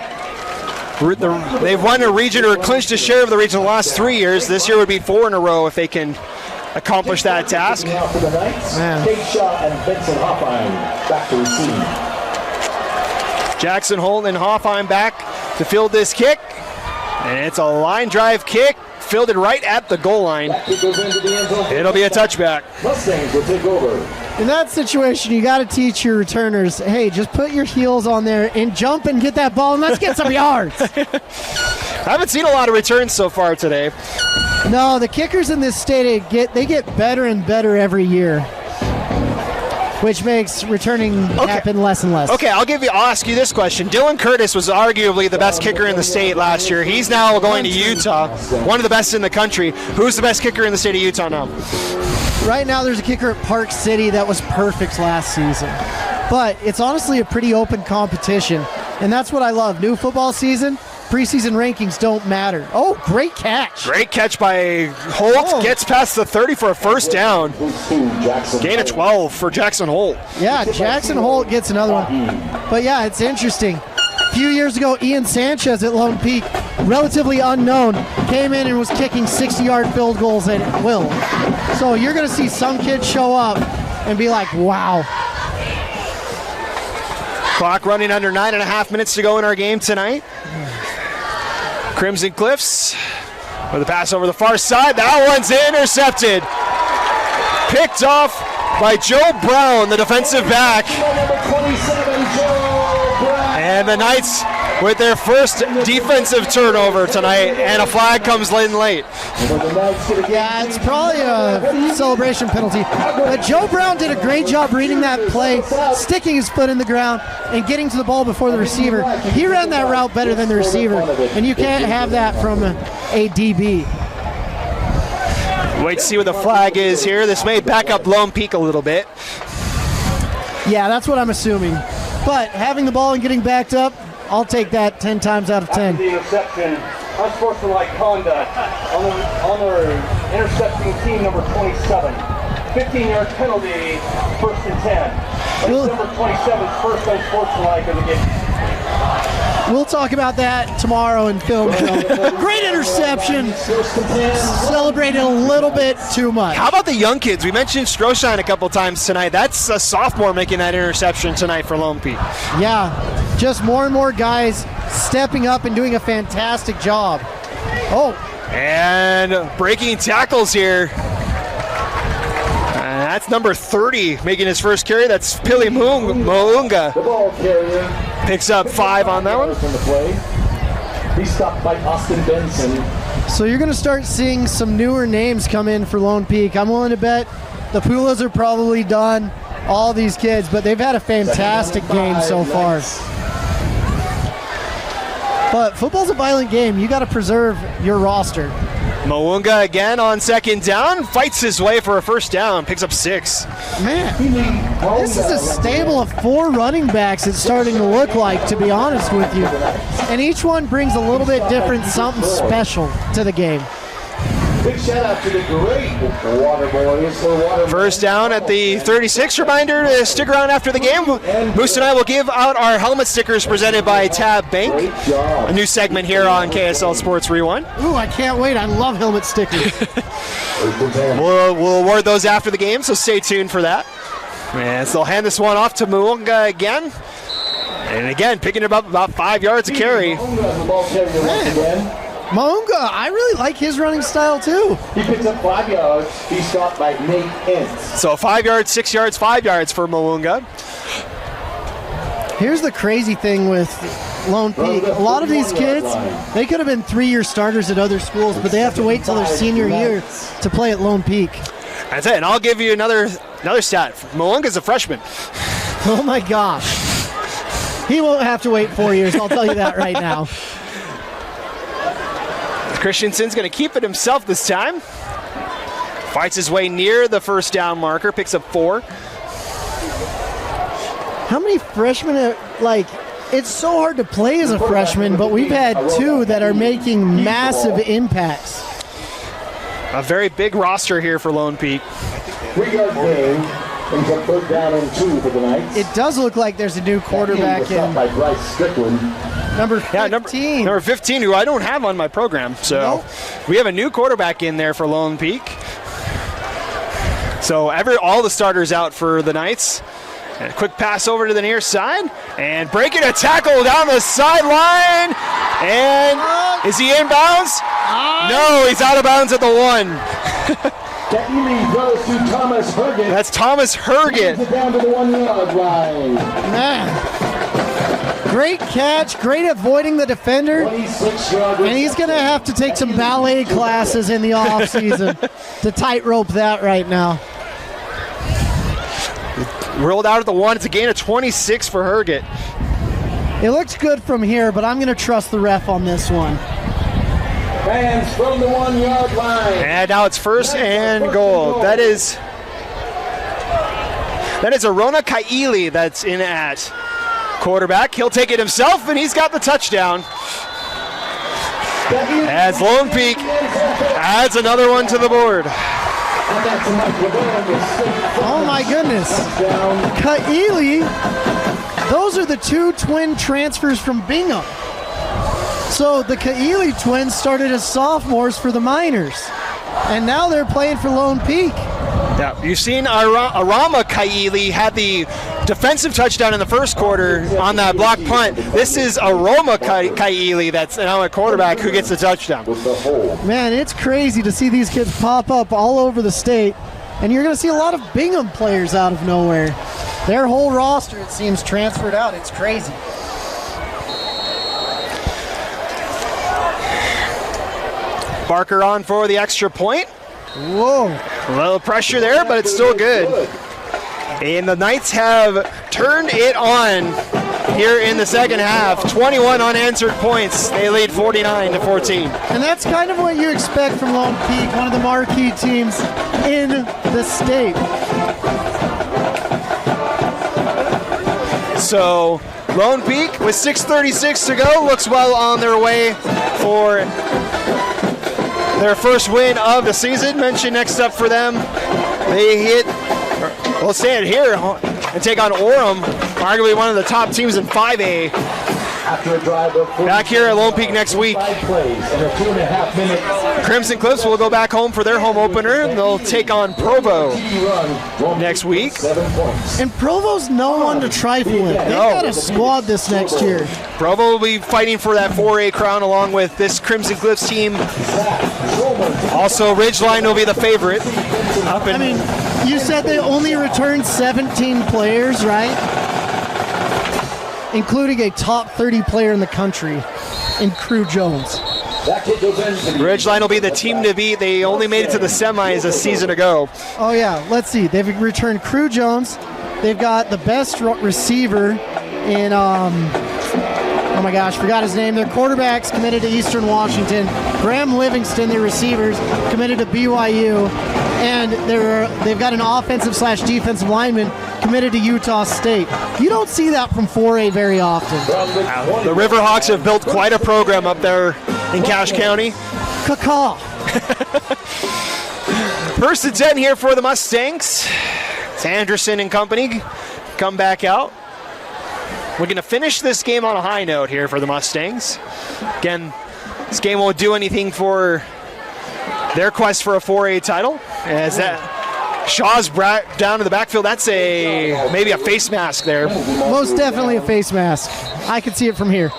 a region or clinched a share of the region the last 3 years. This year would be 4 in a row if they can accomplish that task. Jackson Holt and Hoffheim back to field this kick. And it's a line drive kick, fielded right at the goal line. It'll be a touchback. Mustangs will take over. In that situation, you got to teach your returners, hey, just put your heels on there and jump and get that ball and let's get some yards. I haven't seen a lot of returns so far today. No, the kickers in this state, they get better and better every year, which makes returning happen less and less. Okay, I'll ask you this question. Dylan Curtis was arguably the best kicker in the state last year. He's now going to Utah, one of the best in the country. Who's the best kicker in the state of Utah now? Right now there's a kicker at Park City that was perfect last season. But it's honestly a pretty open competition, and that's what I love. New football season, preseason rankings don't matter. Oh, great catch. Great catch by Holt. Gets past the 30 for a first down. Gain of 12 for Jackson Holt. Yeah, Jackson Holt gets another one. But yeah, it's interesting. A few years ago, Ian Sanchez at Lone Peak, relatively unknown, came in and was kicking 60-yard field goals at will. So you're going to see some kids show up and be like, wow. Clock running under 9.5 minutes to go in our game tonight. Crimson Cliffs with a pass over the far side. That one's intercepted. Picked off by Joe Brown, the defensive back. And the Knights with their first defensive turnover tonight, and a flag comes in late. Yeah, it's probably a celebration penalty. But Joe Brown did a great job reading that play, sticking his foot in the ground, and getting to the ball before the receiver. He ran that route better than the receiver, and you can't have that from a DB. Wait to see what the flag is here. This may back up Lone Peak a little bit. Yeah, that's what I'm assuming. But having the ball and getting backed up, I'll take that 10 times out of 10. The interception, unsportsmanlike conduct on our intercepting team number 27. 15-yard penalty, first and 10. Number 27's first unsportsmanlike of the game. We'll talk about that tomorrow in film. Great interception. Celebrated a little bit too much. How about the young kids? We mentioned Stroshine a couple times tonight. That's a sophomore making that interception tonight for Lone Peak. Yeah, just more and more guys stepping up and doing a fantastic job. Oh. And breaking tackles here. That's number 30 making his first carry. That's Pili Mounga. The ball carrier picks up 5 on that one. He's stopped by Austin Benson. So you're going to start seeing some newer names come in for Lone Peak. I'm willing to bet the Pulas are probably done, all these kids, but they've had a fantastic game so far. But football's a violent game. You got to preserve your roster. Mounga again on second down, fights his way for a first down, picks up 6. Man, this is a stable of 4 running backs it's starting to look like, to be honest with you. And each one brings a little bit different something special to the game. Big shout out to the great Water Boys. First down at the 36. Reminder to stick around after the game. Moose and I will give out our helmet stickers presented by Tab Bank. A new segment here on KSL Sports Rewind. Ooh, I can't wait. I love helmet stickers. We'll award those after the game, so stay tuned for that. And so they'll hand this one off to Mounga again. And again, picking him up about 5 yards a carry. Maunga, I really like his running style too. He picks up 5 yards. He's stopped by Nate Hintz. So 5 yards, 6 yards, 5 yards for Mounga. Here's the crazy thing with Lone Peak. A lot of these kids, they could have been 3-year starters at other schools, but they have to wait till their senior year to play at Lone Peak. That's it, and I'll give you another stat. Mounga's a freshman. Oh my gosh. He won't have to wait 4 years, I'll tell you that right now. Christensen's going to keep it himself this time. Fights his way near the first down marker, picks up 4. How many freshmen are, it's so hard to play as a freshman, but we've had 2 that are making massive impacts. A very big roster here for Lone Peak. 3-yard gain. Brings up 3rd down and 2 for the Knights. It does look like there's a new quarterback in. By Bryce Strickland. Number 15. Number 15, who I don't have on my program. So we have a new quarterback in there for Lone Peak. So all the starters out for the Knights. And a quick pass over to the near side. And breaking a tackle down the sideline. And is he in bounds? No, he's out of bounds at the 1. Goes to Thomas Herget. That's Thomas Herget. Down to the 1-yard line. Man. Great catch, great avoiding the defender. And he's going to have to take some ballet classes in the offseason to tightrope that right now. Rolled out at the 1. It's a gain of 26 for Herget. It looks good from here, but I'm going to trust the ref on this one. Fans from the 1-yard line. And now it's 1st and goal. That is Arona Kaili that's in at quarterback. He'll take it himself, and he's got the touchdown. As Lone Peak adds another one to the board. Oh my goodness. Kaili, those are the 2 twin transfers from Bingham. So the Kaili twins started as sophomores for the Miners, and now they're playing for Lone Peak. Yeah, you've seen Arama Kaili had the defensive touchdown in the first quarter on that block punt. This is Aroma Kaili that's now a quarterback who gets the touchdown. Man, it's crazy to see these kids pop up all over the state, and you're going to see a lot of Bingham players out of nowhere. Their whole roster, it seems, transferred out. It's crazy. Barker on for the extra point. Whoa. A little pressure there, but it's still good. And the Knights have turned it on here in the second half. 21 unanswered points. They lead 49-14. And that's kind of what you expect from Lone Peak, one of the marquee teams in the state. So Lone Peak with 6:36 to go looks well on their way for their first win of the season. Mention next up for them, they we'll say it here, and take on Orem, arguably one of the top teams in 5A. After a drive of back here at Lone Peak next week. Crimson Cliffs will go back home for their home opener. They'll take on Provo next week. And Provo's no one to trifle with. They've got a squad this next year. Provo will be fighting for that 4A crown along with this Crimson Cliffs team. Also, Ridgeline will be the favorite. I mean, you said they only returned 17 players, right? Including a top 30 player in the country in Crew Jones. Ridgeline will be the team to beat. They only made it to the semis a season ago. Oh yeah, let's see. They've returned Crew Jones. They've got the best receiver in, oh my gosh, forgot his name. Their quarterback's committed to Eastern Washington. Graham Livingston, their receivers, committed to BYU. And they've got an offensive/defensive lineman committed to Utah State. You don't see that from 4A very often. The Riverhawks have built quite a program up there in Cache County. Caw. First and 10 here for the Mustangs. It's Anderson and company come back out. We're going to finish this game on a high note here for the Mustangs. Again, this game won't do anything for their quest for a 4A title, as Shaw's down to the backfield. That's maybe a face mask there. Most definitely a face mask. I can see it from here.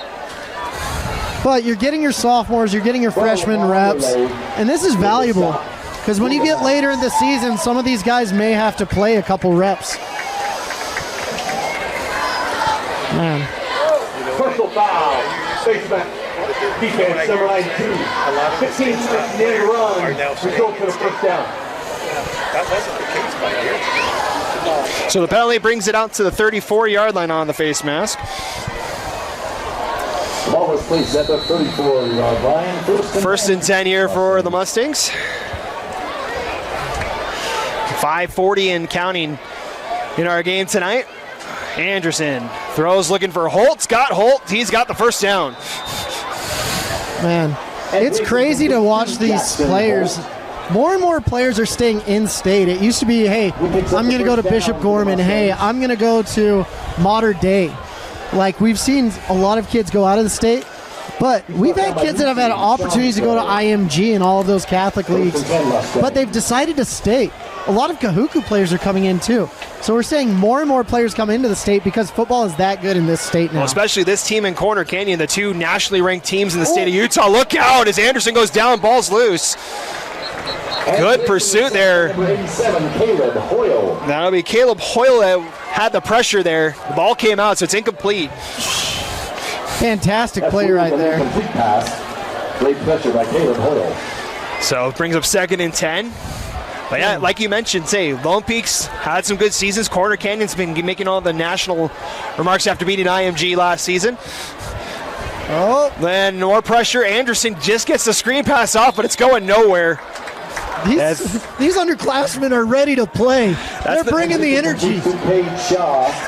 But you're getting your sophomores, you're getting your freshmen reps, and this is valuable because when you get later in the season, some of these guys may have to play a couple reps. Man. Personal foul. Spaceman. Defense, number 92. 15 seconds in the run. Result for the first down. That wasn't the case by here. So the penalty brings it out to the 34-yard line on the face mask. The ball was placed at the 34-yard line. First and 10 here for the Mustangs. 5:40 and counting in our game tonight. Anderson throws looking for Holt. Got Holt. He's got the first down. Man, it's crazy to watch these players. More and more players are staying in state. It used to be, hey, I'm going to go to Bishop Gorman. Hey, I'm going to go to Modern Day. Like, we've seen a lot of kids go out of the state, but we've had kids that have had opportunities to go to IMG and all of those Catholic leagues, but they've decided to stay. A lot of Kahuku players are coming in too. So we're seeing more and more players come into the state because football is that good in this state now. Well, especially this team in Corner Canyon, the two nationally ranked teams in the state of Utah. Look out as Anderson goes down, ball's loose. Good pursuit there. That'll be Caleb Hoyle that had the pressure there. The ball came out, so it's incomplete. Fantastic play right there. Complete pass. Great pressure by Caleb Hoyle. So it brings up 2nd and 10. But yeah, like you mentioned, Lone Peak's had some good seasons. Corner Canyon's been making all the national remarks after beating IMG last season. Oh. Then more pressure. Anderson just gets the screen pass off, but it's going nowhere. These underclassmen are ready to play. They're bringing the energy.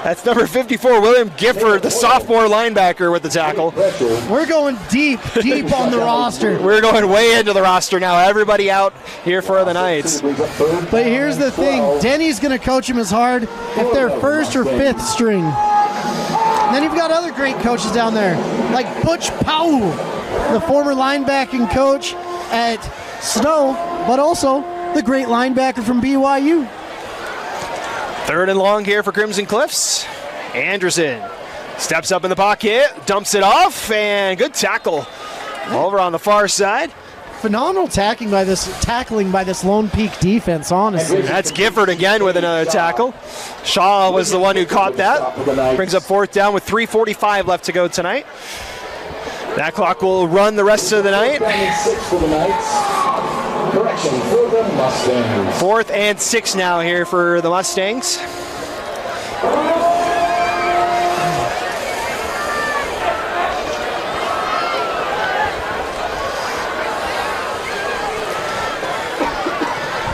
That's number 54, William Gifford, the sophomore linebacker with the tackle. We're going deep on the roster. We're going way into the roster now. Everybody out here for the Knights. But here's the thing. Denny's going to coach them as hard if they're 1st or 5th string. And then you've got other great coaches down there, like Butch Powell, the former linebacking coach at Snow, but also the great linebacker from BYU. 3rd and long here for Crimson Cliffs. Anderson steps up in the pocket, dumps it off, and good tackle over on the far side. Phenomenal tackling by this Lone Peak defense, honestly. That's Gifford again with another tackle. Shaw was the one who caught that. Brings up 4th down with 3:45 left to go tonight. That clock will run the rest of the night. 4th and 6 now here for the Mustangs.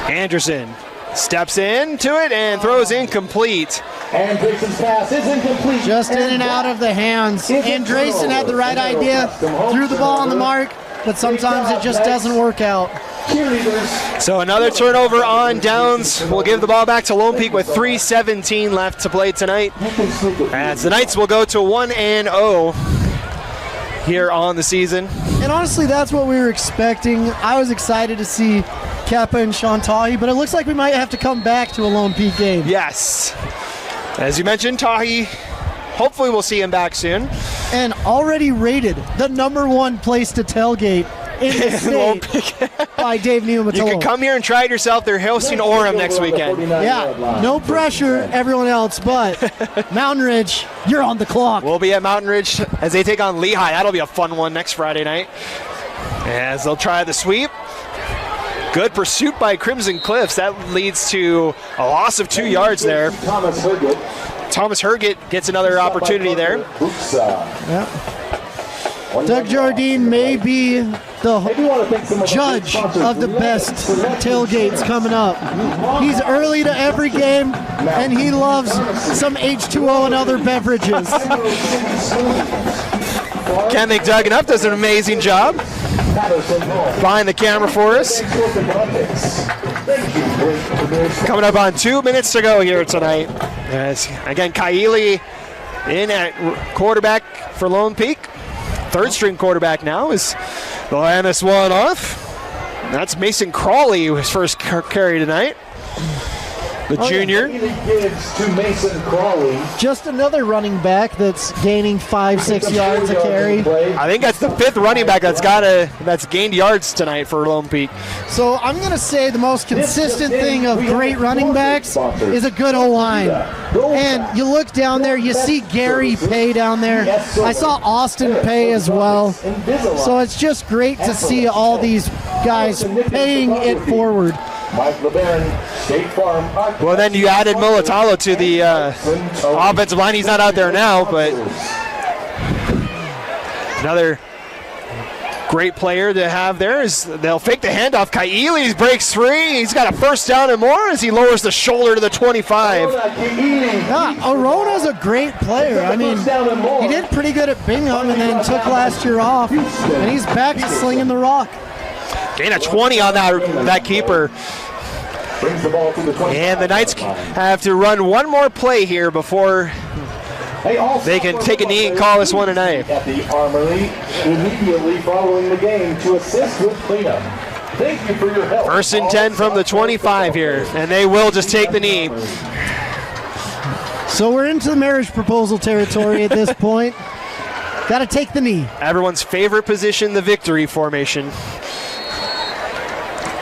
Anderson steps into it and throws incomplete. And Drayson's pass is incomplete. Just in and out of the hands. And Drayson had the right idea, threw the ball on the mark, but sometimes it just doesn't work out. So another turnover on downs. We'll give the ball back to Lone Peak with 3:17 left to play tonight. As the Knights will go to 1-0 here on the season. And honestly, that's what we were expecting. I was excited to see Kappa and Shantahi, but it looks like we might have to come back to a Lone Peak game. Yes. As you mentioned, Tahi, hopefully we'll see him back soon. And already rated the #1 place to tailgate in the state by Dave Niumatolo. You can come here and try it yourself. They're hosting Orem next weekend. Yeah, no pressure, everyone else, but Mountain Ridge, you're on the clock. We'll be at Mountain Ridge as they take on Lehigh. That'll be a fun one next Friday night. As they'll try the sweep. Good pursuit by Crimson Cliffs. That leads to a loss of 2 yards there. Thomas Herget gets another opportunity there. Yeah. Doug Jardine may be the judge of the best tailgates coming up. He's early to every game, and he loves some H2O and other beverages. Can't thank Doug enough. Does an amazing job. Behind the camera for us. Coming up on 2 minutes to go here tonight. As, again, Kaili in at quarterback for Lone Peak. 3rd string quarterback now is they'll hand this one off. That's Mason Crawley, his first carry tonight. the junior. Gibbs to Mason Crawley. Just another running back that's gaining 5-6 yards a carry. I think that's the 5th running back that's gained yards tonight for Lone Peak. So I'm going to say the most consistent thing of great running backs is a good O-line. And you look down there, you see Gary Pay down there. I saw Austin Pay as well. So it's just great to see all these guys paying it forward. Mike LeBaron, State Farm. Well, then you added Mulatalo to the offensive line. He's not out there now, but another great player to have there is they'll fake the handoff. Kai'ili breaks free. He's got a first down and more as he lowers the shoulder to the 25. Arona's a great player. I mean, he did pretty good at Bingham and then took last year off, and he's back to slinging the rock. Gain a 20 on that keeper. And the Knights have to run one more play here before they can take a knee and call this one a night. At the Armory immediately following the game to assist with cleanup. Thank you for your help. 1st and 10 from the 25 here, and they will just take the knee. So we're into the marriage proposal territory at this point. Got to take the knee. Everyone's favorite position, the victory formation.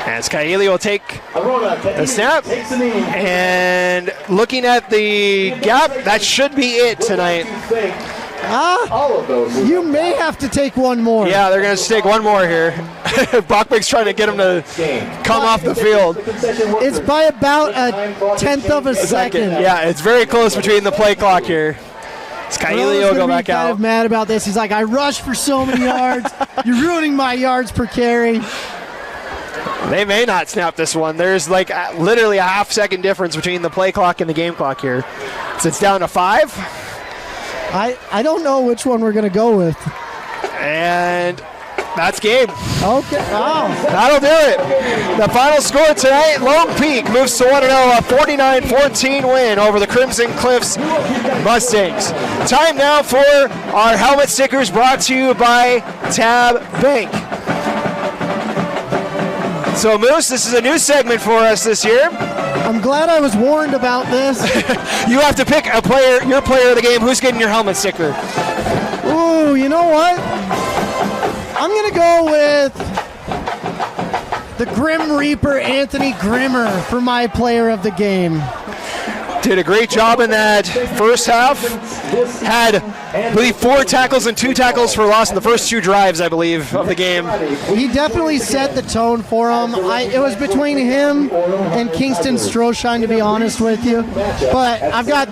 As Kai'ili will take the snap, and looking at the gap, that should be it tonight. You may have to take one more. Yeah, they're going to take one more here. Bachbeck's trying to get him to come off the field. It's by about a 10th of a second. Yeah, it's very close between the play clock here. Kai'ili will go back out. Kind of mad about this. He's like, I rushed for so many yards. You're ruining my yards per carry. They may not snap this one. There's like literally a half-second difference between the play clock and the game clock here. So it's down to 5. I don't know which one we're going to go with. And that's game. Okay. Oh. That'll do it. The final score tonight, Lone Peak moves to 1-0, a 49-14 win over the Crimson Cliffs Mustangs. Time now for our helmet stickers brought to you by Tab Bank. So, Moose, this is a new segment for us this year. I'm glad I was warned about this. You have to pick a player, your player of the game. Who's getting your helmet sticker? Ooh, you know what? I'm going to go with the Grim Reaper, Anthony Grimmer, for my player of the game. Did a great job in that first half. Had, I believe, 4 tackles and 2 tackles for loss in the first 2 drives, I believe, of the game. He definitely set the tone for him. It was between him and Kingston Stroshine, to be honest with you. But I've got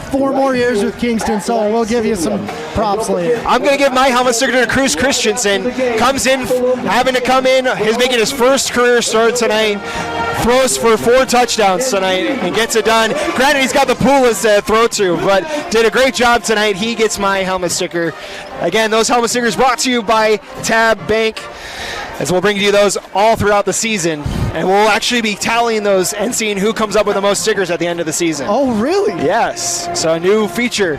4 more years with Kingston, so we'll give you some props later. I'm going to give my helmet sticker to Cruz Christensen. Comes in, having to come in. He's making his first career start tonight. Throws for 4 touchdowns tonight and gets it done. Granted, he's got the Pulis to throw to, but did a great job tonight. He gets my helmet sticker. Again, those helmet stickers brought to you by Tab Bank, as we'll bring you those all throughout the season. And we'll actually be tallying those and seeing who comes up with the most stickers at the end of the season. Oh, really? Yes. So a new feature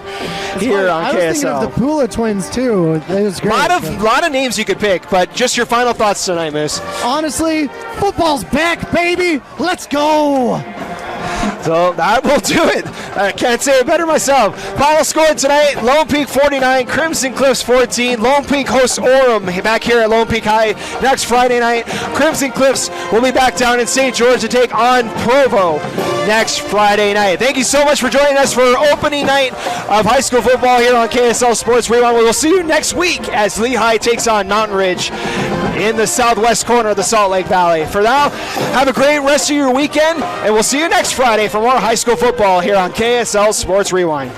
here on KSL. I was thinking of the Pula twins, too. It was great. Lot of names you could pick, but just your final thoughts tonight, Moose. Honestly, football's back, baby. Let's go. So that will do it. I can't say it better myself. Final score tonight, Lone Peak 49, Crimson Cliffs 14. Lone Peak hosts Orem back here at Lone Peak High next Friday night. Crimson Cliffs will be back down in St. George to take on Provo next Friday night. Thank you so much for joining us for opening night of high school football here on KSL Sports Rewind. We will see you next week as Lehigh takes on Mountain Ridge in the southwest corner of the Salt Lake Valley. For now, have a great rest of your weekend, and we'll see you next Friday for more high school football here on KSL Sports Rewind.